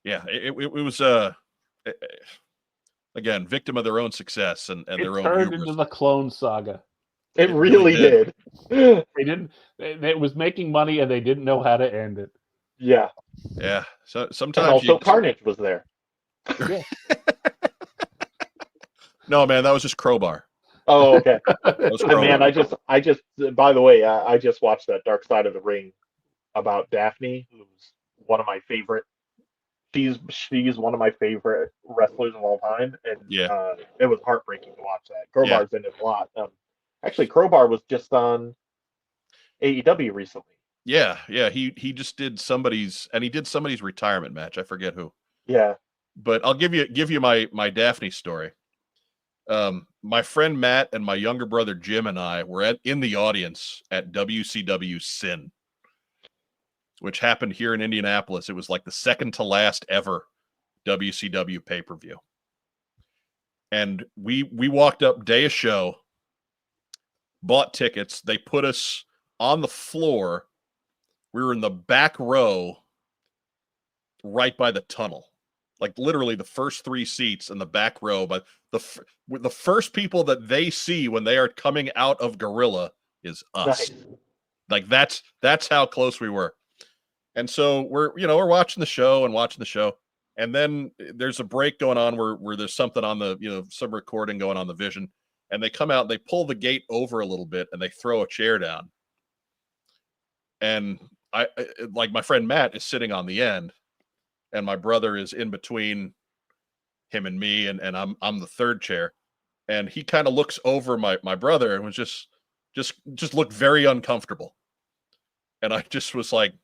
yeah, it was again, victim of their own success and their own turned hubris. into the Clone Saga. It really did. They didn't. It was making money, and they didn't know how to end it. Yeah. Yeah. So sometimes and also Carnage was there. Yeah. No, man, that was just Crowbar. Oh, okay. Crowbar. Man, I just. By the way, I just watched that Dark Side of the Ring about Daphne, who's one of my favorite. She's one of my favorite wrestlers of all time, and it was heartbreaking to watch that. Crowbar's in it a lot. Actually, Crowbar was just on AEW recently. Yeah. He just did somebody's retirement match. I forget who. Yeah. But I'll give you my Daphne story. My friend Matt and my younger brother Jim and I were in the audience at WCW Sin, which happened here in Indianapolis. It was like the second to last ever WCW pay-per-view. And we walked up day of show, bought tickets. They put us on the floor. We were in the back row right by the tunnel. Like literally the first three seats in the back row. But the first people that they see when they are coming out of Gorilla is us. Nice. Like that's how close we were. And so we're watching the show. And then there's a break going on where there's something on the, some recording going on the Vision. And they come out, they pull the gate over a little bit and they throw a chair down. And I like my friend Matt is sitting on the end and my brother is in between him and me. And I'm the third chair. And he kind of looks over my brother and was just looked very uncomfortable. And I just was like,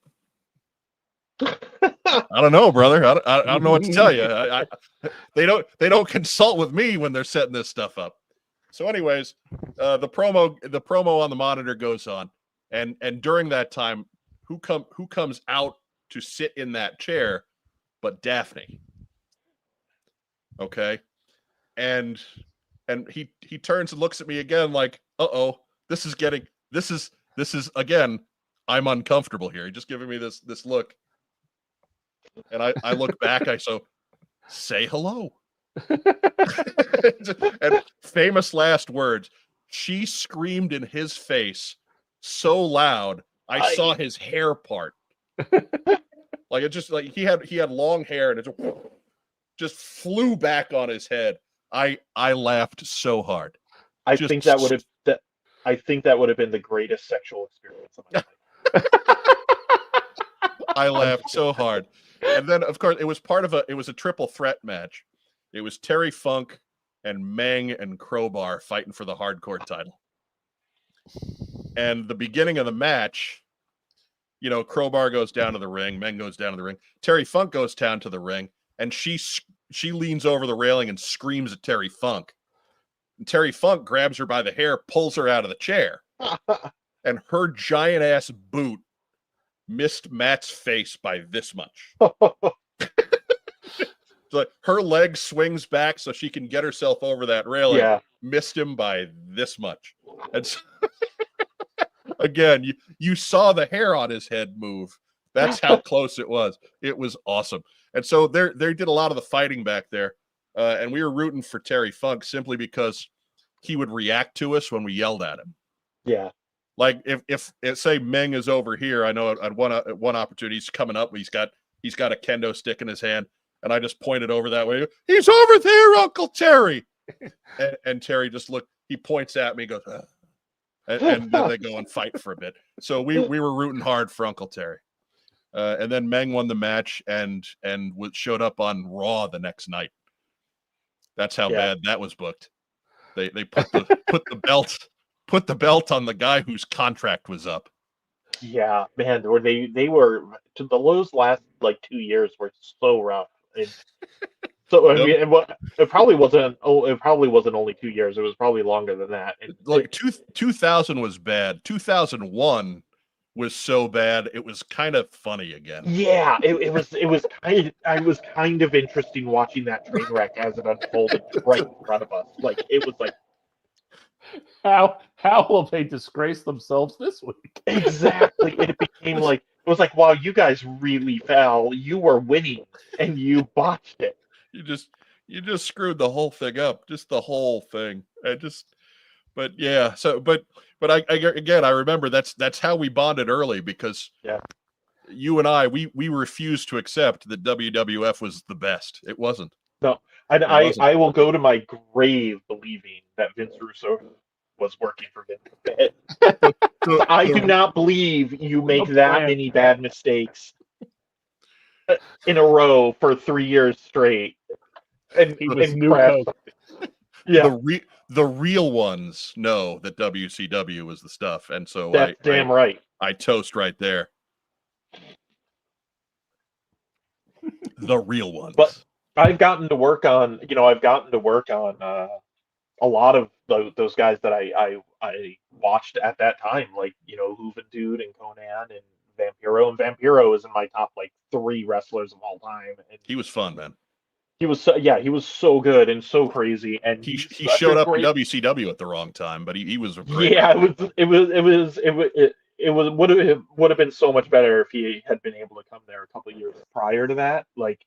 I don't know, brother. I don't know what to tell you. They don't consult with me when they're setting this stuff up. So anyways, the promo on the monitor goes on. And during that time, who comes out to sit in that chair but Daphne? Okay. And he turns and looks at me again like, uh-oh, this is again, I'm uncomfortable here. He's just giving me this look. And I look back, say hello. And famous last words. She screamed in his face so loud, I saw his hair part. Like it just like he had long hair and it just flew back on his head. I laughed so hard. I think that would have been the greatest sexual experience of my life. I laughed so hard. And then of course it was a triple threat match. It was Terry Funk and Meng and Crowbar fighting for the hardcore title. And the beginning of the match, you know, Crowbar goes down to the ring, Meng goes down to the ring, Terry Funk goes down to the ring, and she leans over the railing and screams at Terry Funk. And Terry Funk grabs her by the hair, pulls her out of the chair, and her giant ass boot missed Matt's face by this much. Like her leg swings back so she can get herself over that railing. Yeah. Missed him by this much. And so, again, you saw the hair on his head move. That's how close it was. It was awesome. And so they did a lot of the fighting back there. And we were rooting for Terry Funk simply because he would react to us when we yelled at him. Yeah. Like if say Meng is over here, I know at one opportunity he's coming up, he's got a kendo stick in his hand. And I just pointed over that way. He's over there, Uncle Terry. and Terry just he points at me, goes, and then they go and fight for a bit. So we were rooting hard for Uncle Terry. And then Meng won the match and showed up on Raw the next night. That's how bad that was booked. They put the belt on the guy whose contract was up. Yeah, man, they were to those last like 2 years were so rough. So I mean, it probably wasn't. Oh, it probably wasn't only 2 years. It was probably longer than that. Like 2000 was bad. 2001 was so bad it was kind of funny again. Yeah, it was kind of interesting watching that train wreck as it unfolded right in front of us. Like it was like, how will they disgrace themselves this week? Exactly. It became like it was like, wow, you guys really fell. You were winning and you botched it. You just screwed the whole thing up. Just the whole thing. But yeah. So, but I remember that's how we bonded early because you and we refused to accept that WWF was the best. It wasn't. No, and I will go to my grave believing that Vince Russo was working for Vince. I do not believe you make that many bad mistakes in a row for 3 years straight. And he was new Coke. Yeah, the real ones know that WCW was the stuff, and so that's damn right. I toast right there. The real ones. But I've gotten to work on a lot of those guys that I watched at that time, like Hooven Dude and Conan and Vampiro. And Vampiro is in my top like 3 wrestlers of all time. And he was fun, man. He was so good and so crazy, and he showed up in WCW at the wrong time, but he was great. Yeah, it would have been so much better if he had been able to come there a couple of years prior to that. Like,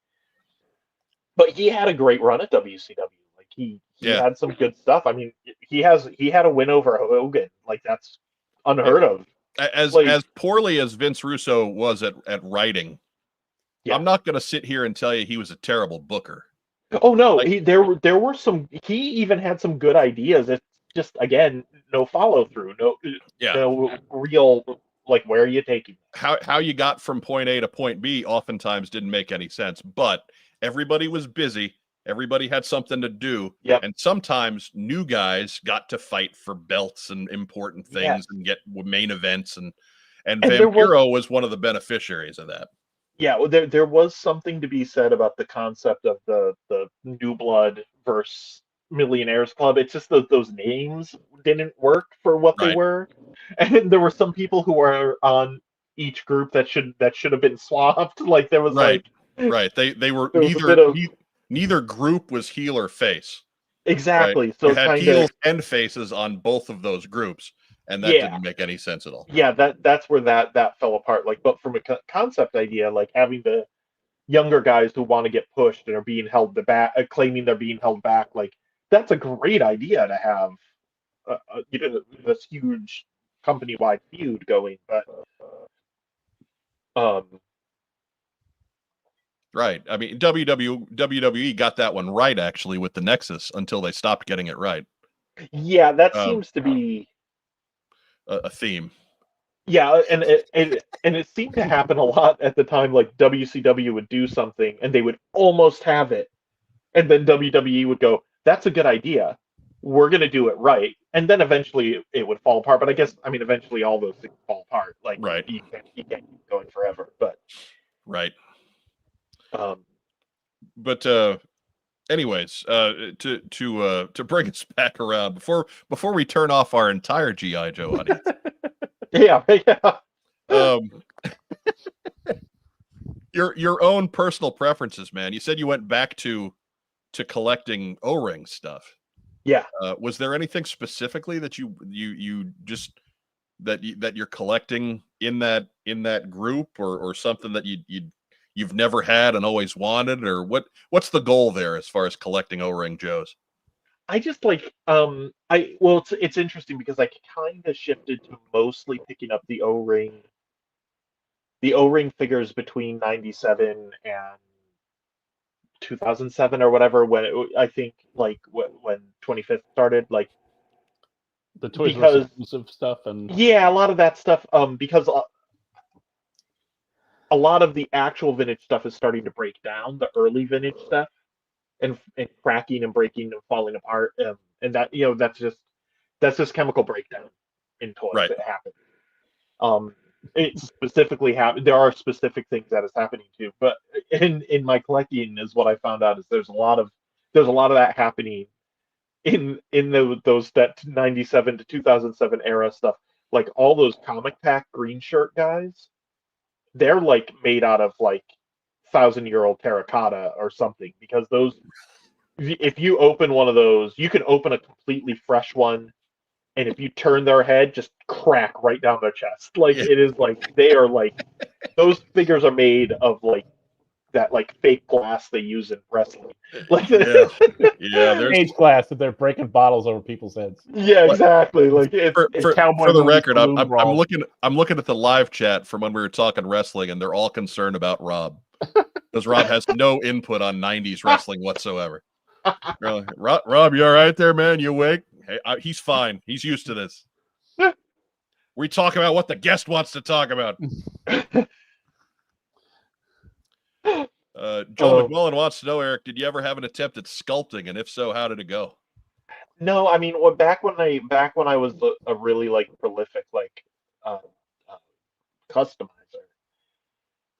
but he had a great run at WCW. Like he had some good stuff. I mean, he had a win over Hogan. Like that's unheard of. As poorly as Vince Russo was at writing. Yeah. I'm not going to sit here and tell you he was a terrible booker. Oh no, there were some. He even had some good ideas. It's just again no follow through. No real like where are you taking? How you got from point A to point B oftentimes didn't make any sense. But everybody was busy. Everybody had something to do. Yep. And sometimes new guys got to fight for belts and important things and get main events and Vampiro was one of the beneficiaries of that. Yeah, there was something to be said about the concept of the New Blood versus Millionaires Club. It's just those names didn't work for what they were, and there were some people who were on each group that should have been swapped. Like there was They were neither group was heel or face. Exactly. Right? So you had heels and faces on both of those groups. And that didn't make any sense at all. Yeah, that's where that fell apart. Like, but from a concept idea, like having the younger guys who want to get pushed and are being held back, claiming they're being held back, like that's a great idea to have. This huge company-wide feud going, but right. I mean, WWE got that one right actually with the Nexus until they stopped getting it right. Yeah, that seems to be a theme. Yeah, and it seemed to happen a lot at the time. Like WCW would do something and they would almost have it, and then WWE would go, "That's a good idea. we're going to do it right. And then eventually it would fall apart. But I guess, I mean, eventually all those things fall apart. Like, right. you can't keep going forever. But, right. But anyways, to bring us back around before we turn off our entire GI Joe audience. yeah. Your own personal preferences, man. You said you went back to collecting O-ring stuff. Yeah. Was there anything specifically that you just that you're collecting in that group, or something that you've never had and always wanted, or what's the goal there as far as collecting O-ring Joes? I just like it's interesting because I kind of shifted to mostly picking up the O-ring figures between 97 and 2007 or whatever, I think like when 25th started, like the Toys R Us exclusive stuff. And yeah, a lot of that stuff, because a lot of the actual vintage stuff is starting to break down, the early vintage stuff, and cracking and breaking and falling apart, and that, that's just chemical breakdown in toys. Right. That happens. It specifically there are specific things that is happening too, but in my collecting is what I found out is there's a lot of that happening in those that 97 to 2007 era stuff. Like all those comic pack green shirt guys, they're like made out of like 1,000-year-old terracotta or something, because those, if you open one of those, you can open a completely fresh one, and if you turn their head, just crack right down their chest. Like, it is like, they are like, those figures are made of like that, like fake glass they use in wrestling. Like, yeah, there's age glass that they're breaking bottles over people's heads. Yeah, exactly. Like, for the record, I'm looking at the live chat from when we were talking wrestling, and they're all concerned about Rob, because Rob has no input on 90s wrestling whatsoever. Really, Rob, you all right there, man? You awake? Hey, he's fine. He's used to this. We talk about what the guest wants to talk about. Joel McMullen wants to know, Eric, did you ever have an attempt at sculpting, and if so, how did it go? No, I mean, back when I was a really like prolific like customizer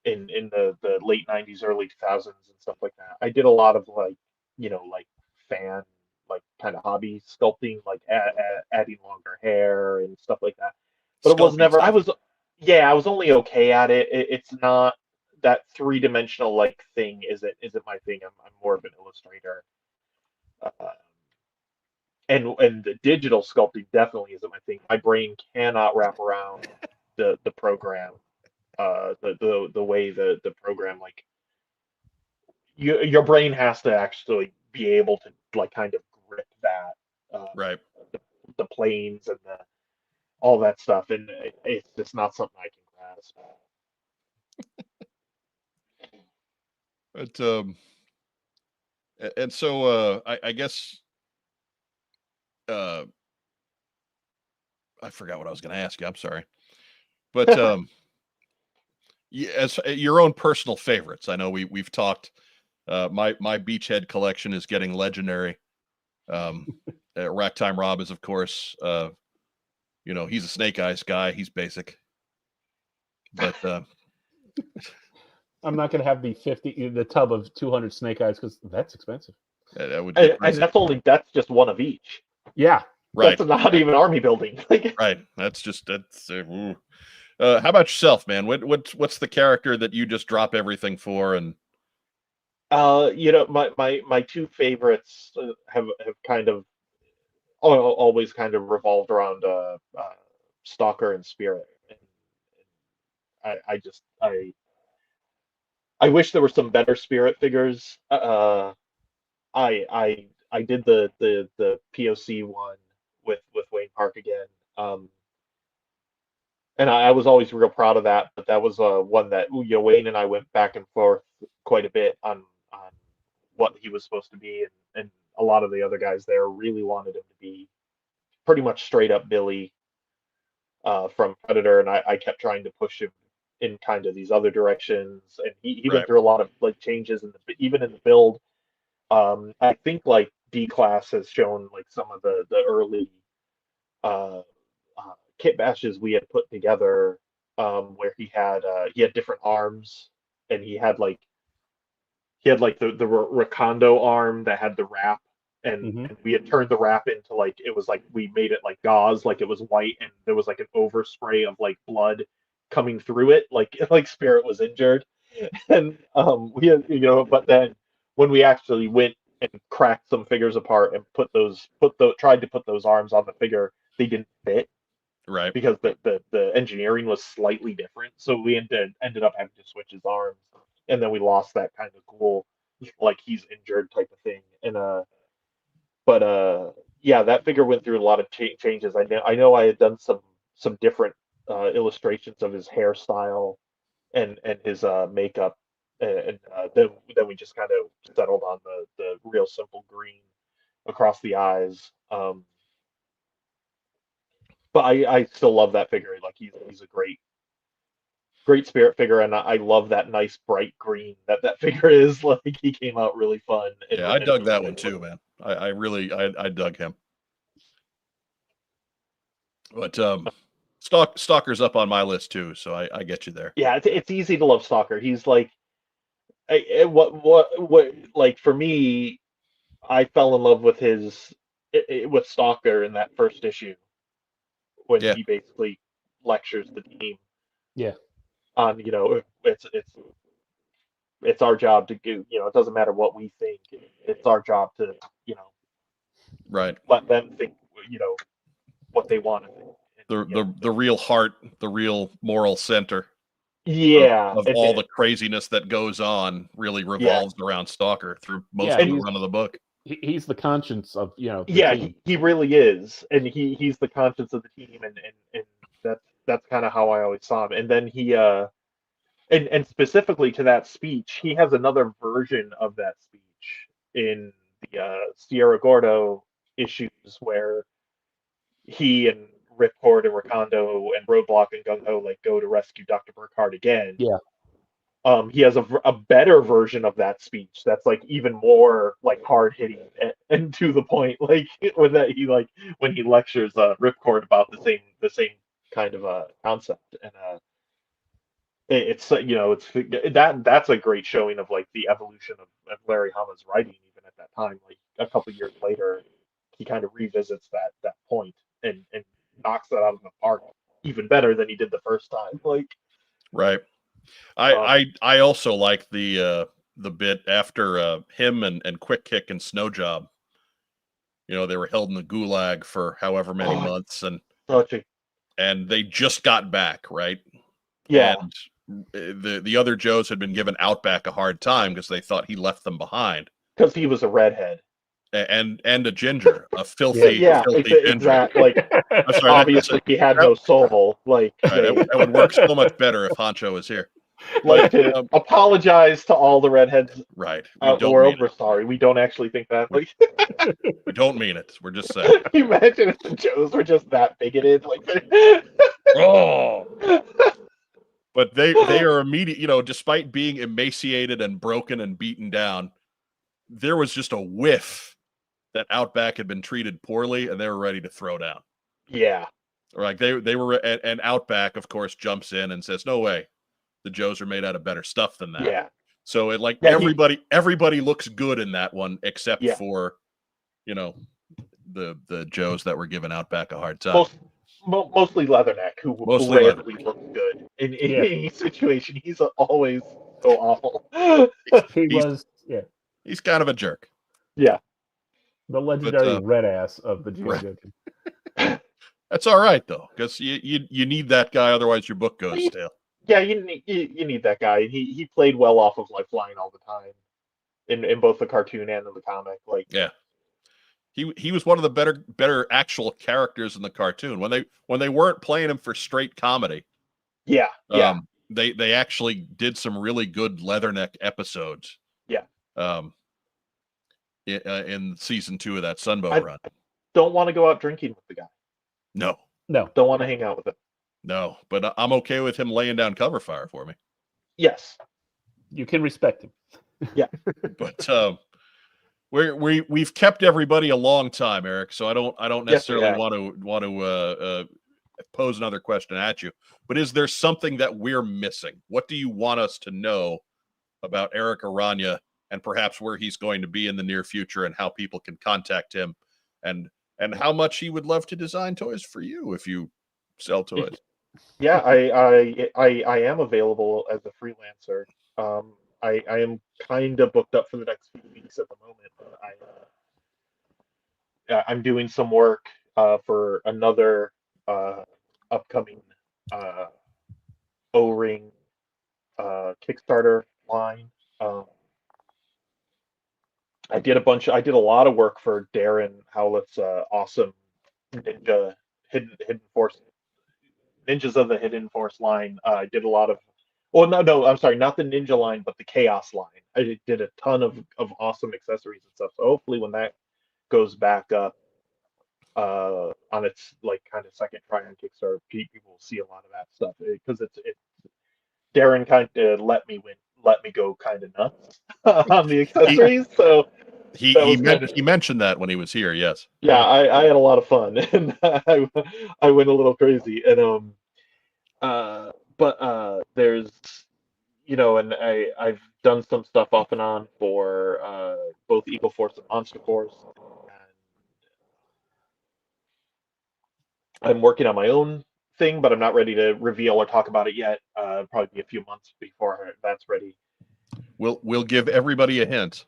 in the late 90s, early 2000s and stuff like that, I did a lot of like, like fan, like kind of hobby sculpting, like adding longer hair and stuff like that. But it was never, I was only okay at it. It's not that three-dimensional like thing isn't my thing. I'm more of an illustrator. And the digital sculpting definitely isn't my thing. My brain cannot wrap around the program, the way the program, like, your brain has to actually be able to like kind of grip that, right, the planes and all that stuff, and it's just not something I can grasp. But and so I guess I forgot what I was going to ask you. I'm sorry, but as your own personal favorites, I know we've talked. My Beachhead collection is getting legendary. Racktime Rob is, of course, he's a Snake Eyes guy. He's basic, but I'm not going to have the tub of 200 Snake Eyes, because that's expensive. That would and that's just one of each. Yeah, right. That's not even army building. Right. That's how about yourself, man? What's the character that you just drop everything for? And my two favorites have kind of always kind of revolved around Stalker and Spirit. And I wish there were some better Spirit figures. I did the POC one with Wayne Park again, and I was always real proud of that. But that was one that Wayne and I went back and forth quite a bit on what he was supposed to be, and a lot of the other guys there really wanted him to be pretty much straight up Billy from Predator, and I kept trying to push him in kind of these other directions, and he went through a lot of like changes even in the build. I think like D-Class has shown like some of the early kit bashes we had put together, where he had different arms, and he had like the Recondo arm that had the wrap, and we had turned the wrap into like, it was like we made it like gauze, like it was white, and there was like an overspray of like blood coming through it, like Spirit was injured. And we had, but then when we actually went and cracked some figures apart and tried to put those arms on the figure, they didn't fit, right? Because the engineering was slightly different, so we ended up having to switch his arms, and then we lost that kind of cool, like he's injured type of thing. And yeah, that figure went through a lot of changes. I know I had done some different illustrations of his hairstyle and his makeup, and then we just kind of settled on the real simple green across the eyes. But I still love that figure. Like he's a great Spirit figure, and I love that nice bright green that figure is. Like, he came out really fun. Yeah, I dug that one too, man. I really dug him. But Stalker's up on my list too, so I get you there. Yeah, it's easy to love Stalker. He's like, what like, for me, I fell in love with with Stalker in that first issue, when he basically lectures the team. Yeah. On, it's our job to do, it doesn't matter what we think. It's our job to, right, let them think, what they want to think. The real heart, the real moral center. Yeah. Of all the craziness that goes on really revolves around Stalker through most of the run of the book. He's the conscience of, yeah, team. he really is, and he's the conscience of the team, and that's kind of how I always saw him. And then he and specifically to that speech, he has another version of that speech in the Sierra Gordo issues, where he and Ripcord and Recondo and Roadblock and Gung Ho like go to rescue Dr. Burkhardt again. Yeah. He has a better version of that speech that's like even more like hard hitting and to the point. Like when he lectures Ripcord about the same kind of concept. And it's that's a great showing of like the evolution of Larry Hama's writing. Even at that time, like a couple years later, he kind of revisits that point and knocks that out of the park even better than he did the first time. Like, right. I also like the bit after him and Quick Kick and Snow Job. They were held in the gulag for however many months, and they just got back, right? Yeah. And the other Joes had been given Outback a hard time because they thought he left them behind. Because he was a redhead. And a ginger, a filthy ginger. Exactly. Like, sorry, obviously he had no soul. Like, that would work so much better if Honcho was here. Like, to apologize to all the redheads right out the world. We're sorry. We don't actually think that. Like, we don't mean it. We're just saying. Imagine if the Joes were just that bigoted. Like, oh. But they are immediate. Despite being emaciated and broken and beaten down, there was just a whiff that Outback had been treated poorly, and they were ready to throw down. Yeah. Like they were, and Outback, of course, jumps in and says, "No way, the Joes are made out of better stuff than that." Yeah. So everybody looks good in that one, except for, the Joes that were giving Outback a hard time. Mostly Leatherneck, who rarely looks good in any situation. He's always so awful. He's kind of a jerk. Yeah. The legendary red ass of the G.I. Joe. That's all right though, because you need that guy, otherwise your book goes stale. Yeah, you need that guy. He played well off of Lifeline all the time, in both the cartoon and in the comic. Like, yeah, he was one of the better actual characters in the cartoon when they weren't playing him for straight comedy. Yeah, they actually did some really good Leatherneck episodes. Yeah. In season 2 of that Sunbow run. Don't want to go out drinking with the guy. No. Don't want to hang out with him. No, but I'm okay with him laying down cover fire for me. Yes. You can respect him. Yeah. But We've kept everybody a long time, Eric. So I don't necessarily Yes, want to pose another question at you. But is there something that we're missing? What do you want us to know about Erik Arana and perhaps where he's going to be in the near future and how people can contact him and how much he would love to design toys for you if you sell toys? Yeah, I am available as a freelancer. I am kind of booked up for the next few weeks at the moment. I'm doing some work for another upcoming O-ring Kickstarter line. I did a lot of work for Darren Howlett's awesome Ninja Hidden Force Ninjas of the Hidden Force line. I did a lot of, well, no, I'm sorry, not the Ninja line, but the Chaos line. I did a ton of awesome accessories and stuff. So hopefully when that goes back up on its like kind of second try on Kickstarter, people will see a lot of that stuff because it's Darren kind of let me go kind of nuts on the accessories. So he mentioned that when he was here. Yes. Yeah, I had a lot of fun and I went a little crazy and but there's and I've done some stuff off and on for both Eagle Force and Monster Force. And I'm working on my own thing, but I'm not ready to reveal or talk about it yet. Probably be a few months before that's ready. We'll give everybody a hint.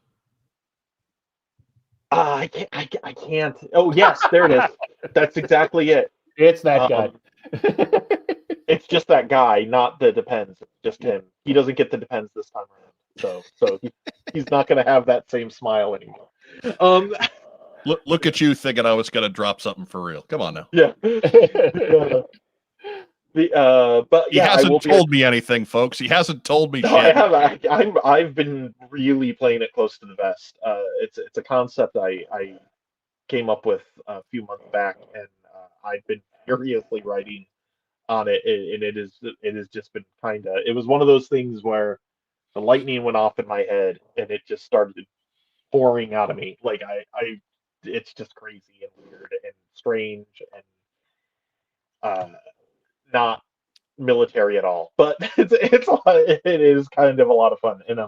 I can't. Oh yes, there it is. That's exactly it. It's that guy. It's just that guy, not the Depends. It's just him. He doesn't get the Depends this time around, so he's not going to have that same smile anymore. Look at you thinking I was going to drop something for real. Come on now. Yeah. But he hasn't told me anything, folks. He hasn't told me shit. I've been really playing it close to the vest. It's a concept I came up with a few months back, and I've been furiously writing on it, and it has just been it was one of those things where the lightning went off in my head, and it just started pouring out of me. Like it's just crazy and weird and strange and not military at all, but it is kind of a lot of fun. And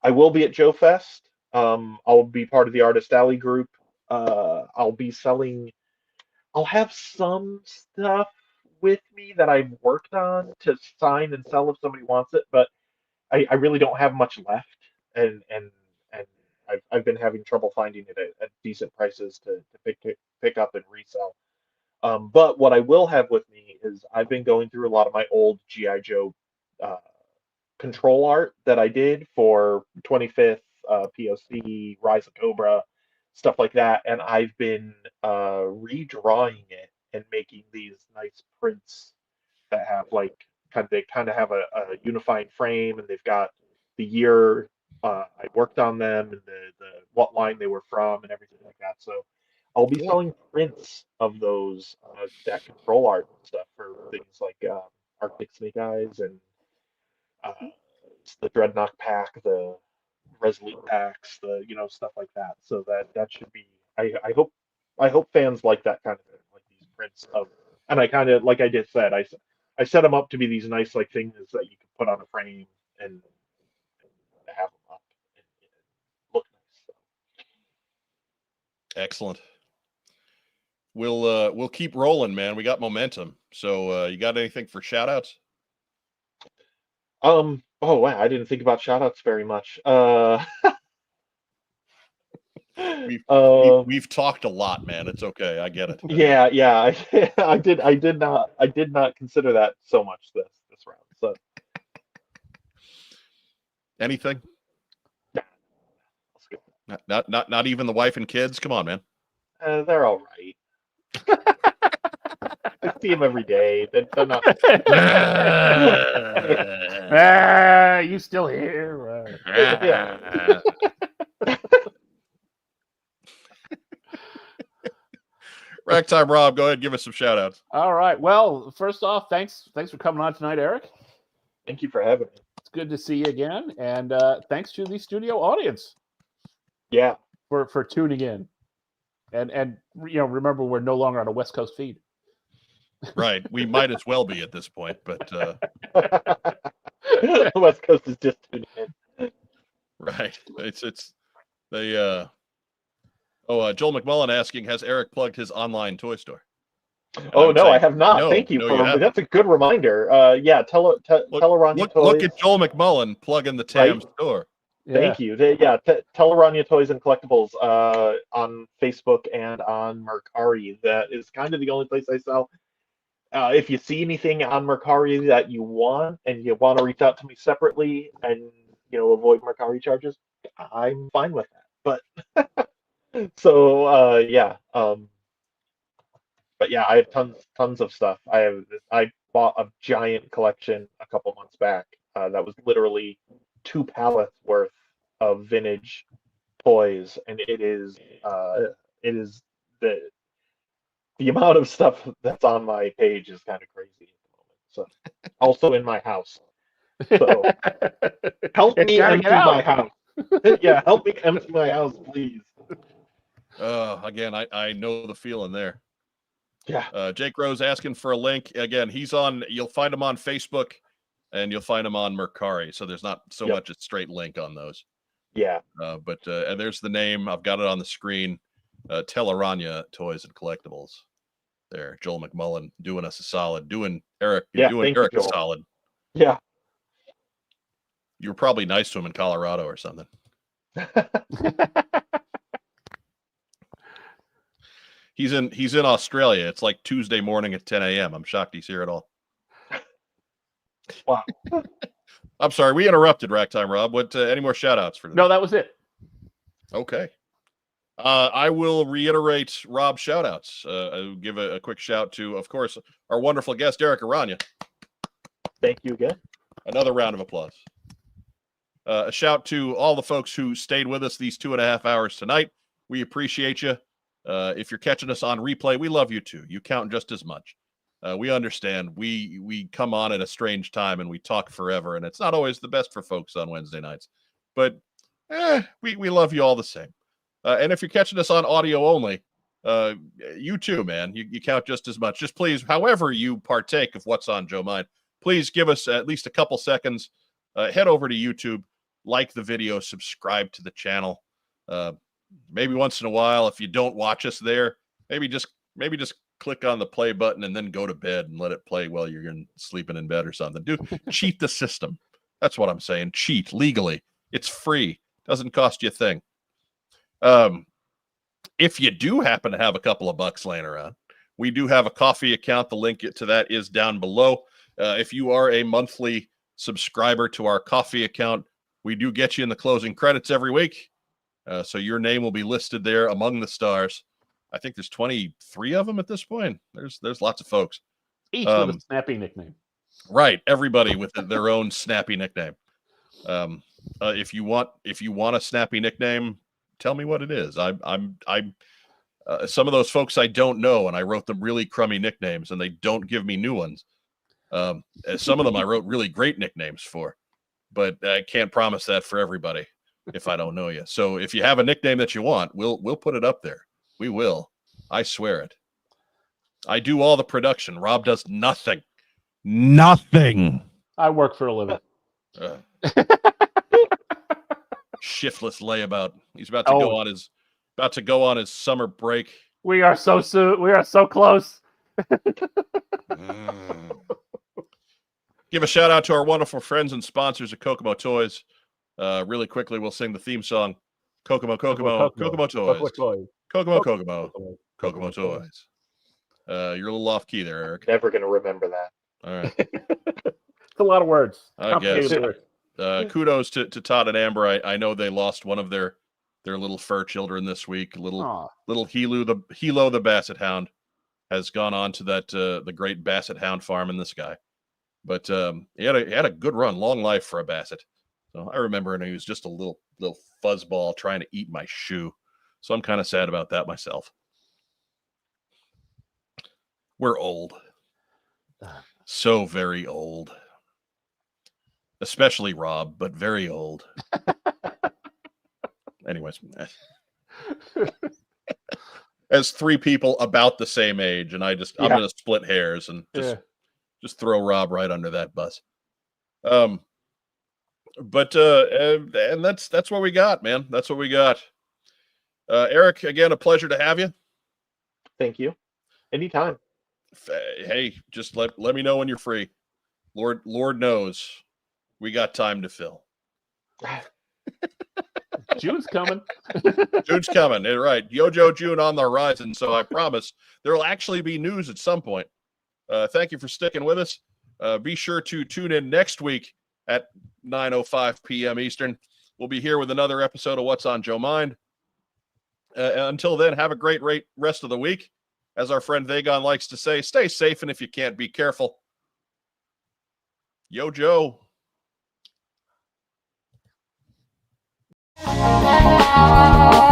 I will be at Joe Fest. I'll be part of the Artist Alley group. I'll have some stuff with me that I've worked on to sign and sell if somebody wants it, but I really don't have much left, and I've been having trouble finding it at decent prices to pick up and resell. But what I will have with me is I've been going through a lot of my old G.I. Joe control art that I did for 25th, POC, Rise of Cobra, stuff like that, and I've been redrawing it and making these nice prints that have they kind of have a unifying frame, and they've got the year I worked on them and the what line they were from and everything like that. So I'll be selling prints of those that control art and stuff for things like Arctic Snake Eyes and the Dreadnought pack, the Resolute packs, the stuff like that. So that should be. I hope fans like that kind of thing, like these prints of. And I kind of, like I just said, I set them up to be these nice things that you can put on a frame and have them up and look nice. So. Excellent. We'll keep rolling, man. We got momentum. So you got anything for shout outs? Oh wow, I didn't think about shout outs very much. We've talked a lot, man. It's okay. I get it. Yeah. I did not consider that so much this round. So anything? Yeah. Not even the wife and kids. Come on, man. They're all right. I see them every day. They're not. You still here? Yeah. Ragtime Rob, go ahead and give us some shout outs. All right. Well, first off, thanks for coming on tonight, Eric. Thank you for having me. It's good to see you again, and thanks to the studio audience. Yeah. For tuning in, and remember, we're no longer on a West Coast feed. Right. We might as well be at this point, but The West Coast is just tuning in. right. It's they Joel McMullen asking, has Eric plugged his online toy store? Oh no, I have not. No, Thank you no, for you haven't. that's a good reminder. Yeah, tell Araña Toys. Look at Joel McMullen plugging the TAM Right? store. Thank you. Yeah, tell Araña Toys and Collectibles on Facebook and on Mercari. That is kind of the only place I sell. If you see anything on Mercari that you want and you want to reach out to me separately and avoid Mercari charges, I'm fine with that. But so yeah, but yeah, I have tons of stuff. I bought a giant collection a couple months back. That was literally 2 pallets worth of vintage toys, and it is the amount of stuff that's on my page is kind of crazy at the moment. So also in my house. So help me empty my house. Yeah, help me empty my house, please. Again, I know the feeling there. Yeah. Jake Rose asking for a link. Again, you'll find him on Facebook and you'll find him on Mercari. So there's not so much a straight link on those. Yeah. But and there's the name. I've got it on the screen. Tell Araña Toys and Collectibles. There, Joel McMullen doing us a solid. Doing Eric a solid. Yeah. You were probably nice to him in Colorado or something. He's in Australia. It's like Tuesday morning at 10 a.m. I'm shocked he's here at all. Wow. I'm sorry, we interrupted Ragtime Rob. What any more shout outs for today? No, that was it. Okay. I will reiterate Rob's shout outs. I'll give a quick shout to, of course, our wonderful guest, Erik Arana. Thank you again. Another round of applause. A shout to all the folks who stayed with us these 2.5 hours tonight. We appreciate you. If you're catching us on replay, we love you too. You count just as much. We understand. We come on at a strange time and we talk forever, and it's not always the best for folks on Wednesday nights. But we love you all the same. And if you're catching us on audio only, you too, man. You count just as much. Just please, however you partake of what's on Joe Mind, please give us at least a couple seconds. Head over to YouTube, like the video, subscribe to the channel. Maybe once in a while, if you don't watch us there, maybe just click on the play button and then go to bed and let it play while you're sleeping in bed or something. Cheat the system. That's what I'm saying. Cheat legally. It's free. Doesn't cost you a thing. If you do happen to have a couple of bucks laying around, we do have a coffee account. The link to that is down below. If you are a monthly subscriber to our coffee account, we do get you in the closing credits every week. So your name will be listed there among the stars. I think there's 23 of them at this point. There's lots of folks. Each with a snappy nickname. Right. Everybody with their own snappy nickname. If you want a snappy nickname, tell me what it is. I'm some of those folks I don't know, and I wrote them really crummy nicknames, and they don't give me new ones. Some of them I wrote really great nicknames for, but I can't promise that for everybody if I don't know you. So if you have a nickname that you want, we'll put it up there. We will. I swear it. I do all the production. Rob does nothing. Nothing. I work for a living. Shiftless layabout. He's about to go on his summer break. We are so soon. We are so close. Give a shout out to our wonderful friends and sponsors at Kokomo Toys. Really quickly, we'll sing the theme song. Kokomo Toys. Kokomo Toys. You're a little off key there, Eric. Never going to remember that. All right. It's a lot of words. I guess. Kudos to Todd and Amber. I know they lost one of their little fur children this week. Little Hilo the Basset Hound has gone on to that the great Basset Hound farm in the sky. But he had a good run, long life for a Basset. So I remember, and he was just a little fuzzball trying to eat my shoe. So I'm kind of sad about that myself. We're old. So very old. Especially Rob, but very old. Anyways, as three people about the same age, and I'm going to split hairs and just throw Rob right under that bus. But and that's what we got, man. That's what we got. Erik, again, a pleasure to have you. Thank you. Anytime. Hey, just let me know when you're free. Lord knows we got time to fill. June's coming. June's coming. Right. Yojo June on the horizon. So I promise there will actually be news at some point. Thank you for sticking with us. Be sure to tune in next week at 9:05 p.m. Eastern. We'll be here with another episode of What's on Joe Mind. Until then, have a great rest of the week. As our friend Vagon likes to say, stay safe, and if you can't, be careful. Yo, Joe. Bye.